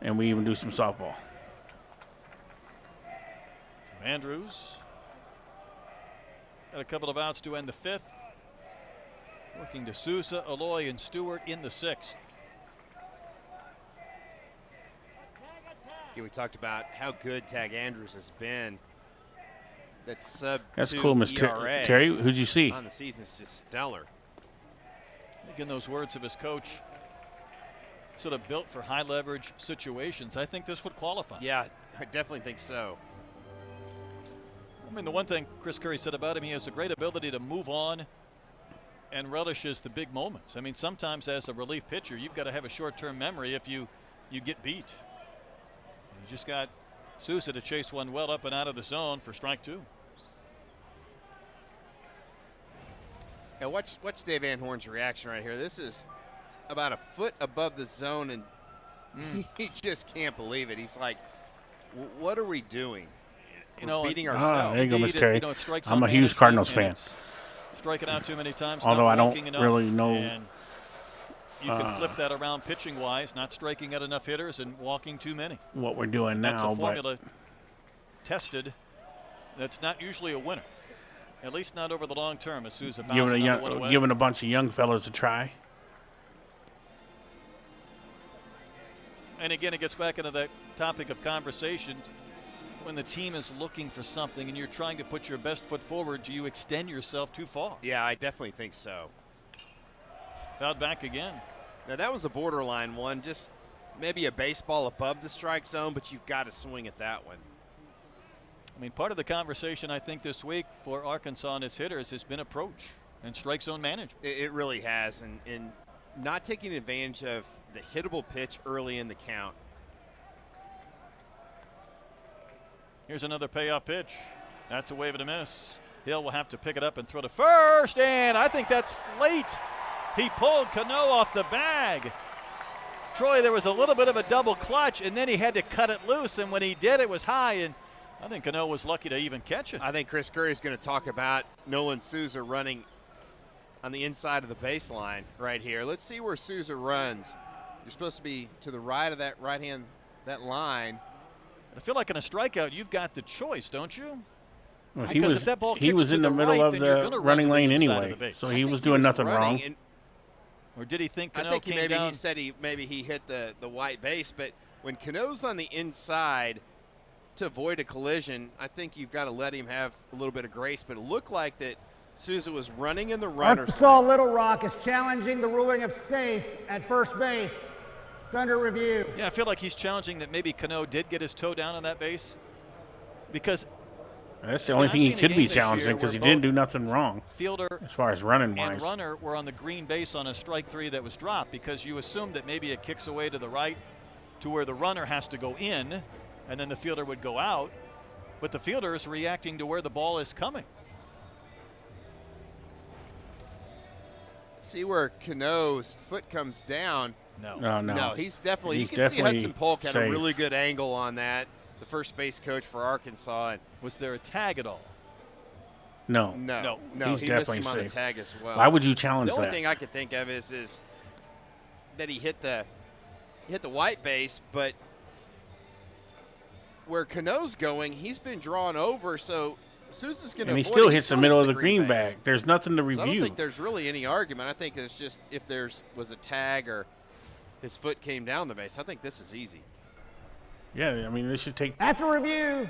and we even do some softball. Some Andrews. Got a couple of outs to end the fifth. Working to Sousa, Aloy, and Stewart in the sixth. Yeah, we talked about how good Tag Andrews has been. That's sub That's cool, Miss Terry. Who'd you see? On the season is just stellar. Again, those words of his coach, sort of built for high leverage situations. I think this would qualify. Yeah, I definitely think so. I mean, the one thing Chris Curry said about him, he has a great ability to move on and relishes the big moments. I mean, sometimes as a relief pitcher, you've got to have a short-term memory if you get beat. You just got Sousa to chase one well up and out of the zone for strike two. Now watch Dave Van Horn's reaction right here. This is about a foot above the zone, and he just can't believe it. He's like, what are we doing? We're beating ourselves. There you go, Miss Terry. I'm a huge Cardinals fan. Striking out too many times. Although I don't really know. And you can flip that around pitching wise, not striking out enough hitters and walking too many. What we're doing now. That's a formula tested. That's not usually a winner. At least not over the long term. As Sousa giving a bunch of young fellas a try. And again, it gets back into that topic of conversation. When the team is looking for something and you're trying to put your best foot forward, do you extend yourself too far? Yeah, I definitely think so. Fouled back again. Now that was a borderline one, just maybe a baseball above the strike zone, but you've got to swing at that one. I mean, part of the conversation I think this week for Arkansas and its hitters has been approach and strike zone management. It really has, and not taking advantage of the hittable pitch early in the count. Here's another payoff pitch. That's a wave and a miss. Hill will have to pick it up and throw to first, and I think that's late. He pulled Cano off the bag. Troy, there was a little bit of a double clutch, and then he had to cut it loose, and when he did, it was high, and I think Cano was lucky to even catch it. I think Chris Curry is going to talk about Nolan Souza running on the inside of the baseline right here. Let's see where Souza runs. You're supposed to be to the right of that that line. I feel like in a strikeout, you've got the choice, don't you? Well, he was in the middle of the running lane anyway, so he was doing nothing wrong. Or did he think Cano I think came down? He said maybe he hit the white base, but when Cano's on the inside, to avoid a collision, I think you've got to let him have a little bit of grace. But it looked like that Souza was running in the runner's Arkansas Little Rock is challenging the ruling of safe at first base. It's under review. Yeah, I feel like he's challenging that maybe Cano did get his toe down on that base, because that's the only thing he could be challenging, because he didn't do nothing wrong. Fielder as far as running wise. And runner were on the green base on a strike 3 that was dropped, because you assume that maybe it kicks away to the right to where the runner has to go in, and then the fielder would go out. But the fielder is reacting to where the ball is coming. See where Cano's foot comes down. No. He's definitely. You can see Hudson Polk had a really good angle on that. The first base coach for Arkansas. And was there a tag at all? No. He's he definitely missed him safe. on a tag as well. Why would you challenge that? The only thing I could think of is that he hit the white base, but where Cano's going, he's been drawn over, so Sousa's going to. And he still hits the middle of the green bag. There's nothing to review. So I don't think there's really any argument. I think it's just if was a tag or his foot came down the base. I think this is easy. Yeah, I mean, this should take. After review,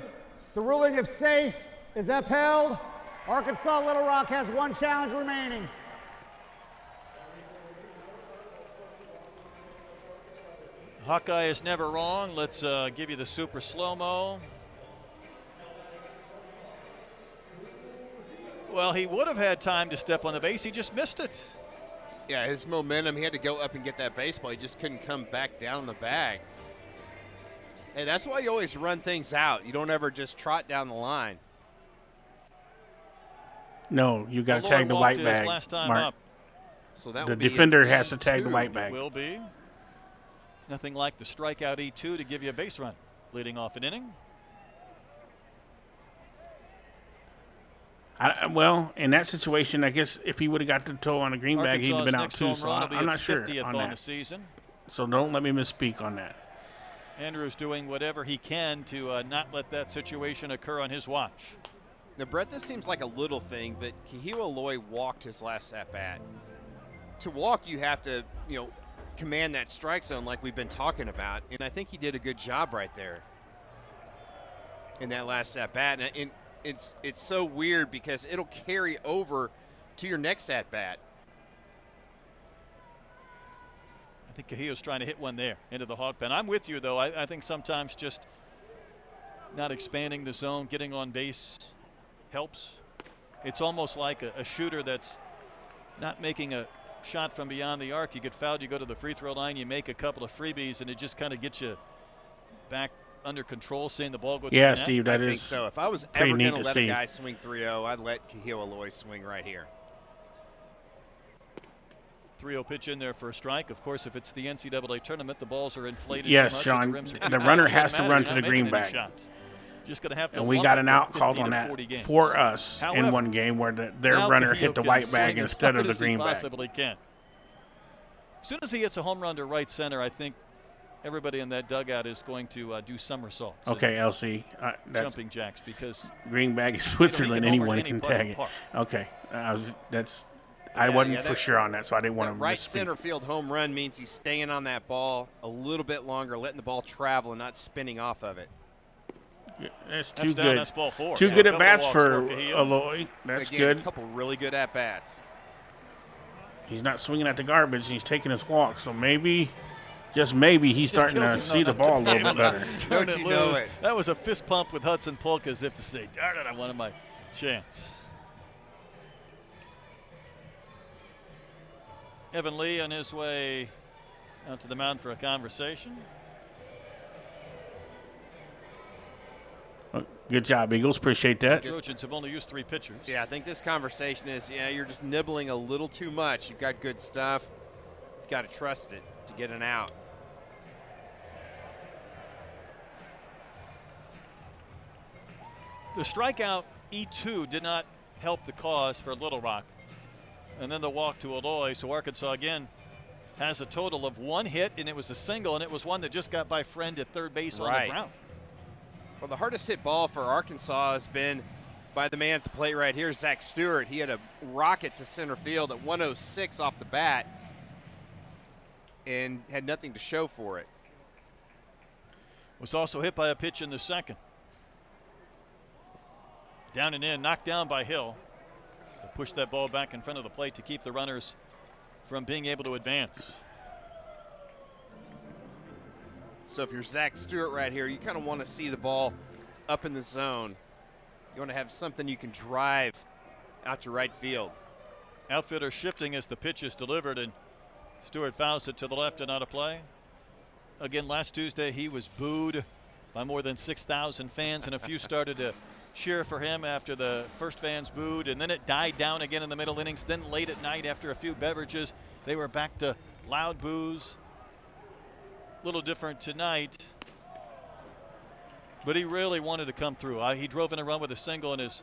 the ruling of safe is upheld. Arkansas Little Rock has 1 challenge remaining. Hawkeye is never wrong. Let's give you the super slow-mo. Well, he would have had time to step on the base. He just missed it. Yeah, his momentum, he had to go up and get that baseball. He just couldn't come back down the bag. Hey, that's why you always run things out. You don't ever just trot down the line. No, you got to tag the white bag. Last time Mark. up. So that the defender has to tag the white bag. Will be. Nothing like the strikeout E2 to give you a base run, leading off an inning. Well, in that situation, I guess if he would have got the toe on a green bag, he'd have been out too. So I'm not sure on that. Season. So don't let me misspeak on that. Andrew's doing whatever he can to not let that situation occur on his watch. Now, Brett, this seems like a little thing, but Kihiwa Loy walked his last at-bat. To walk, you have to, command that strike zone like we've been talking about, and I think he did a good job right there in that last at-bat. And it's so weird because it'll carry over to your next at-bat. I think Cahilla's trying to hit one there into the hog pen. I'm with you, though. I think sometimes just not expanding the zone, getting on base helps. It's almost like a shooter that's not making a shot from beyond the arc. You get fouled, you go to the free throw line, you make a couple of freebies, and it just kind of gets you back under control, seeing the ball go through the net. Steve, that is. I think so. If I was ever going to let a guy swing 3-0, I'd let Kihiwa Loy swing right here. 3-0 pitch in there for a strike. Of course, if it's the NCAA tournament, the balls are inflated. Yes, Sean. The runner has to run to the green bag. Just going to have to. And we got an out called on that for us in one game where their runner hit the white bag instead of the green bag. Possibly can. As soon as he hits a home run to right center, I think everybody in that dugout is going to do somersaults. Okay, LC. Jumping jacks, because green bag is Switzerland. Anyone can tag it. Okay, I wasn't for sure on that, so I didn't want to right misspeak. Center field home run means he's staying on that ball a little bit longer, letting the ball travel and not spinning off of it. That's too good. That's ball 4. Too good at bats for Aloy. That's Again, good. A couple really good at bats. He's not swinging at the garbage. He's taking his walk. So maybe, just maybe, he's starting to see the ball a little bit better. Don't you know it? That was a fist pump with Hudson Polk, as if to say, darn it, I wanted my chance. Evan Lee on his way out to the mound for a conversation. Good job, Eagles. Appreciate that. The Trojans have only used 3 pitchers. Yeah, I think this conversation is, you're just nibbling a little too much. You've got good stuff. You've got to trust it to get an out. The strikeout E2 did not help the cause for Little Rock. And then the walk to Aloy. So Arkansas again has a total of 1 hit, and it was a single, and it was one that just got by Friend at third base on the ground. Well, the hardest hit ball for Arkansas has been by the man at the plate right here, Zack Stewart. He had a rocket to center field at 106 off the bat and had nothing to show for it. Was also hit by a pitch in the second. Down and in, knocked down by Hill. To push that ball back in front of the plate to keep the runners from being able to advance. So if you're Zack Stewart right here, you kind of want to see the ball up in the zone. You want to have something you can drive out to right field. Outfielder shifting as the pitch is delivered, and Stewart fouls it to the left and out of play. Again, last Tuesday he was booed by more than 6,000 fans, and a few started to cheer for him after the first fans booed, and then it died down again in the middle innings. Then late at night, after a few beverages, they were back to loud boos. A little different tonight, but he really wanted to come through. He drove in a run with a single in his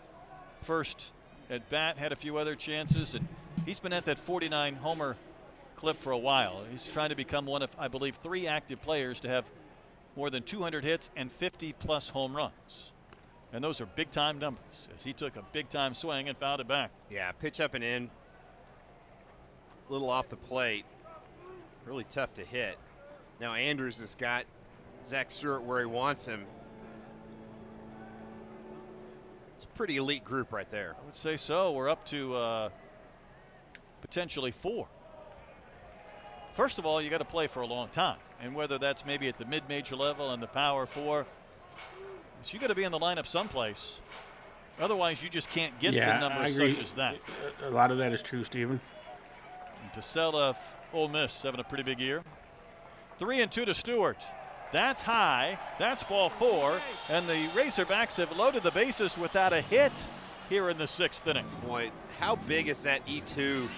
first at bat, had a few other chances, and he's been at that 49 homer clip for a while. He's trying to become one of, I believe, 3 active players to have more than 200 hits and 50-plus home runs. And those are big-time numbers, as he took a big-time swing and fouled it back. Yeah, pitch up and in. A little off the plate. Really tough to hit. Now Andrews has got Zack Stewart where he wants him. It's a pretty elite group right there. I would say so. We're up to potentially 4. First of all, you got to play for a long time, and whether that's maybe at the mid-major level and the Power 4, you got to be in the lineup someplace. Otherwise, you just can't get to numbers such as that. A lot of that is true, Stephen. And Pacella, Ole Miss, having a pretty big year. 3-2 to Stewart. That's high. That's ball 4. And the Razorbacks have loaded the bases without a hit here in the 6th inning. Boy, how big is that E2?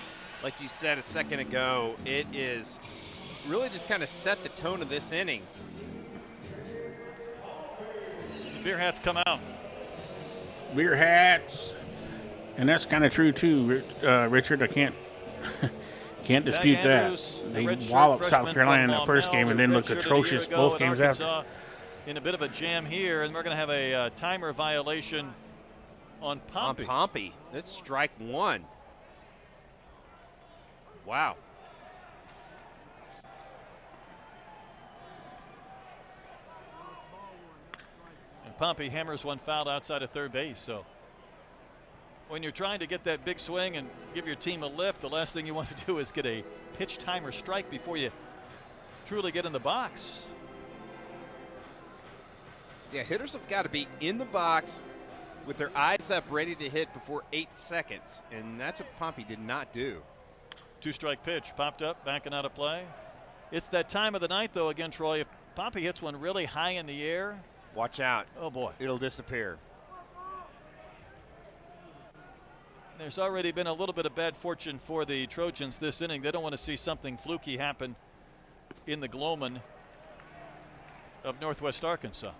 Like you said a second ago, it is really just kind of set the tone of this inning. The beer hats come out. Beer hats. And that's kind of true, too, Richard. I can't dispute Andrews, that. They walloped South Carolina in that first game and then looked atrocious both games after. In a bit of a jam here, and we're going to have a timer violation on Pompey. On Pompey. That's strike 1. Wow. And Pompey hammers one foul outside of third base. So when you're trying to get that big swing and give your team a lift, the last thing you want to do is get a pitch timer strike before you truly get in the box. Yeah, hitters have got to be in the box with their eyes up, ready to hit before 8 seconds, and that's what Pompey did not do. 2-strike pitch popped up, backing out of play. It's that time of the night, though, again, Troy. If Pompey hits one really high in the air, watch out. Oh, boy. It'll disappear. There's already been a little bit of bad fortune for the Trojans this inning. They don't want to see something fluky happen in the Gloman of Northwest Arkansas.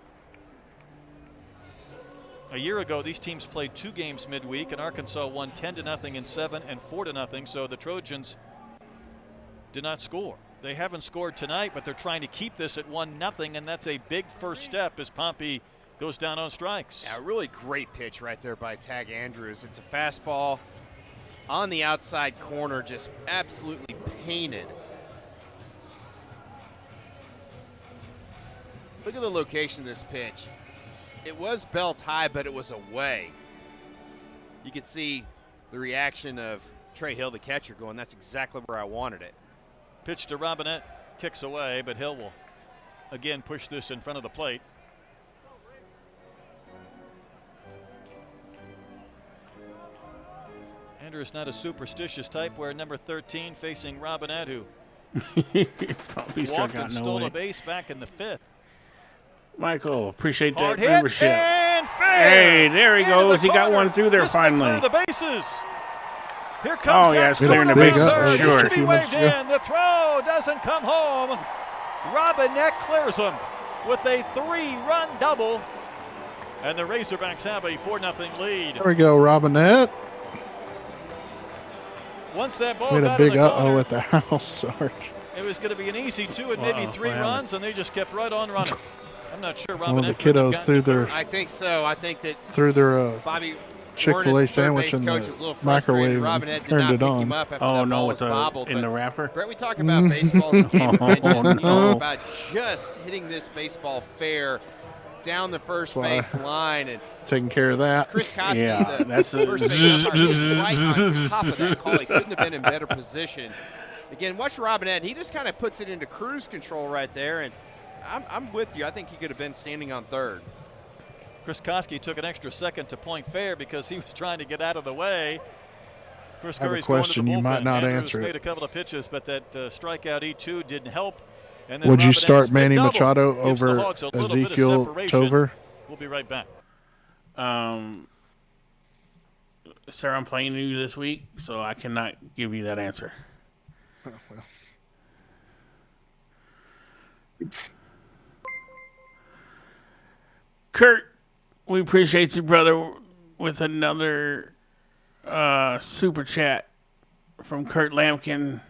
A year ago, these teams played 2 games midweek, and Arkansas won 10-0 in 7 and 4-0. So the Trojans did not score. They haven't scored tonight, but they're trying to keep this at 1-0, and that's a big first step as Pompey goes down on strikes. Yeah, really great pitch right there by Tag Andrews. It's a fastball on the outside corner, just absolutely painted. Look at the location of this pitch. It was belt high, but it was away. You could see the reaction of Trey Hill, the catcher, going, that's exactly where I wanted it. Pitch to Robinette, kicks away, but Hill will again push this in front of the plate. Andrews not a superstitious type, where number 13 facing Robinette, who walked and stole a base back in the 5th. Michael, appreciate Hard that membership. And hey, there he goes. He got one through there this finally. The bases. Here comes it's clearing the bases for sure. This could be waved in. The throw doesn't come home. Robinette clears him with a 3-run double, and the Razorbacks have a 4-0 lead. There we go, Robinette. Once that ball made got a big in the corner, at the house, Sarge. It was going to be an easy 2 and maybe 3 runs, and they just kept right on running. I'm not sure Robinette. One of the kiddos threw their. I think so. I think that threw their Bobby Chick-fil-A sandwich in the microwave and turned it on. Oh no, with in the wrapper. Brett, we talk about baseball. You know about just hitting this baseball fair. down the first base line. And taking care of that. Chris Koski, that's the first base umpire, is right on top of that call. He couldn't have been in better position. Again, watch Robinette. He just kind of puts it into cruise control right there. And I'm with you. I think he could have been standing on third. Chris Koski took an extra second to point fair because he was trying to get out of the way. Chris I have a Curry's going to the question. You might bullpen. not Andrews answer made it. a couple of pitches, but that strikeout E2 didn't help. And then Would you Robinette's start Manny double Machado gives the over Hogs a little bit of Ezekiel separation. Tover? We'll be right back. Sir, I'm playing you this week, so I cannot give you that answer. Kurt, we appreciate you, brother, with another super chat from Kurt Lampkin.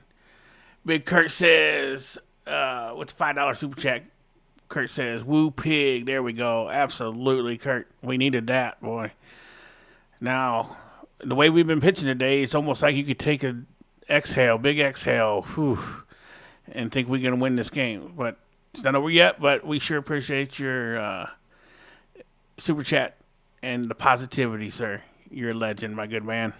Big Kurt says, with the $5 super chat, Kurt says, woo pig. There we go. Absolutely, Kurt. We needed that, boy. Now, the way we've been pitching today, it's almost like you could take an exhale, big exhale, and think we're going to win this game. But it's not over yet, but we sure appreciate your super chat and the positivity, sir. You're a legend, my good man.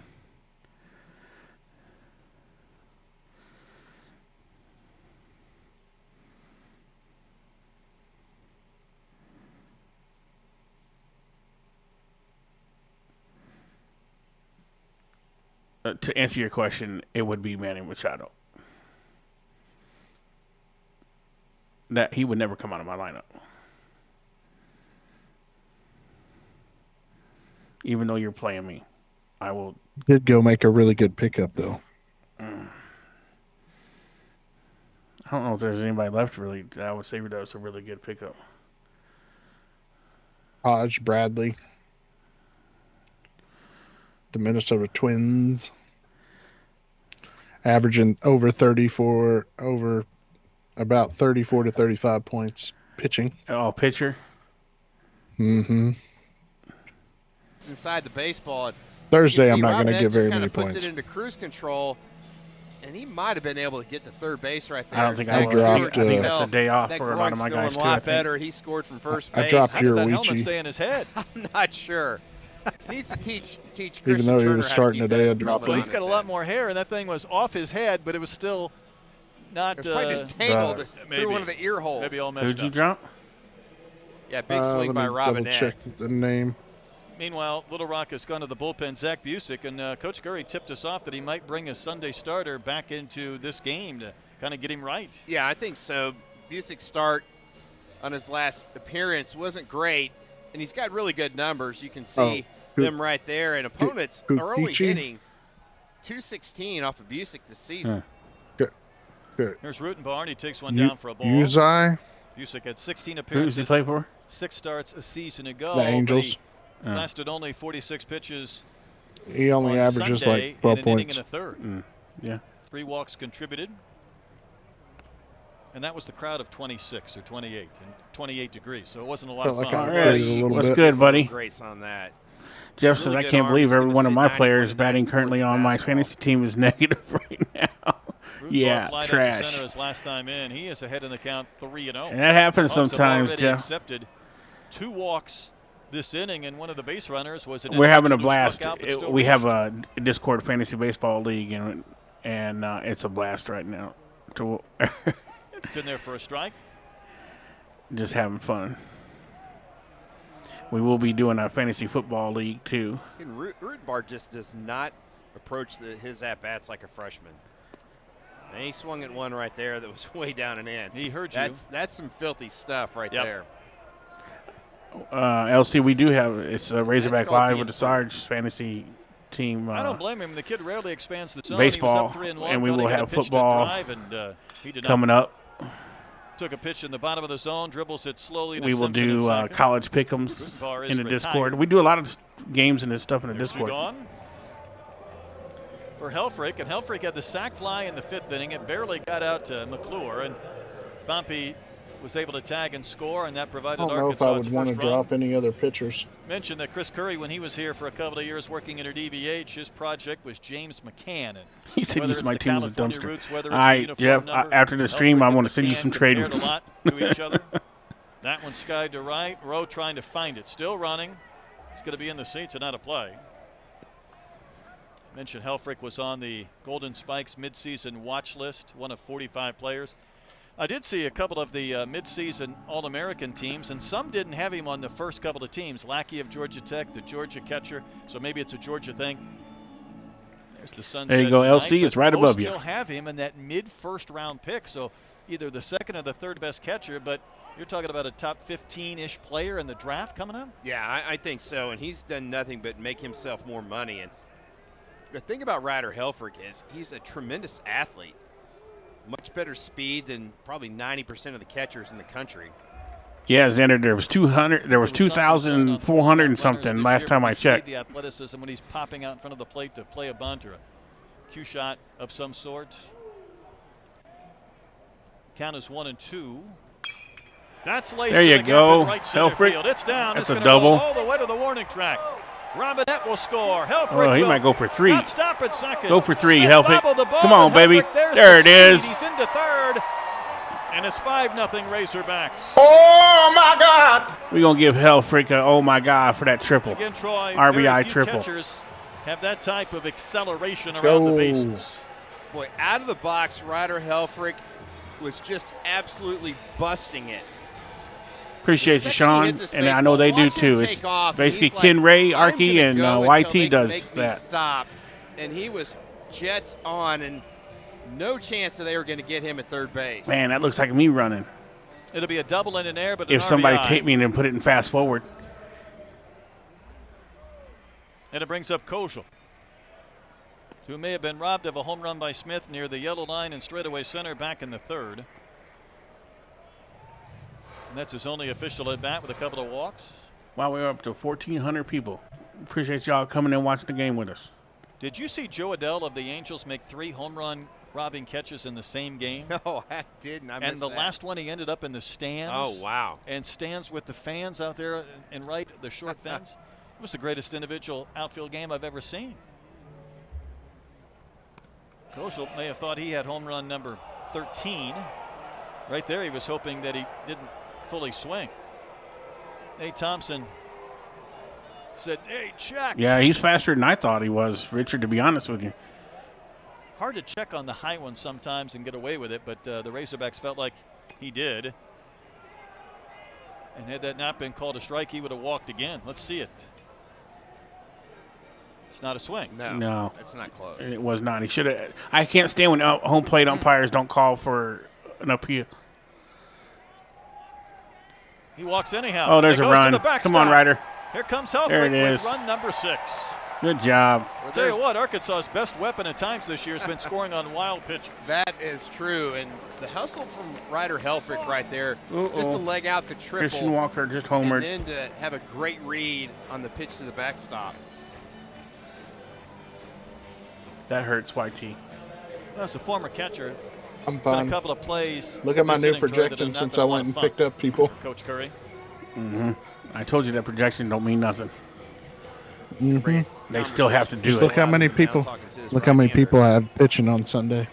To answer your question, it would be Manny Machado. That he would never come out of my lineup. Even though you're playing me, I will. Did go make a really good pickup, though. I don't know if there's anybody left really. I would say that was a really good pickup. Hodge Bradley. The Minnesota Twins. Averaging over 34, over about 34 to 35 points pitching. Oh, pitcher? Mm-hmm. It's inside the baseball. Thursday, I'm not going to get very many points. Puts it into cruise control, and he might have been able to get to third base right there. I don't think Zack I will. I think that's a day off for a lot of my guys, too. A lot better. He scored from first base. I dropped How did that helmet Uruichi. stay in his head? I'm not sure. He needs to teach Christian Even though he Turner was how to starting keep today, I that dropped helmet He's on got a his lot head. more hair, and that thing was off his head, but it was still not. It was probably just tangled maybe. through one of the ear holes. Maybe all messed Who'd you up. drop? Yeah, big swing by Robinette. Check the name. Meanwhile, Little Rock has gone to the bullpen. Zack Busick, and Coach Curry tipped us off that he might bring a Sunday starter back into this game to kind of get him right. Yeah, I think so. Busick's start on his last appearance wasn't great, and he's got really good numbers. You can see them right there, and opponents are only hitting .216 off of Busick this season. Good. Here's Rutenbarn. He takes one down for a ball. Uzai. Busick had 16 Who appearances. does he play for? 6 starts a season ago. The Angels. But he lasted only 46 pitches. He only on averages Sunday like 12 in an inning points. and a third. Yeah. 3 walks contributed. And that was the crowd of 26 or 28 and 28 degrees. So it wasn't a lot Felt of like fun. I Yes. played a little What's bit. good, buddy? Grace on that. Jeff says, Really I good can't arm. believe He's every gonna one of sit my 91 players to batting 94 currently for on my basketball. fantasy team is negative right now. Yeah, Rutenbarn flied out to trash. center his last time in. He is ahead in the count 3-0. And that happens Hawks have sometimes, already Jeff. accepted 2 walks this inning, and one of the base runners was an We're having a individual who blast. struck out but still We have reached. a Discord fantasy baseball league, and it's a blast right now. It's in there for a strike. Just having fun. We will be doing a fantasy football league too. And Rutenbarn just does not approach his at-bats like a freshman. And he swung at one right there that was way down and in. He heard you. That's some filthy stuff right Yep. there. LC, we do have it's a Razorback called Live being with the Sarge fantasy team. I don't blame him. The kid rarely expands the zone. Baseball, he was up 3-1, and we will running at a have pitch to football drive, and, he did coming not. up. Took a pitch in the bottom of the zone, dribbles it slowly to We will Simpson in do second. college pick'ems Rutenbarn is in the retired. Discord. We do a lot of games and this stuff in the There's 2 Discord. gone for Helfrich, and Helfrich had the sac fly in the 5th inning. It barely got out to McClure, and Pompey was able to tag and score, and that I provided don't know if Arkansas I would its want to first run. drop any other pitchers. Mentioned that Chris Curry, when he was here for a couple of years working in DVH, his project was James McCann. And He said whether use it's my the team as a California dumpster. roots, whether All it's the right, uniform Jeff, number, after the stream, Helfrich I and want to send you McCann some trade compared ones. a lot to each other. That one skied to right. Rowe trying to find it. Still running. It's going to be in the seats and out of play. I mentioned Helfrich was on the Golden Spikes midseason watch list, one of 45 players. I did see a couple of the midseason All-American teams, and some didn't have him on the first couple of teams. Lackey of Georgia Tech, the Georgia catcher, so maybe it's a Georgia thing. There's the sunset. There you go, tonight, LC. It's right above you. Still have him in that mid-first round pick, so either the second or the third best catcher, but you're talking about a top 15-ish player in the draft coming up? Yeah, I think so, and he's done nothing but make himself more money. And the thing about Ryder Helfrich is he's a tremendous athlete. Much better speed than probably 90% of the catchers in the country. Yeah, Xander, there was 2,400 and something last time I checked. The athleticism when he's popping out in front of the plate to play a bunt or a cue shot of some sort. Count is 1-2. That's laced. There you go, right Helfrich. It's down. That's it's a double. All the way to the warning track. Robinette will score. Helfrich. Oh, he might go for 3. Not stop at second. Go for 3, Smith Helfrich. Come on, baby. There it is. He's into third. And it's 5-0 Razorbacks. Oh, my God. We're going to give Helfrich a oh, my God, for that triple. Again, Troy, RBI few triple. Catchers have that type of acceleration around the bases. Boy, out of the box, Ryder Helfrich was just absolutely busting it. Appreciate you, Sean, and I know they do too. It's basically Ken Ray, Arky, and YT does that. Stop, and he was jets on, and no chance that they were going to get him at third base. Man, that looks like me running. It'll be a double in an air, but if somebody take me and put it in fast forward. And it brings up Kozel, who may have been robbed of a home run by Smith near the yellow line and straightaway center back in the third. And that's his only official at bat with a couple of walks. Wow, we're up to 1,400 people. Appreciate y'all coming and watching the game with us. Did you see Joe Adell of the Angels make 3 home run robbing catches in the same game? No, I didn't. I missed and the last one he ended up in the stands. Oh, wow. And stands with the fans out there and right the short fence. It was the greatest individual outfield game I've ever seen. Kozel may have thought he had home run number 13. Right there he was hoping that he didn't fully swing. Nate Thompson said, hey, check. Yeah, he's faster than I thought he was, Richard, to be honest with you. Hard to check on the high one sometimes and get away with it, but the Razorbacks felt like he did. And had that not been called a strike, he would have walked again. Let's see it. It's not a swing. No. It's not close. It was not. He should have. I can't stand when home plate umpires don't call for an appeal. He walks anyhow. Oh, there's a run. Come on, Ryder. Here comes Helfrich there it is. with run number 6. Good job. I'll tell you what, Arkansas's best weapon at times this year has been scoring on wild pitches. That is true, and the hustle from Ryder Helfrich right there, just to leg out the triple. Christian Walker just homered. And then to have a great read on the pitch to the backstop. That hurts, YT. That's a former catcher. I'm fine. A couple of plays. Look at my new projection since I went and picked up people. Coach Curry. Mm-hmm. I told you that projection don't mean nothing. Mm-hmm. They still have to do Just it. look how many people. Look how many people I have pitching on Sunday.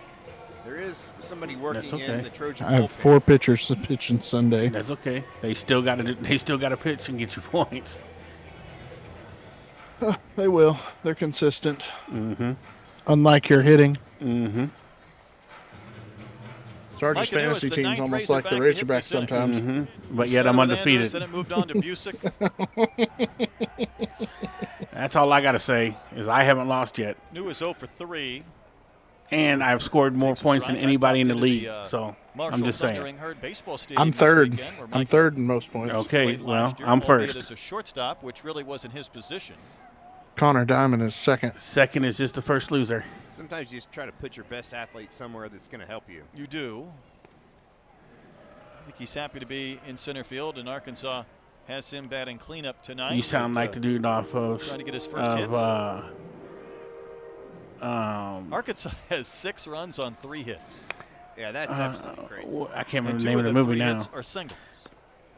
There is somebody working in the Trojan. I have 4 pitchers pitching Sunday. That's okay. They still got to. They still got to pitch and get you points. They will. They're consistent. Mm-hmm. Unlike your hitting. Mm-hmm. Sarge's fantasy team's almost like the Razorbacks sometimes. Mm-hmm. But yet I'm undefeated. Then it moved on to Busick. That's all I got to say is I haven't lost yet. New is 0 for 3. And I've scored more points than anybody in the league. So I'm just saying. I'm third. I'm third in most points. Okay, well, I'm first. As a shortstop, which really wasn't his position. Connor Diamond is second. Second is just the first loser. Sometimes you just try to put your best athlete somewhere that's going to help you. You do. I think he's happy to be in center field, and Arkansas has him batting cleanup tonight. You sound like the dude off of trying to get his first hit. Arkansas has 6 runs on 3 hits. Yeah, that's absolutely crazy. I can't remember the name of the movie now. Are singles.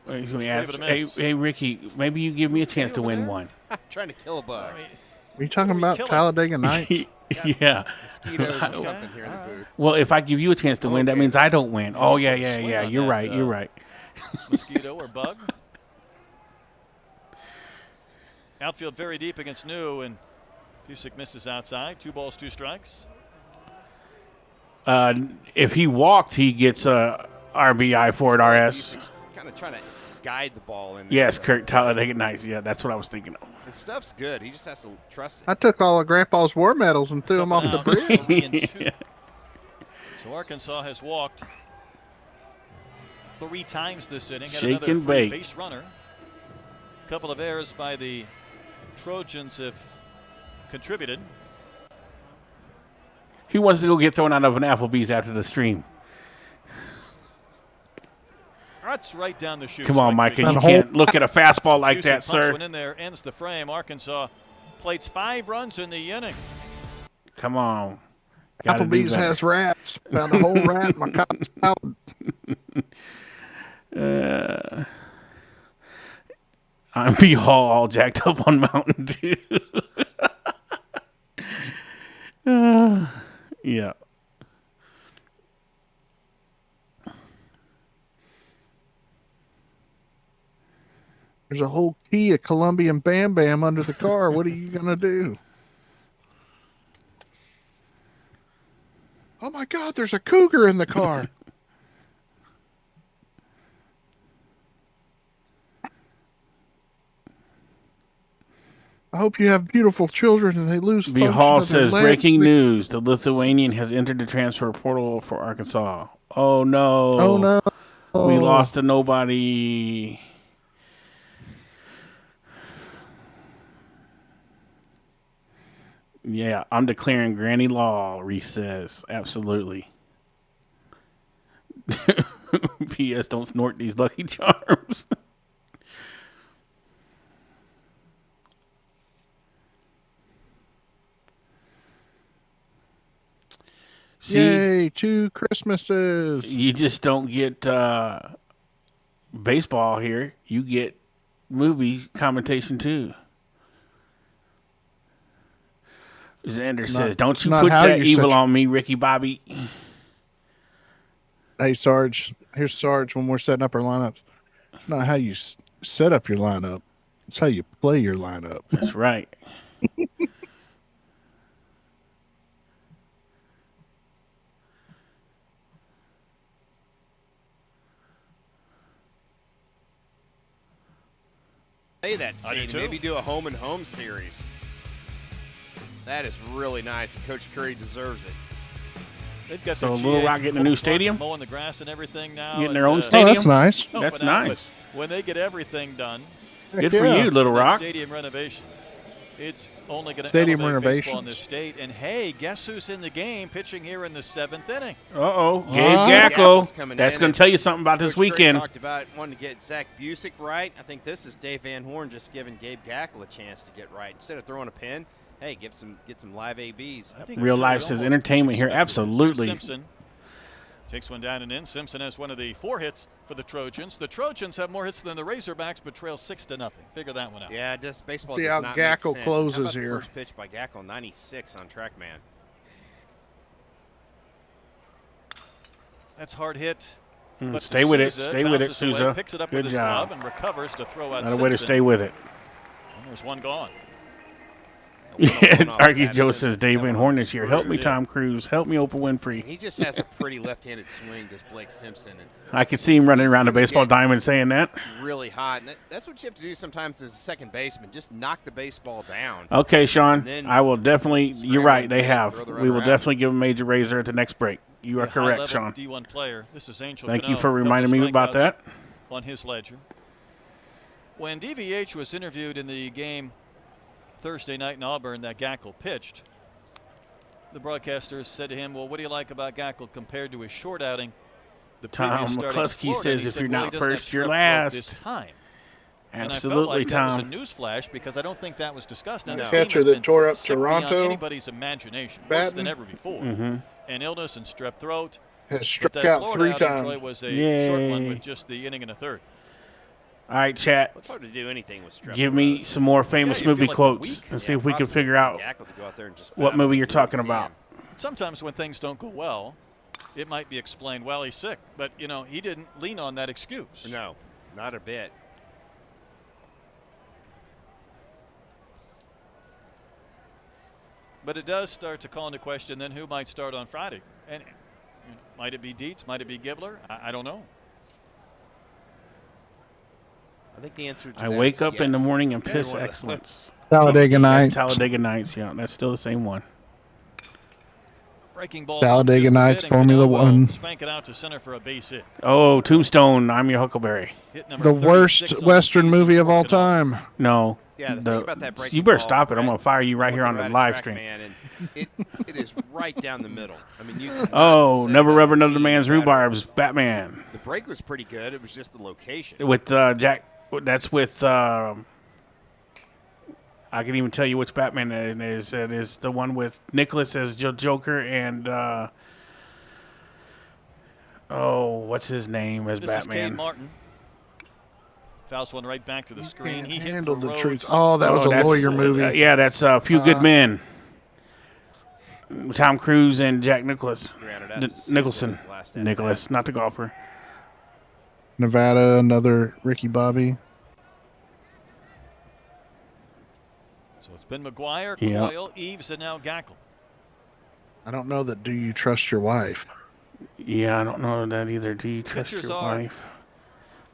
Hey, Ricky, maybe you give me a chance to win one. I'm trying to kill a bug. Are you talking about Talladega Nights? Yeah. Mosquitoes or something here in the booth. Well, if I give you a chance to win, that means I don't win. Oh, yeah. You're right. mosquito or bug. Outfield very deep against New, and Busick misses outside. 2 balls, 2 strikes. If he walked, he gets a RBI for it, RS. Kind of trying to guide the ball in there. Yes, Kurt Talladega Nice. Yeah, that's what I was thinking of. His stuff's good. He just has to trust it. I took all of Grandpa's war medals and threw them off the bridge. Yeah. So Arkansas has walked 3 times this inning. Had Shake another and free bake. base runner. A couple of errors by the Trojans have contributed. He wants to go get thrown out of an Applebee's after the stream. That's right down the chute. Come on, Micah. You can't look at a fastball like that, sir. One in there, ends the frame. Arkansas plates 5 runs in the inning. Come on. Applebee's has rats. Found a whole rat in my cotton salad. I'm be all jacked up on Mountain Dew. Yeah. There's a whole key of Colombian Bam Bam under the car. What are you going to do? Oh, my God, there's a cougar in the car. I hope you have beautiful children and they lose function Hall of their says, leg. breaking news. The Lithuanian has entered the transfer portal for Arkansas. Oh, no. Oh, no. We lost to nobody. Yeah, I'm declaring Granny Law, Reese says. Absolutely. P.S. Don't snort these Lucky Charms. See, yay, 2 Christmases. You just don't get baseball here. You get movie commentation too. Xander says, don't you put that evil on me, Ricky Bobby. Hey, Sarge. Here's Sarge when we're setting up our lineups. It's not how you set up your lineup. It's how you play your lineup. That's right. Play that scene. Maybe do a home and home series. That is really nice, and Coach Curry deserves it. They've got so Little Rock getting a new stadium? Mowing the grass and everything now. Getting their own stadium? Oh, that's nice. That's nice. When they get everything done. Good for you, Little Rock. Stadium renovation. It's only going to stadium elevate renovation baseball in this state. And hey, guess who's in the game pitching here in the 7th inning? Gabe Gackel. That's going to tell you something about this weekend. Talked about wanting to get Zach Busick right. I think this is Dave Van Horn just giving Gabe Gackel a chance to get right. Instead of throwing a pin, hey, get some live ABs. Real Life says entertainment here. Absolutely. Simpson takes one down and in. Simpson has one of the 4 hits for the Trojans. The Trojans have more hits than the Razorbacks, but trail 6-0. Figure that one out. Yeah, just baseball. See does how not Gackel make sense. closes how about here. The first pitch by Gackel, 96 on TrackMan. That's hard hit. Stay with it. Stay with it, Souza. Picks it up Good with his job. glove and recovers to throw out. Not a way to stay with it. And there's one gone. Arky Joe says Dave Van Horn this year. Help me, Tom Cruise. Help me, Oprah Winfrey. He just has a pretty left-handed swing, does Blake Simpson. And I could see him running around the baseball diamond saying that. Really hot. And that's what you have to do sometimes as a second baseman. Just knock the baseball down. Okay, Sean. I will definitely. You're right. They have. We will definitely give a major razor at the next break. You are correct, Sean. D1 player. This is Angel Thank you Cano. for reminding me about that. On his ledger. When DVH was interviewed in the game Thursday night in Auburn that Gackel pitched, the broadcasters said to him, well, what do you like about Gackel compared to his short outing? The Tom McCluskey says if you're not first, you're last. This time. Absolutely, and I felt like Tom. that was a newsflash because I don't think that was discussed. Now, the catcher that tore up Toronto. Anybody's imagination, worse than ever before. And illness and strep throat. Has struck out 3 times. Troy was a short one with just the inning and a third. All right, chat. It's hard to do anything with strep Give me some more famous movie quotes and see if we can figure out what movie you're talking about. Sometimes when things don't go well, it might be explained, well, he's sick. But, you know, he didn't lean on that excuse. No, not a bit. But it does start to call into question then who might start on Friday. And you know, might it be Dietz? Might it be Gibler? I don't know. I think the answer to I that wake is up yes. in the morning and piss excellence. Talladega Nights. That's Talladega Nights, yeah. That's still the same one. Breaking ball. Talladega Nights, Formula One. Spank it out to center for a base hit. Oh, Tombstone, I'm Your Huckleberry. The worst Western movie of all time. No. Yeah, the thing about that breaking you better ball, stop it. I'm going to fire you right here on the live stream. Man, and it is right down the middle. I mean, you never rub another man's rhubarbs, Batman. The break was pretty good. It was just the location. With Jack, that's with, I can even tell you which Batman it is. It is the one with Nicholas as Joker and, what's his name as this Batman? Is Cade Martin. Fouls one right back to the screen. He handled hit the for truth. Rhodes. Oh, that was a lawyer movie. Yeah, that's A Few Good Men. Tom Cruise and Jack Nicholson. Nicholas, not the golfer. Nevada, another Ricky Bobby. So it's been McGuire, Coyle, Eves, and now Gackel. I don't know that. Do you trust your wife? Yeah, I don't know that either. Do you trust your wife?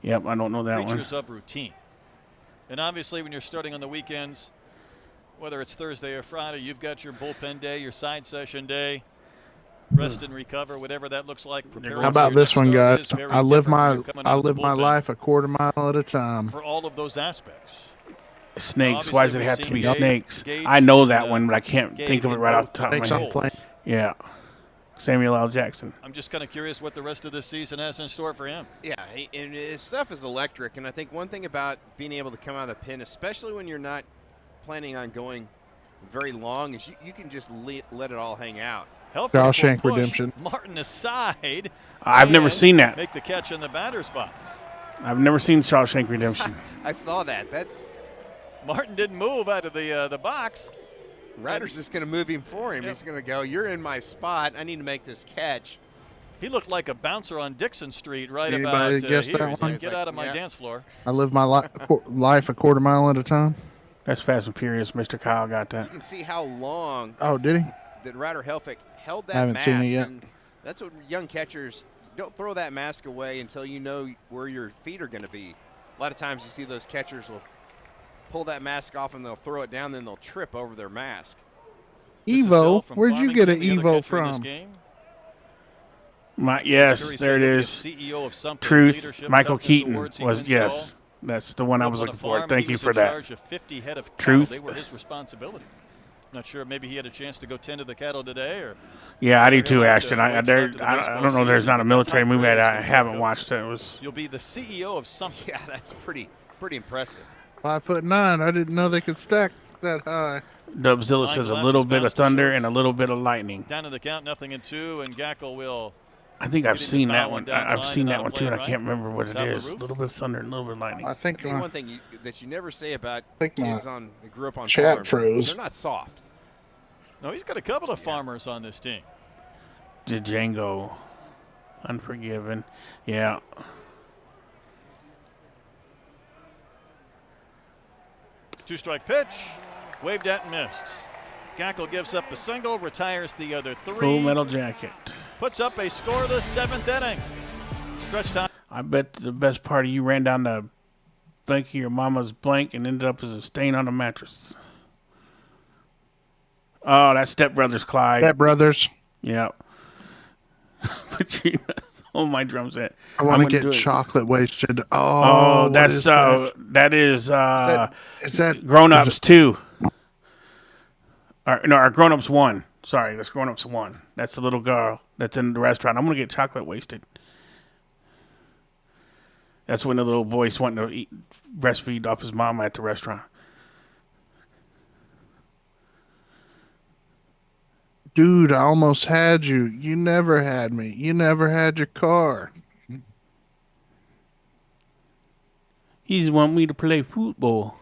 Yep, I don't know that one. Creatures of routine. And obviously when you're starting on the weekends, whether it's Thursday or Friday, you've got your bullpen day, your side session day, rest and recover, whatever that looks like. How about this one, guys? I live my life a quarter mile at a time. For all of those aspects. Snakes. Why does it have to be snakes? I know that one, but I can't think of it right off the top of my head. Yeah. Samuel L. Jackson. I'm just kind of curious what the rest of this season has in store for him. Yeah, and his stuff is electric. And I think one thing about being able to come out of the pen, especially when you're not planning on going very long, is you can just let it all hang out. Shawshank Redemption. Martin aside. I've never seen that. Make the catch in the batter's box. I've never seen Shawshank Redemption. I saw that. That's Martin didn't move out of the box. Ryder's just going to move him for him. Yep. He's going to go, you're in my spot. I need to make this catch. He looked like a bouncer on Dixon Street right Anybody about guess here. that one? Like, get out of my dance floor. I live my life a quarter mile at a time. That's Fast and Furious. Mr. Kyle got that. You can see how long did he? that Ryder Helfrich held that I haven't mask. seen it yet. And that's what young catchers, don't throw that mask away until you know where your feet are going to be. A lot of times you see those catchers will pull that mask off and they'll throw it down, then they'll trip over their mask. Evo, where'd you get an Evo from? Yes, there it is. Truth. Michael Keaton was, yes. That's the one I was looking for. Thank you for that. Truth. They were his responsibility. Not sure. Maybe he had a chance to go tend to the cattle today, or. Yeah, I do too, Ashton. I don't know. There's not a military movie that I haven't watched. It was. You'll be the CEO of something. Yeah, that's pretty impressive. 5'9". I didn't know they could stack that high. Dubzilla says a little bit of thunder and a little bit of lightning. Down to the count, 0-2, and Gackel will. I think I've seen that one. I've seen that one too, and I can't remember what it is. A little bit of thunder and a little bit of lightning. I think one thing that you never say about kids that grew up on chat farms, froze. They're not soft. No, he's got a couple of farmers on this team. Django, Unforgiven, yeah. Two-strike pitch, waved at and missed. Gackel gives up a single, retires the other three. Full Metal Jacket. Puts up a scoreless seventh inning. Stretch time. I bet the best part of you ran down the blank of your mama's blank and ended up as a stain on a mattress. Oh, that's Step Brothers, Clyde. Step Brothers. Yeah. But you know, oh, my drum set. I want to get chocolate wasted. Oh, that's that is that Grown Ups 2. Or Grown Ups 1. Sorry, that's Grown Ups 1. That's the little girl that's in the restaurant. I'm gonna get chocolate wasted. That's when the little boy's wanting to breastfeed off his mama at the restaurant. Dude, I almost had you. You never had me. You never had your car. He just want me to play football.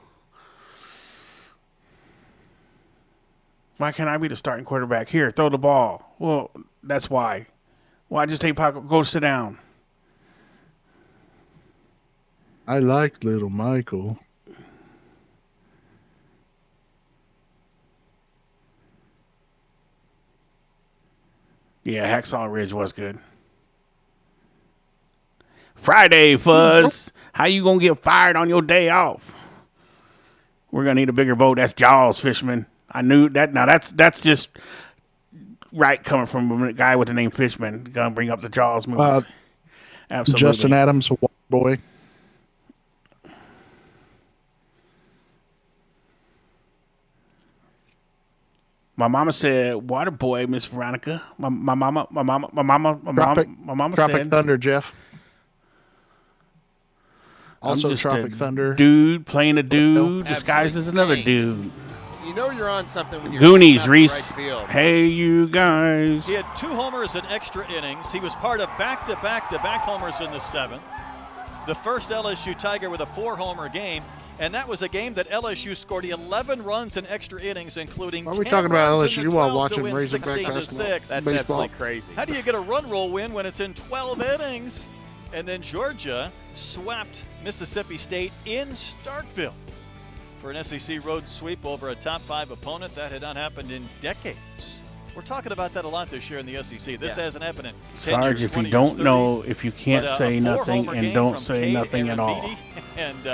Why can't I be the starting quarterback? Here, throw the ball. Well, that's why. Why just take Paco? Go sit down. I like little Michael. Yeah, Hacksaw Ridge was good. Friday, Fuzz. How you going to get fired on your day off? We're going to need a bigger boat. That's Jaws, Fishman. I knew that. Now, that's just right coming from a guy with the name Fishman. Going to bring up the Jaws movie. Absolutely. Justin Adams, a water boy. My mama said, "Water boy, Miss Veronica." My mama Tropic said, Thunder, Jeff. Also, just Tropic Thunder. Dude playing a dude disguised as another dude. You know you're on something when you're Goonies, Reese. Right field. Hey, you guys. He had 2 homers in extra innings. He was part of back-to-back homers in the 7th. The first LSU Tiger with a 4-homer game. And that was a game that LSU scored 11 runs in extra innings, including 10 Why are we talking about runs in LSU the while 12 watching to win Razorback 16 to basketball? 6. That's baseball. absolutely crazy. How do you get a run roll win when it's in 12 innings? And then Georgia swept Mississippi State in Starkville for an SEC road sweep over a top 5 opponent. That had not happened in decades. We're talking about that a lot this year in the SEC. This hasn't happened in 10 Sarge, years, if you 20 don't years, 30, know, if you can't say nothing four-homer and game don't from say Cade nothing at all. Arambidi, And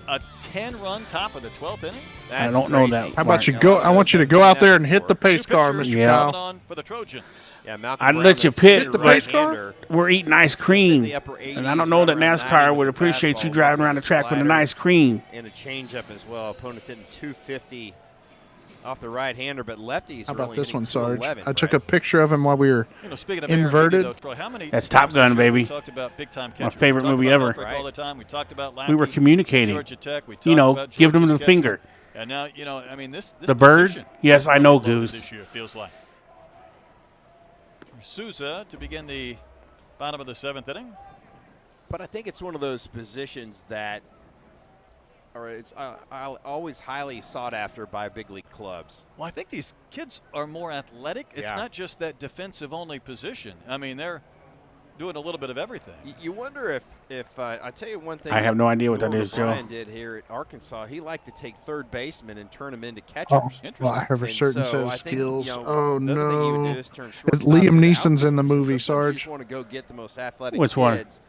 a 10-run top of the 12th inning. I don't know that. How about you go? I want you to go out there and hit the pace car, Mr. Yeah. Kyle. On for the Trojan. Yeah, Malcolm I'd Brown, let you the pit, center but right-hander, we're eating ice cream. the upper 80s, And I don't know that right around NASCAR 90 would with appreciate you fastball, driving around the mixing track with an slider, ice cream. and a changeup as well. Opponents hitting 250 off the right-hander, but lefties. How are about only this hitting one, Sarge? 211, I took right? a picture of him while we were Speaking of inverted. Though, Troy, how many That's Top Gun, baby. We talked about big-time My catchers. favorite We talked movie about ever. Alfred all the time. We talked about We were Lackey, communicating. Georgia Tech. We talked You know, about give them Georgia's the finger. catcher. And now, I mean, this The bird? position Yes, is I know, really loaded Goose. This year, it feels like. Souza to begin the bottom of the 7th inning. But I think it's one of those positions that it's always highly sought after by big league clubs. Well, I think these kids are more athletic. It's not just that defensive-only position. I mean, they're doing a little bit of everything. You wonder if I tell you one thing. I have no idea what that Norman is, Joe. Bryan did here at Arkansas. He liked to take third basemen and turn them into catchers. Oh, well, I have a certain set of skills. Oh, no. It's Liam Neeson's in the movie, Sarge. You just want to go get the most athletic Which one? kids.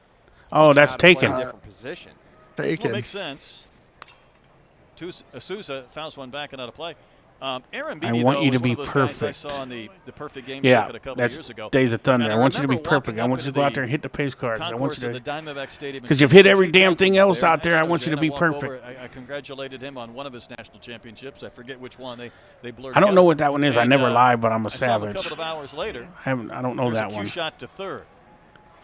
Oh, teach that's how to play taken. a different position. Well, makes sense. Souza fouls one back and out of play. Aaron Beattie, I want you to was be one of those guys I perfect. saw on the perfect game Yeah, circuit a couple that's years ago. Days of Thunder. And I want you to be remember perfect. walking I up want you to into go out the there and hit the pace cards. I want concourse you of the to, Diamondback Stadium. because you've hit every damn thing else out there. I want you to be perfect. I congratulated him on one of his national championships. I forget which one. They blurred. I don't know together. what that one is. I And, never lied, but I'm a I saw him savage. a couple of hours later. I don't know There's that a one. cue shot to third.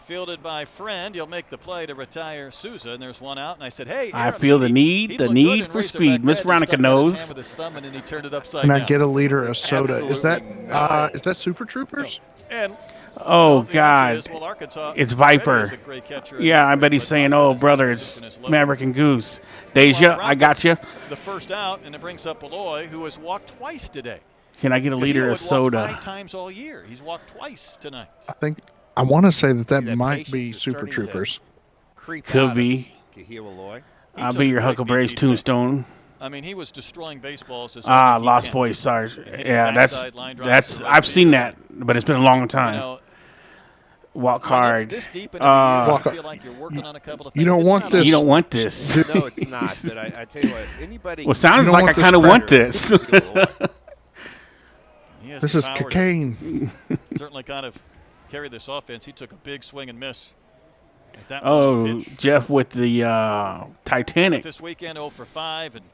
Fielded by Friend. He'll make the play to retire Souza, and there's one out. And I said, hey, I Aaron feel the Beattie, need he for looked good in speed. Razorback Miss red. He Veronica stuck out his knows. hand with his thumb, and then he turned it upside Can I down. get a liter of soda? Is Absolutely that Super Troopers? And Oh, the answer God. is, well, Arkansas It's already Viper. is a great catcher. Yeah, I bet he's saying, oh, brother, it's Maverick and Goose. Deja, I got you. The first out, and it brings up Aloy, who has walked twice today. Can I get a liter of soda? 5 times all year. He's walked twice tonight. I want to say that See, that might patience be is Super starting to Troopers. Creep Could out be. of Kahil Aloy. I'll took be your a big Huckleberry's beat today. tombstone. I mean, he was destroying baseballs. As Ah, hard as he Lost can. Boys, Sarge. Hitting Yeah, backside line drives that's. to right I've seen field. that, but it's been a long time. You know, Walk when it's hard. this deep into the year, I Walk- feel like you're working on a couple of You things. don't It's want not this- all- You don't want this. No, it's not. But I tell you what, anybody. Well, it sounds don't like I want this kind of want better. this. He has This the is power to cocaine. certainly kind of carry this offense. He took a big swing and miss. At that Oh, pitch. Jeff with the Titanic. This weekend 0 for 5, and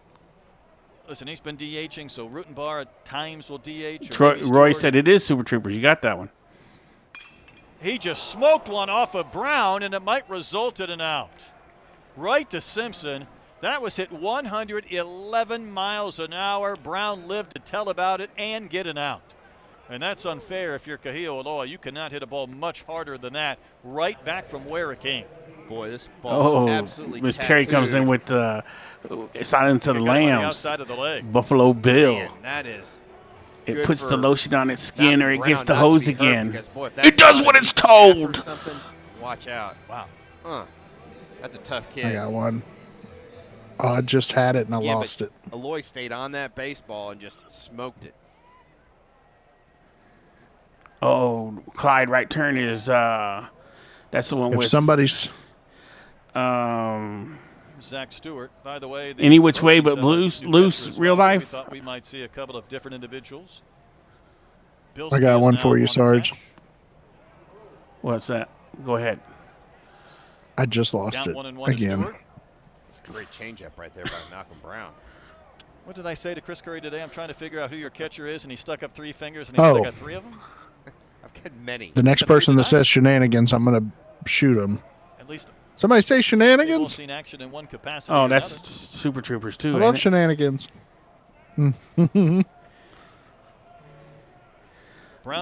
listen, he's been DHing, so Rutenbar at times will DH. or maybe Roy Stewart. said it is Super Troopers. You got that one. He just smoked one off of Brown, and it might result in an out. Right to Simpson. That was hit 111 miles an hour. Brown lived to tell about it and get an out. And that's unfair if you're Kahil Aloy. You cannot hit a ball much harder than that right back from where it came. Boy, this ball Oh, is absolutely Miss Terry comes in with the Silence of the It got on the Lambs. outside of the leg. Buffalo Bill. Man, that is. good. It puts for the lotion on its skin, or it gets the Brown not hose to be hurt, again. because, boy, if that It does guy what it's needs a nap or told. something, watch out. Wow. That's a tough kid. I got one. Oh, I just had it and I lost it. Aloy stayed on that baseball and just smoked it. Oh, Clyde right turn is that's the one If with somebody's Zack Stewart, by the way. Any which way but loose real life. We thought we might see a couple of different individuals. I got one for you, Sarge. What's that? Go ahead. I just lost it again. It's a great changeup right there by Malcolm Brown. What did I say to Chris Curry today? I'm trying to figure out who your catcher is, and he stuck up 3 fingers, and he said I got 3 of them. I've got many. The next person that says shenanigans, I'm going to shoot him. At least somebody say shenanigans. seen action in one capacity. Oh, that's Super Troopers too. I love shenanigans. Brown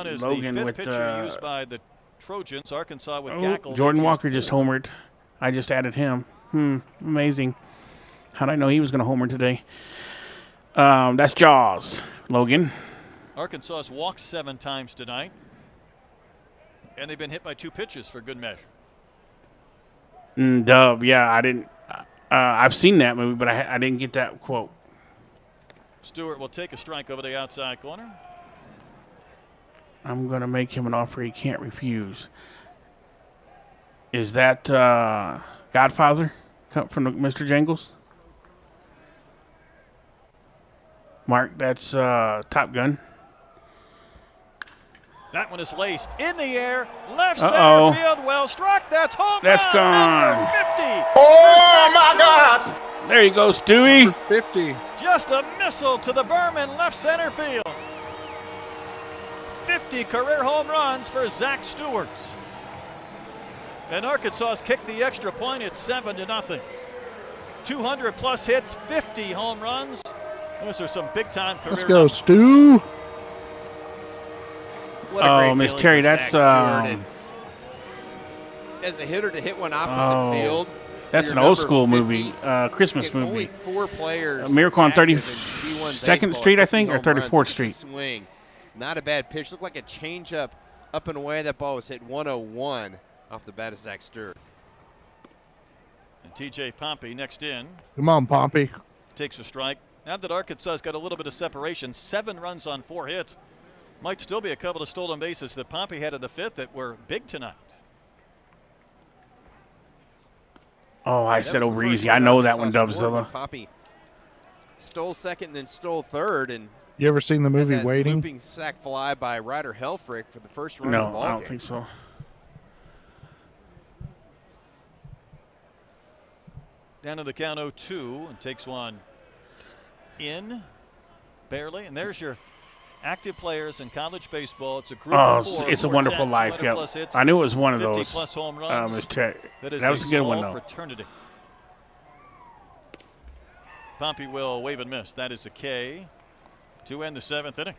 is Logan the 5th with, pitcher used by the Trojans. Arkansas with Gackle. Jordan Walker just homered. I just added him. Amazing. How'd I know he was going to homer today? That's Jaws, Logan. Arkansas has walked 7 times tonight, and they've been hit by 2 pitches for good measure. Dub, yeah, I didn't. I've seen that movie, but I didn't get that quote. Stewart will take a strike over the outside corner. I'm going to make him an offer he can't refuse. Is that Godfather from Mr. Jangles? Mark, that's Top Gun. That one is laced in the air, left center field, well struck. That's home That's run, gone. number 50. Oh my God! There you go, Stewie. 50. Just a missile to the berm in left center field. 50 career home runs for Zack Stewart. And Arkansas has kicked the extra point. It's 7-0. 200 plus hits, 50 home runs. Those are some big time career. Let's go, Stu. Oh, Miss Terry, that's as a hitter to hit one opposite field. That's an old school movie, Christmas movie. Only 4 players. Miracle on 32nd Street, I think, or 34th Street. Swing. Not a bad pitch. Looked like a changeup up and away. That ball was hit 101 off the bat of Zack Stewart. And TJ Pompey next in. Come on, Pompey. Takes a strike. Now that Arkansas's got a little bit of separation, 7 runs on 4 hits. Might still be a couple of stolen bases that Pompey had in the 5th that were big tonight. Oh, I said over easy. I know that one, Dubzilla. Pompey stole second, then stole third, and you ever seen the movie Waiting? Looping sac fly by Ryder Helfrich for the first run of the ball I don't game. think so. Down to the count 0-2 and takes one in barely. And there's your active players in college baseball. It's a group of 4. It's a wonderful life. Yep. Hits, I knew it was one of 50 those. plus home runs. That was a good one, though. Fraternity. Pompey will wave and miss. That is a K to end the 7th inning.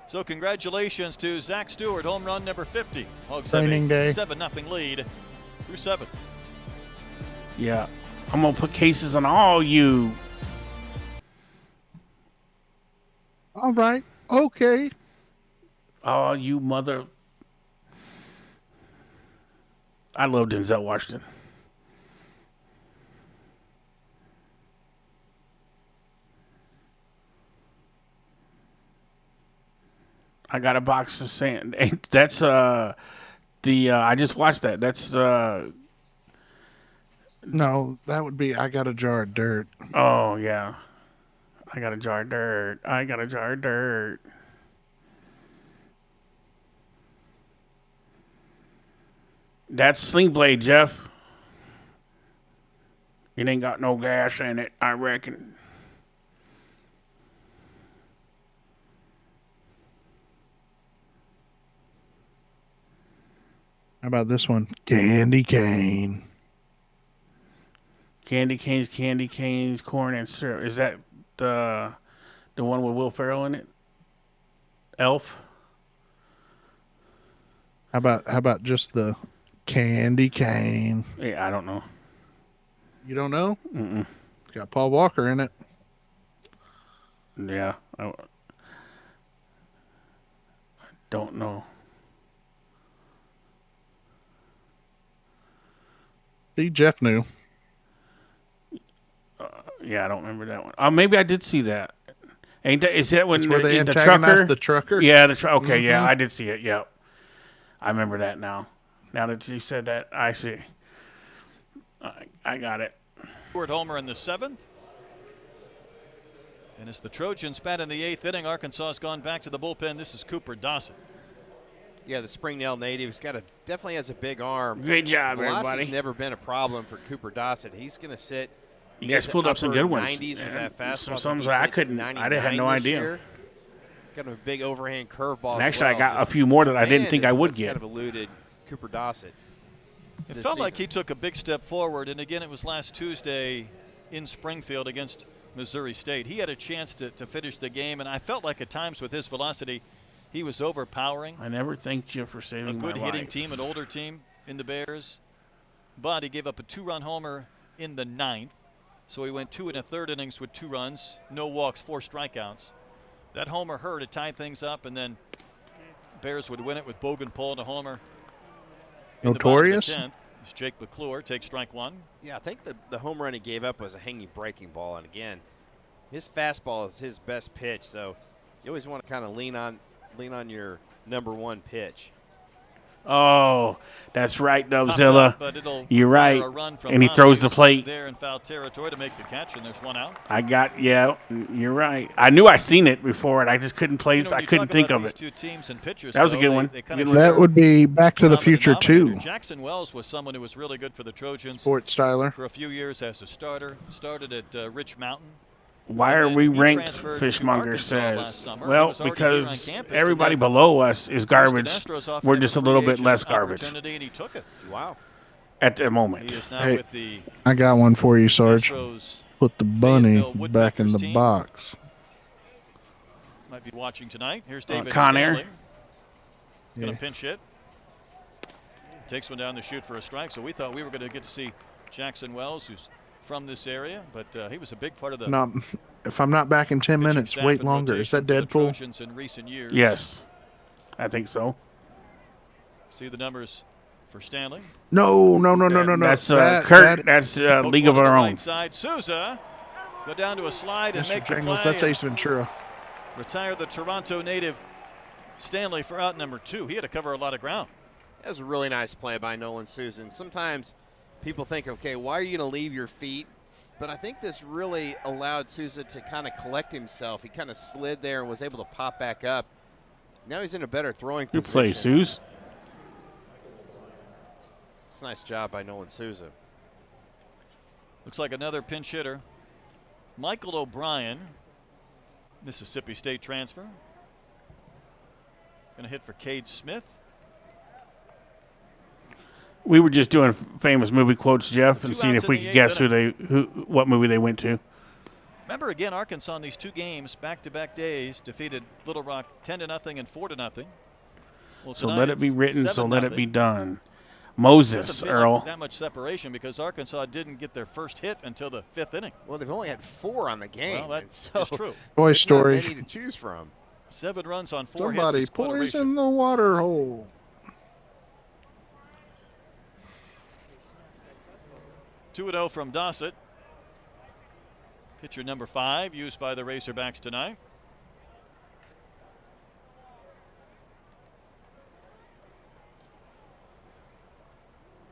So congratulations to Zack Stewart, home run number 50. Hogs have a 7-0 lead through 7. Yeah, I'm gonna put cases on all you. All right. Okay. Oh, you mother. I love Denzel Washington. I got a box of sand. That's I just watched that. That's no, that would be I got a jar of dirt. Oh yeah. I got a jar of dirt. I got a jar of dirt. That's Sling Blade, Jeff. It ain't got no gas in it, I reckon. How about this one? Candy cane. Candy canes, corn and syrup. Is that the one with Will Ferrell in it? Elf. How about just the candy cane? Yeah, I don't know. You don't know? Mm-mm. It's got Paul Walker in it. Yeah. Don't know. See, Jeff knew. Yeah, I don't remember that one. Maybe I did see that. Ain't that? Is that when where they the antagonized trucker? the trucker? Yeah, the trucker. Okay, yeah, I did see it. Yep, I remember that now. Now that you said that, I see. I got it. Stewart homer in the 7th. And as the Trojans bat in the 8th inning, Arkansas has gone back to the bullpen. This is Cooper Dossett. Yeah, the Springdale native. He's definitely has a big arm. Great job, Velocity's everybody. never been a problem for Cooper Dossett. He's going to sit. You guys pulled up some good ones. 90s with that fastball. Some I couldn't. I didn't have no idea. Got a big overhand curveball. And actually, I got a few more that I didn't think I would get. Kind of eluded Cooper Dossett. It felt like he took a big step forward, and again, it was last Tuesday in Springfield against Missouri State. He had a chance to finish the game, and I felt like at times with his velocity, he was overpowering. I never thanked you for saving my life. A good hitting team, an older team in the Bears, but he gave up a 2-run homer in the 9th. So he went 2 1/3 innings with 2 runs, no walks, 4 strikeouts. That homer hurt. It tied things up, and then Bears would win it with Bogenpol and a homer. Notorious. In the 10th, as Jake McClure takes strike 1. Yeah, I think the home run he gave up was a hanging breaking ball, and again, his fastball is his best pitch. So you always want to kind of lean on your number 1 pitch. Oh, that's right, Dubzilla. You're right. And he throws the plate. There in foul territory to make the catch, and there's 1 out. Yeah, you're right. I knew I seen it before, and I just couldn't place. I couldn't think of it. Two teams and pitchers, that was a good one. That would be Back to the Future 2. Jackson Wells was someone who was really good for the Trojans. Fort Styler. For a few years as a starter. Started at Rich Mountain. Why are we ranked, Fishmonger says? Well, because everybody below us is garbage. We're just a little bit less garbage. Wow. At the moment. Hey, I got one for you, Sarge. Put the bunny back in the box. Might be watching tonight. Here's David Conair. Going to pinch hit. Takes one down the chute for a strike. So we thought we were going to get to see Jackson Wells, who's from this area, but he was a big part of the. No, if I'm not back in 10 minutes, wait longer. Is that Deadpool? In recent years. Yes, I think so. See the numbers for Stanley. No. That's Kurt. That's League of Our Own. Right side, Souza go down to a slide and make the play. That's Ace Ventura. Retire the Toronto native Stanley for out number 2. He had to cover a lot of ground. That was a really nice play by Nolan Susan. Sometimes people think, okay, why are you going to leave your feet? But I think this really allowed Souza to kind of collect himself. He kind of slid there and was able to pop back up. Now he's in a better throwing position. Good play, Suze. It's a nice job by Nolan Souza. Looks like another pinch hitter. Michael O'Brien, Mississippi State transfer. Going to hit for Cade Smith. We were just doing famous movie quotes, Jeff, and seeing if we could guess what movie they went to. Remember, again, Arkansas in these 2 games, back-to-back days, defeated Little Rock 10-0 and 4-0. Well, so let it be written, so let it be done. Moses, Earl. Like that much separation because Arkansas didn't get their first hit until the 5th inning. Well, they've only had 4 on the game. Well, that's true. Toy Story. Not many to choose from. 7 runs on 4 hits. Somebody poison the water hole. 2-0 from Dossett. Pitcher number 5 used by the Razorbacks tonight.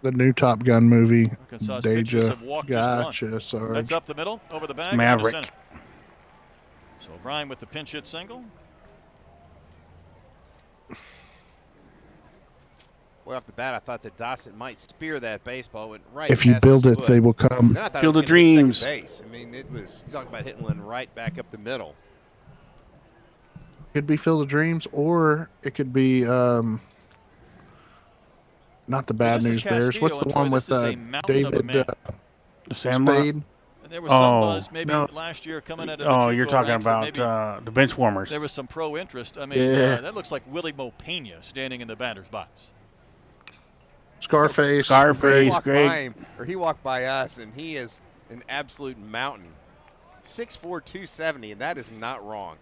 The new Top Gun movie. Arkansas's Deja. Gotcha, Sarge. That's up the middle, over the bag. Maverick. So O'Brien with the pinch hit single. Well, off the bat, I thought that Dossett might spear that baseball. Went right. If you build it, they will come. Field of Dreams. Base. I mean, it was. You're talking about hitting one right back up the middle. Could be Field of Dreams, or it could be not the Bad News Bears. What's the one with David Spade? And there was some buzz maybe last year coming out of the you're talking about the bench warmers. There was some pro interest. I mean, that looks like Willie Mo Pena standing in the batter's box. Scarface, great. He walked by us, and he is an absolute mountain. 6'4", 270, and that is not wrong.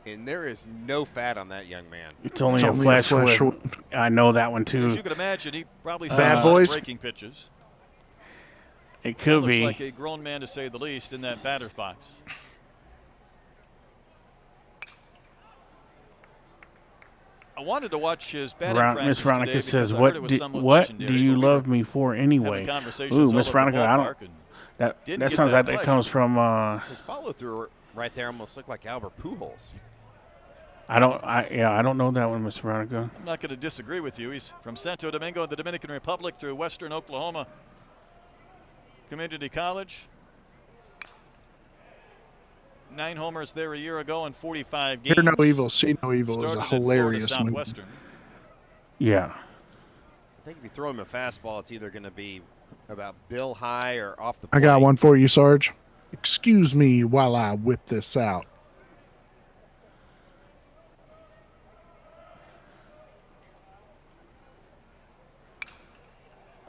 And there is no fat on that young man. It's only a flesh wound. I know that one too. As you can imagine, he probably Bad boys breaking pitches. It could be. Looks like a grown man, to say the least, in that batter's box. I wanted to watch his batting practice Miss Veronica today says, what do you love me for anyway? Ooh, Miss Veronica, that sounds like it comes from. His follow-through right there almost looked like Albert Pujols. I don't know that one, Miss Veronica. I'm not going to disagree with you. He's from Santo Domingo in the Dominican Republic through Western Oklahoma Community College. 9 homers there a year ago in 45 games. Hear no evil, see no evil is a hilarious movie. Yeah. I think if you throw him a fastball, it's either going to be about bill high or off the plate. I got one for you, Sarge. Excuse me while I whip this out.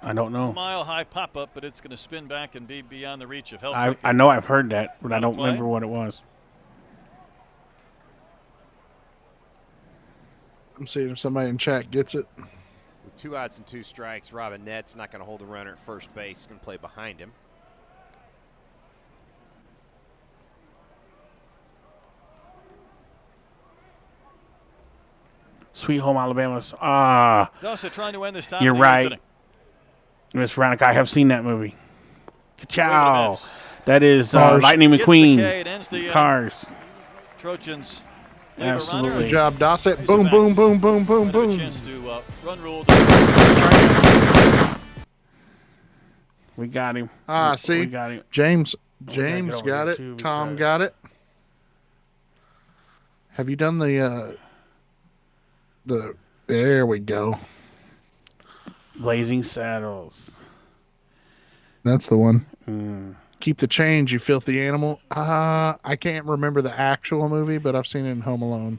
I don't know. Mile-high pop-up, but it's going to spin back and be beyond the reach of help. I know I've heard that, but I don't remember what it was. I'm seeing if somebody in chat gets it. With 2 outs and 2 strikes, Robin Nett's not going to hold the runner at first base. He's going to play behind him. Sweet Home Alabama's. Dawson trying to win this time. You're right, Miss Veronica. I have seen that movie. Ka-chow. That is Lightning McQueen. Cars. Trojans. Absolutely. Good job, Dossett. Boom, boom, boom, boom, boom, boom. Chance to run rule. We got him. See, we got him. James got it. Tom got it. Have you done the? There we go. Blazing Saddles. That's the one. Keep the change, you filthy animal. I can't remember the actual movie, but I've seen it in Home Alone.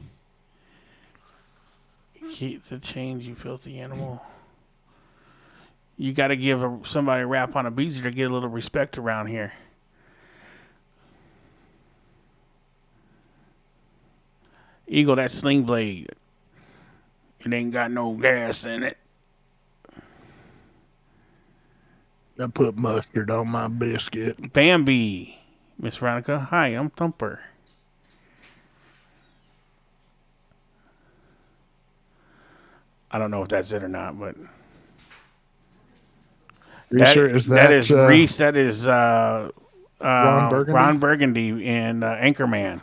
Keep the change, you filthy animal. You got to give somebody a rap on a beezer to get a little respect around here. Eagle, that sling blade. It ain't got no gas in it. I put mustard on my biscuit. Bambi. Miss Veronica. Hi, I'm Thumper. I don't know if that's it or not, but Reeser, that is Reese. That is Ron Burgundy? Ron Burgundy and Anchorman.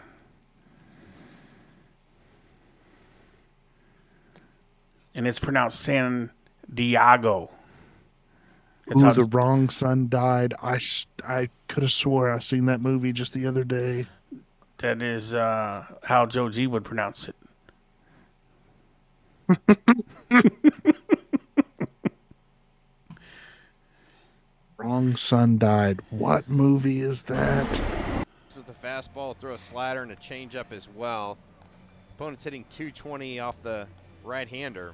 And it's pronounced San Diego. Ooh, the wrong son died. I could have swore I seen that movie just the other day. That is how Joe G would pronounce it. Wrong son died. What movie is that? With the fastball, throw a slider and a changeup as well. Opponent's hitting 220 off the right-hander.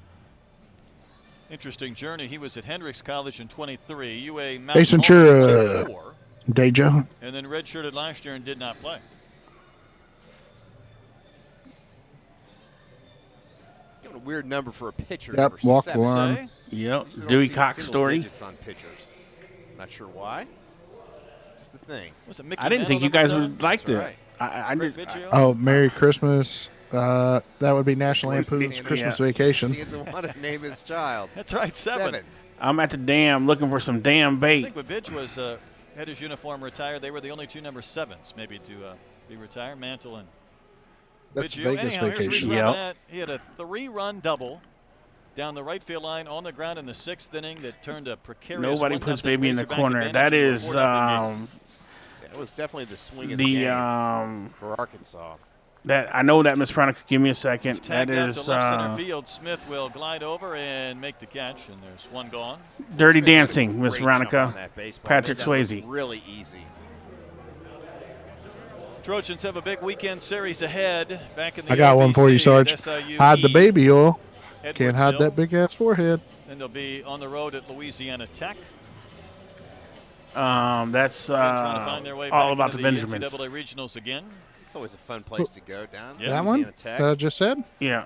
Interesting journey. He was at Hendrix College in 23. UA Mount Hey, Centura, Deja. And then redshirted last year and did not play. Giving a weird number for a pitcher. Yep, walk the line. Say? Yep, Dewey Cox story. On pitchers. Not sure why. Just the thing. Was it Mickey I didn't think you guys would like it. I did. Oh, Merry Christmas. That would be National Lampoon's Christmas Vacation. He doesn't want to name his child. That's right, 7. I'm at the dam looking for some damn bait. I think when Bidge was had his uniform retired, they were the only 2 number 7s maybe to be retired. Mantle and That's Bidge. Vegas Anyhow, Vacation. Yep. He had a 3-run double down the right field line on the ground in the 6th inning that turned a precarious. Nobody puts baby in the corner. That is it was definitely the swing of the game for Arkansas. That I know that Miss Veronica. Give me a second. That is to left center field. Smith will glide over and make the catch, and there's one gone. Dirty Dancing, Miss Veronica. Patrick Swayze. Really easy. Trojans have a big weekend series ahead. Back in the I got one for you, Sarge. Hide the baby oil. Can't hide that big ass forehead. Then they'll be on the road at Louisiana Tech. That's trying to find their way all back about into the Benjamins. NCAA regionals again. It's always a fun place to go down. Yeah. That one that I just said? Yeah.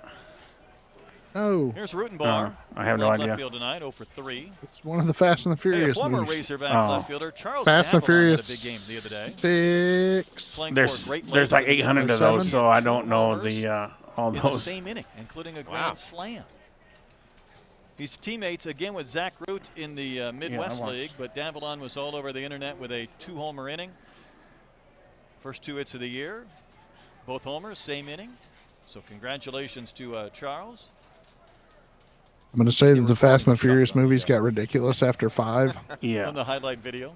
Oh. Here's Rutenbar. I have no idea. Left field tonight, 0 for 3. It's one of the Fast and the Furious former movies. Razorback left fielder Charles Fast and Furious had a big game the other day. 6. There's like 800 of those, so I don't know the all in those. The same inning, including a grand slam. He's teammates again with Zach Root in the Midwest League, but Davalon was all over the internet with a 2-homer inning. First 2 hits of the year, both homers, same inning. So congratulations to Charles. I'm going to say that the Fast and the Furious movies got ridiculous after 5. Yeah. On the highlight video.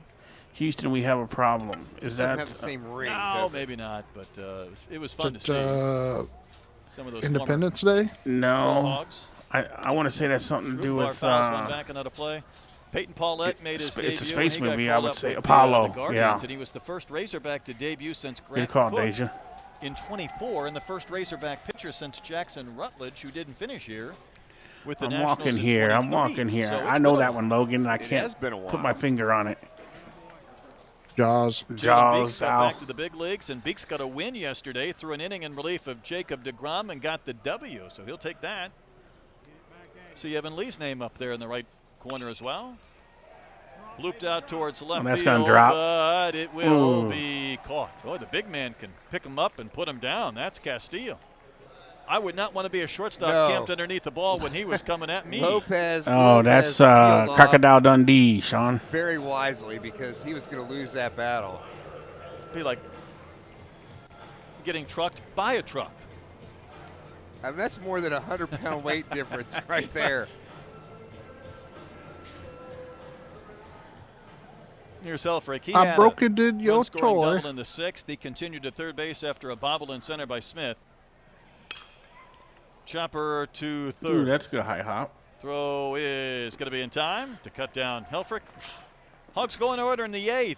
Houston, we have a problem. Is that have the same ring? No, maybe not, but it was fun to see. Some of those Independence Day? No. I want to say that's something to do with. One back, another play. Peyton Paulette made his debut. It's a space movie, I would say. Apollo. Yeah. And he was the first Razorback to debut since Good call, Deja. In 24, and the first Razorback pitcher since Jackson Rutledge, who didn't finish here. With the I'm walking here. So I know that one, Logan. I can't put my finger on it. Jaws. Beeks got back to the big leagues, and Beeks got a win yesterday through an inning in relief of Jacob deGrom and got the W, so he'll take that. See Evan Lee's name up there in the right corner as well. Looped out towards left that's field, gonna drop. but it will be caught. Boy, the big man can pick him up and put him down. That's Castillo. I would not want to be a shortstop camped underneath the ball when he was coming at me. Lopez. That's Crocodile Dundee, Sean. Very wisely, because he was going to lose that battle. Be like getting trucked by a truck. I mean, that's more than a 100-pound weight difference right there. Here's Helfrich. He I had broke it in your toy. Double in the 6th. He continued to third base after a bobble in center by Smith. Chopper to third. Ooh, that's a good high hop. Throw is going to be in time to cut down Helfrich. Hogs go in order in the 8th.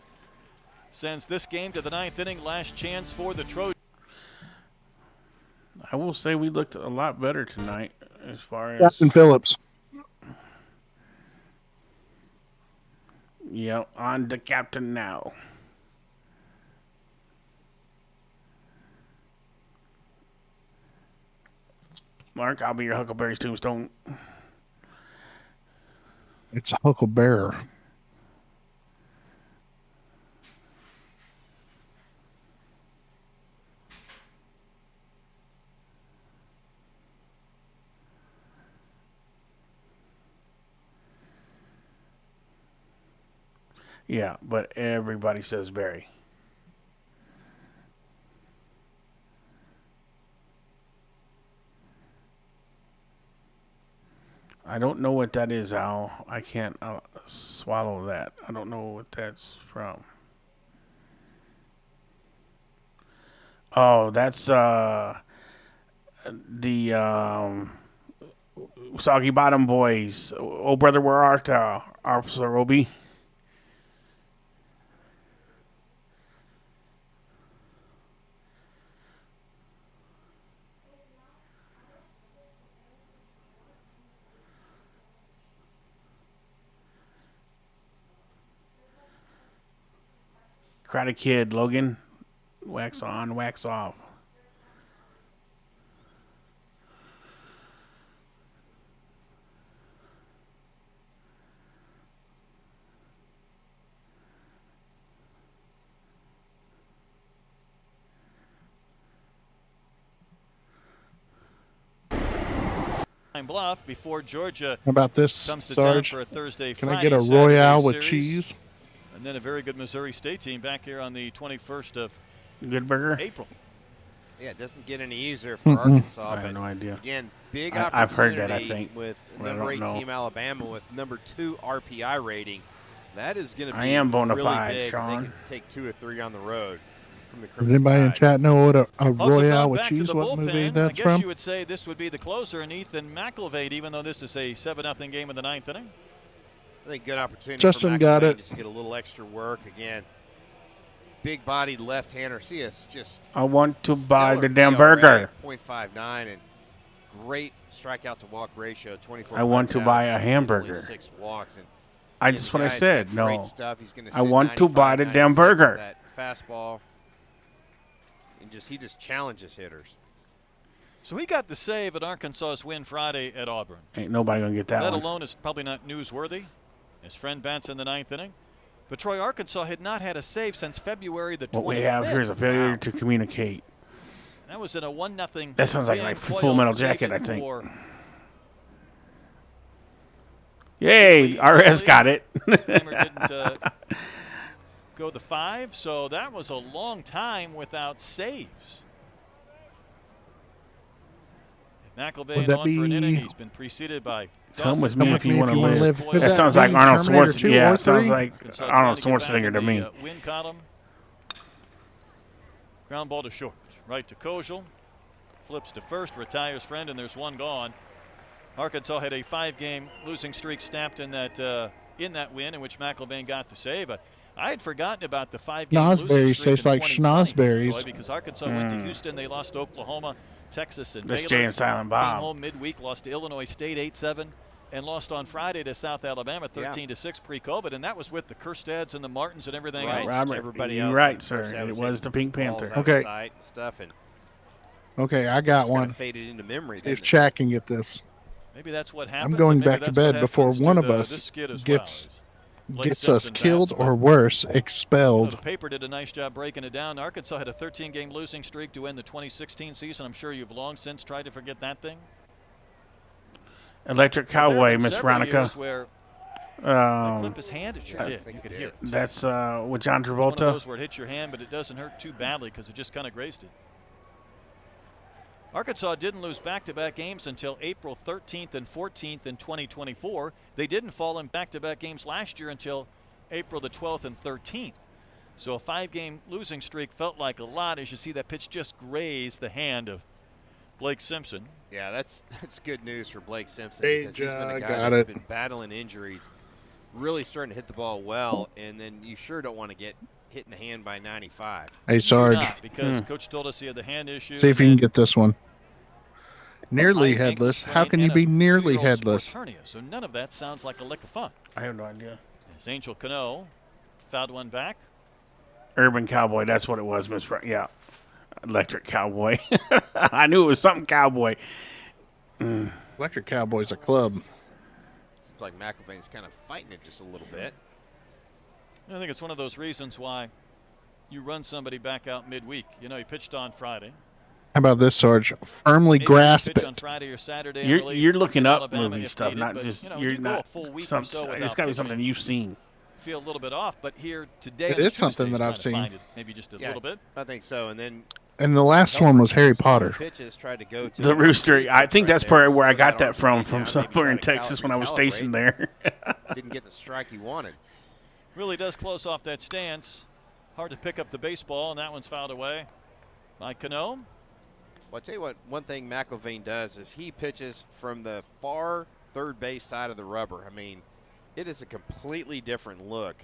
Sends this game to the 9th inning. Last chance for the Trojans. I will say we looked a lot better tonight as far as. Captain Phillips. Yeah, on the captain now. Mark, I'll be your Huckleberry's tombstone. It's a Huckleberry. Yeah, but everybody says Barry. I don't know what that is, Al. I can't swallow that. I don't know what that's from. Oh, that's the Soggy Bottom Boys. Oh, brother, where art thou, Officer Roby? Karate Kid, Logan. Wax on, wax off. Bluff before Georgia How about this, comes to Sarge? town for a Thursday, Can Friday, I get a Saturday Royale with series. cheese? And then a very good Missouri State team back here on the 21st of Good burger. April. Yeah, it doesn't get any easier for Arkansas. I have no idea. Again, big opportunity I've heard that, I think, with but I number don't 8 know. team Alabama with number 2 RPI rating. That is going to be I am bona really fide, big. Sean. They can take 2 or 3 on the road from the Does Crimson anybody in Tide. chat know what a Also Royale gone with back to cheese, the what bullpen. movie I that's guess from? you would say this would be the closer, and Ethan McElvade, even though this is a 7-0 game in the 9th inning. I think good opportunity Justin for got McElvade it. just to get a little extra work. Again, big-bodied left-hander. See us just I want to buy stellar the damn PRA, burger. 0.59 and great strikeout to walk ratio. 24. I want to buy a outs, hamburger. only 6 walks. And That's what I guy's said. got great No. stuff. He's gonna I sit want to buy the 95, damn 96 burger. with that fastball. and he just challenges hitters. So he got the save at Arkansas's win Friday at Auburn. Ain't nobody going to get that That one. alone is probably not newsworthy. His friend bats in the 9th inning. But Troy, Arkansas had not had a save since February the 25th. What we have here is a failure to communicate. That was in a 1-0. That sounds like my Full Metal Jacket, I think. Yay, RS got it. Didn't go the 5, so that was a long time without saves. McElvain on for an inning. He's been preceded by Come Dawson. with me if you want to live. Would That sounds like be Arnold Terminator 2 Schwarzenegger. Yeah, or it sounds 3? like Arnold Schwarzenegger to me. Win column. Ground ball to short. Right to Kojal. Flips to first, retires friend, and there's one gone. Arkansas had a 5-game losing streak snapped in that win in which McElvain got the save. I had forgotten about the 5-game losing streak tastes like schnozberries. because Arkansas went to Houston. They lost to Oklahoma, Texas, and That's Baylor. Jay and Silent Bob. Came home midweek, lost to Illinois State 8-7, and lost on Friday to South Alabama 13-6 pre-COVID, and that was with the Kerstads and the Martins and everything else. Robert, Everybody you're else right, sir. It was the Pink Panther. Okay. And stuff, and Okay, I got one. faded into memory. If Chad can get this. Maybe that's what happens. I'm going and maybe back to that's bed what before happens one to of the- us this skid as gets Blake gets us Simpson killed bats, or but- worse, The expelled. paper did a nice job breaking it down. Arkansas had a 13-game losing streak to end the 2016 season. I'm sure you've long since tried to forget that thing. Electric But there have Cowboy, been Miss several Veronica. years where I clip his hand, it sure did. You could hear it. That's with John It's one of Travolta. those where it hits your hand, but it doesn't hurt too badly because it just kind of grazed it. Arkansas didn't lose back-to-back games until April 13th and 14th in 2024. They didn't fall in back-to-back games last year until April the 12th and 13th. So a 5-game losing streak felt like a lot as you see that pitch just graze the hand of Blake Simpson. Yeah, that's good news for Blake Simpson Hey, because he's been a guy got that's it. been battling injuries, really starting to hit the ball well, and then you sure don't want to get hit in the hand by 95. Hey, Sarge, Not, because Coach told us he had the hand issue. see if you can and get this one. Nearly high ankle headless. sprain How can you and a be nearly 2-year-old headless? sports hernia. So none of that sounds like a lick of fun. I have no idea. As Angel Cano fouled one back. Urban Cowboy, that's what it was, Miss. Yeah, Electric Cowboy. I knew it was something cowboy. Electric Cowboy's a club. Seems like McElvain's kind of fighting it just a little bit. I think it's one of those reasons why you run somebody back out midweek. You know, he pitched on Friday. How about this, Sarge? Firmly Maybe grasp pitch on it. Friday or Saturday in You're relief looking in up Alabama movie if stuff, needed, not but, just you know, you're you go not. a full week Some, or so it's without got to be pitching. something you've seen. Feel a little bit off, but here today It on is something Tuesday, that he's I've trying to seen. find it maybe just a Yeah, little bit. I think so. And then And the last one was Harry Potter. pitches tried to go to The Rooster. I think that's right probably there, where I slow got that that from arm down, maybe somewhere in try to Texas when I was recalibrate. stationed there. Didn't get the strike he wanted. Really does close off that stance. Hard to pick up the baseball, and that one's fouled away by Cano. Well, I'll tell you what, one thing McElvain does is he pitches from the far third base side of the rubber. I mean, it is a completely different look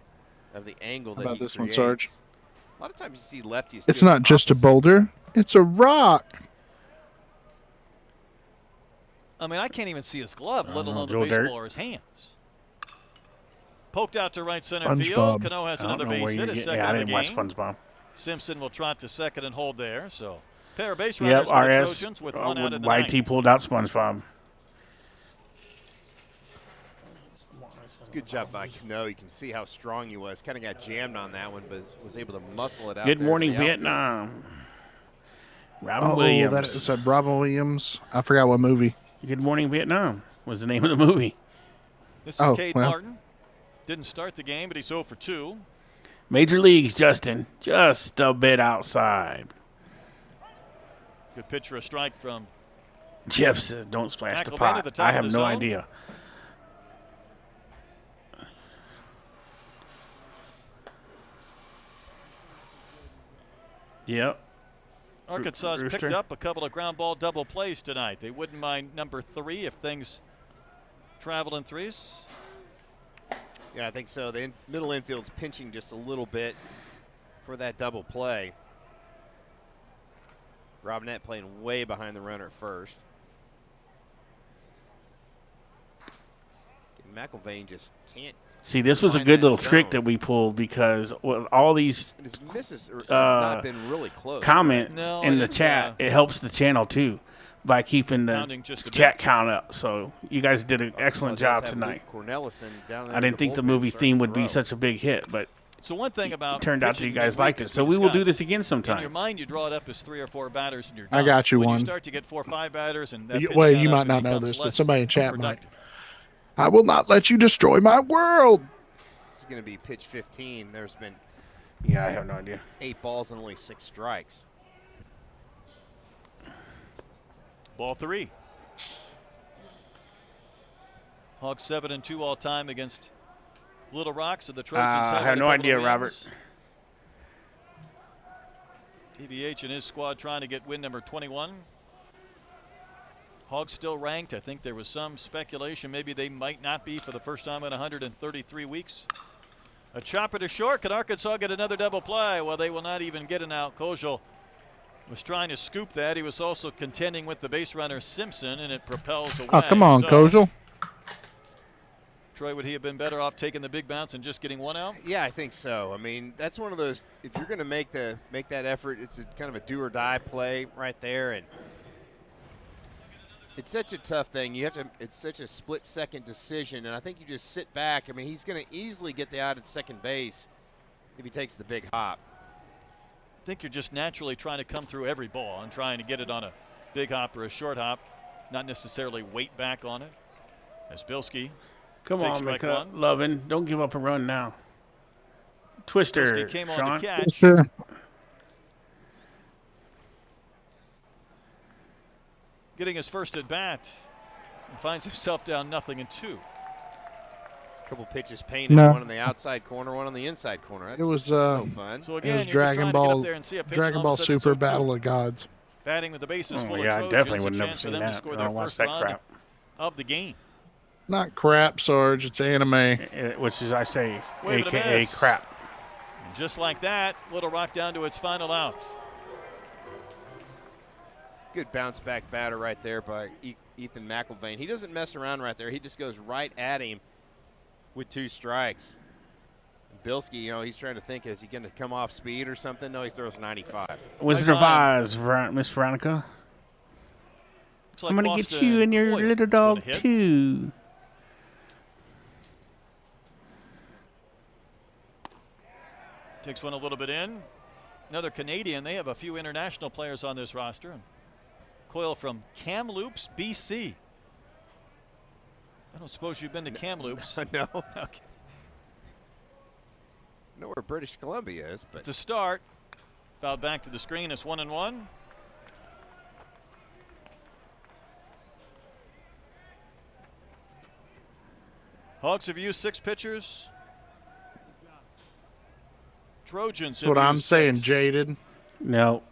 of the angle How that about he this one, creates. Sarge? A lot of times you see lefties. It's do the not just a opposite. boulder, it's a rock. I mean, I can't even see his glove, let alone the Joe Dirt. baseball or his hands. Poked out to right center SpongeBob. field. Cano has I don't another know where base you hit, his get. second Yeah, I of the didn't watch game. SpongeBob. Simpson will trot to second and hold there. So, pair of base Yep, runners for the RS. Trojans with one out in the ninth. YT pulled out SpongeBob. It's a good job by Cano. You can see how strong he was. Kind of got jammed on that one, but was able to muscle it out. Good there morning, for the outfield. Vietnam. Robin Oh, Williams. that is a Robin Williams. I forgot what movie. Good Morning Vietnam was the name of the movie. This is Oh, Cade well. Martin. Didn't start the game, but he's 0 for 2. Major Leagues, Justin. Just a bit outside. Good pitch for a strike from Jeff says, don't splash the McElvain pot. at the top I of have the no zone. idea. Yep. Arkansas picked Rooster. up a couple of ground ball double plays tonight. They wouldn't mind number 3 if things travel in threes. Yeah, I think so. The middle infield's pinching just a little bit for that double play. Robinette playing way behind the runner at first. And McElvain just can't See, this was a good little trick that we pulled because with all these not been really close, comments in the chat, it helps the channel too by keeping the chat count up. So you guys did an excellent job tonight. I didn't think the movie theme would be such a big hit, but so one thing about it turned out that you guys liked it. So we will do this again sometime. In your mind, you draw it up as 3 or 4 batters, and you're I got you when one. You start to get 4 or 5 batters, and that well, you might not know this, but somebody in chat might. I will not let you destroy my world. This is going to be pitch 15. There's been I have no idea. 8 balls and only 6 strikes. Ball 3. Hogs 7-2 all time against Little Rock. So the Trojans I have no idea, Robert. TBH and his squad trying to get win number 21. Hogs still ranked. I think there was some speculation maybe they might not be for the first time in 133 weeks. A chopper to short. Can Arkansas get another double play? Well, they will not even get an out. Kojal was trying to scoop that. He was also contending with the base runner Simpson, and it propels away. Oh, come on, Kojal. Troy, would he have been better off taking the big bounce and just getting 1 out? Yeah, I think so. I mean, that's one of those. If you're going to make that effort, it's kind of a do or die play right there, and it's such a tough thing. You have to. It's such a split-second decision, and I think you just sit back. I mean, he's going to easily get the out at second base if he takes the big hop. I think you're just naturally trying to come through every ball and trying to get it on a big hop or a short hop, not necessarily wait back on it. As Bilski. Come on, Lovin. Don't give up a run now. Twister, Bilski came on Sean. to catch. Twister. Getting his first at bat and finds himself down 0-2. It's a couple pitches painted, one on the outside corner, one on the inside corner. It was no fun. So again, it was Dragon Ball Super Battle of Gods. Batting with the bases full yeah, of I definitely Trojans, would a never chance for seen them that. to score I their don't watch first that run crap. of the game. Not crap, Sarge. It's anime. Which is, I say, Wave a.k.a. crap. And just like that, Little Rock down to its final out. Good bounce back batter right there by Ethan McIlvain. He doesn't mess around right there. He just goes right at him with 2 strikes. Bilski, he's trying to think, is he going to come off speed or something? No, he throws 95. Wizard of Oz, Miss Veronica. Like I'm going to get you and your little dog, too. Takes one a little bit in. Another Canadian. They have a few international players on this roster. Coyle from Kamloops, BC. I don't suppose you've been to Kamloops. No. Okay. I know where British Columbia is, but it's a start. Fouled back to the screen. It's 1-1. Hogs have used 6 pitchers. Trojans. That's what I'm saying, Jaded. No.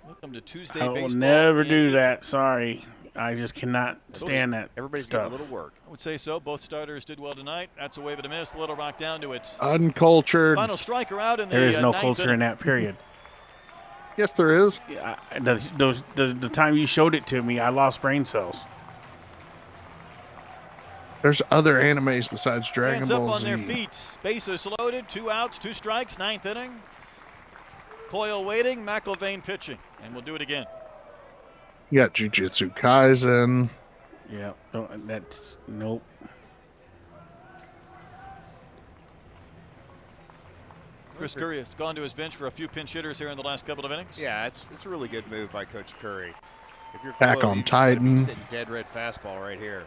Welcome to Tuesday I will baseball. never do that. Sorry. I just cannot stand that Everybody's stuff. got a little work. I would say so. Both starters did well tonight. That's a wave and a miss. Little Rock down to its uncultured. Final striker out in the There is no culture in that period. Yes, there is. Yeah, the time you showed it to me, I lost brain cells. There's other animes besides Dragon Fans Ball up on Z. their feet. Bases loaded. 2 outs, 2 strikes. 9th inning. Coyle waiting. McIlvain pitching. And we'll do it again. You got Jujutsu Kaisen. Yeah, no, that's nope. Chris Curry has gone to his bench for a few pinch hitters here in the last couple of innings. Yeah, it's a really good move by Coach Curry. If you're back Coyle, on you just Titan. gotta be sitting dead red fastball right here.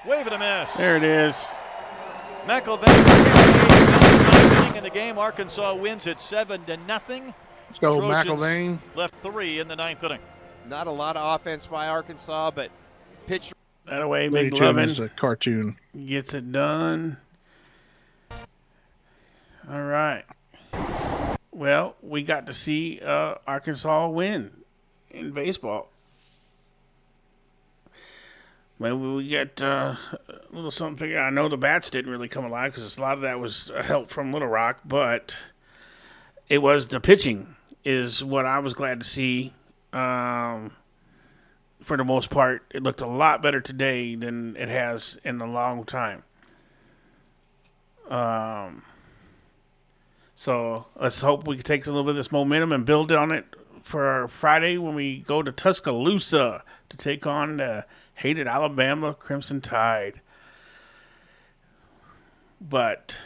Wave and a miss. There it is. McIlvain in the game. Arkansas wins it 7-0. Let's go, McIlvain. Left 3 in the 9th inning. Not a lot of offense by Arkansas, but pitch. That away, Lady McLovin is a cartoon. Gets it done. All right. Well, we got to see Arkansas win in baseball. Maybe we get a little something figured out. I know the bats didn't really come alive because a lot of that was help from Little Rock, but it was the pitching is what I was glad to see from for the most part, it looked a lot better today than it has in a long time. So let's hope we can take a little bit of this momentum and build on it for Friday when we go to Tuscaloosa to take on the hated Alabama Crimson Tide. But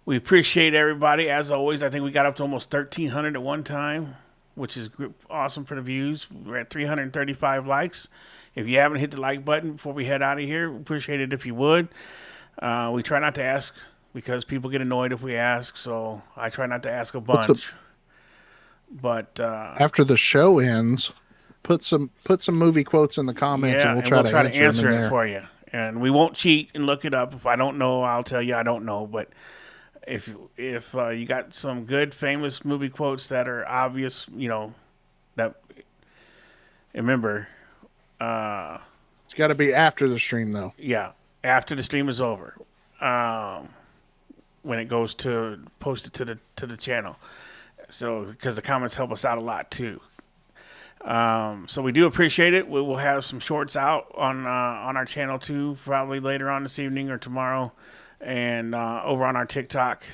we appreciate everybody. As always, I think we got up to almost 1,300 at one time, which is awesome for the views. We're at 335 likes. If you haven't hit the like button before we head out of here, we appreciate it if you would. We try not to ask because people get annoyed if we ask, so I try not to ask a bunch. But after the show ends, put some movie quotes in the comments, and we'll try to answer it for you. And we won't cheat and look it up. If I don't know, I'll tell you I don't know. But if you got some good famous movie quotes that are obvious, that remember, it's got to be after the stream though. Yeah, after the stream is over, when it goes to post it to the channel. So because the comments help us out a lot too. So we do appreciate it. We will have some shorts out on our channel too, probably later on this evening or tomorrow, and over on our TikTok.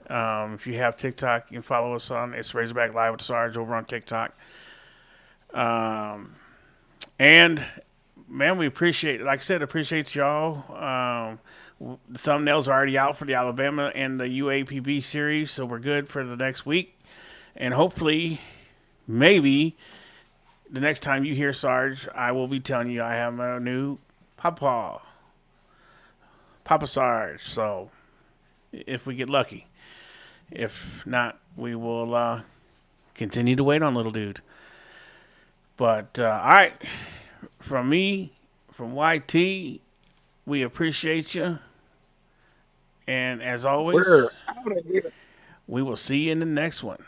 If you have TikTok, you can follow us on It's Razorback Live with Sarge over on TikTok. And man, we appreciate it. Like I said, appreciate y'all. The thumbnails are already out for the Alabama and the UAPB series, so we're good for the next week. And hopefully, maybe the next time you hear Sarge, I will be telling you I have a new Papa Sarge. So, if we get lucky. If not, we will continue to wait on little dude. But, all right. From me, from YT, we appreciate you. And as always, we will see you in the next one.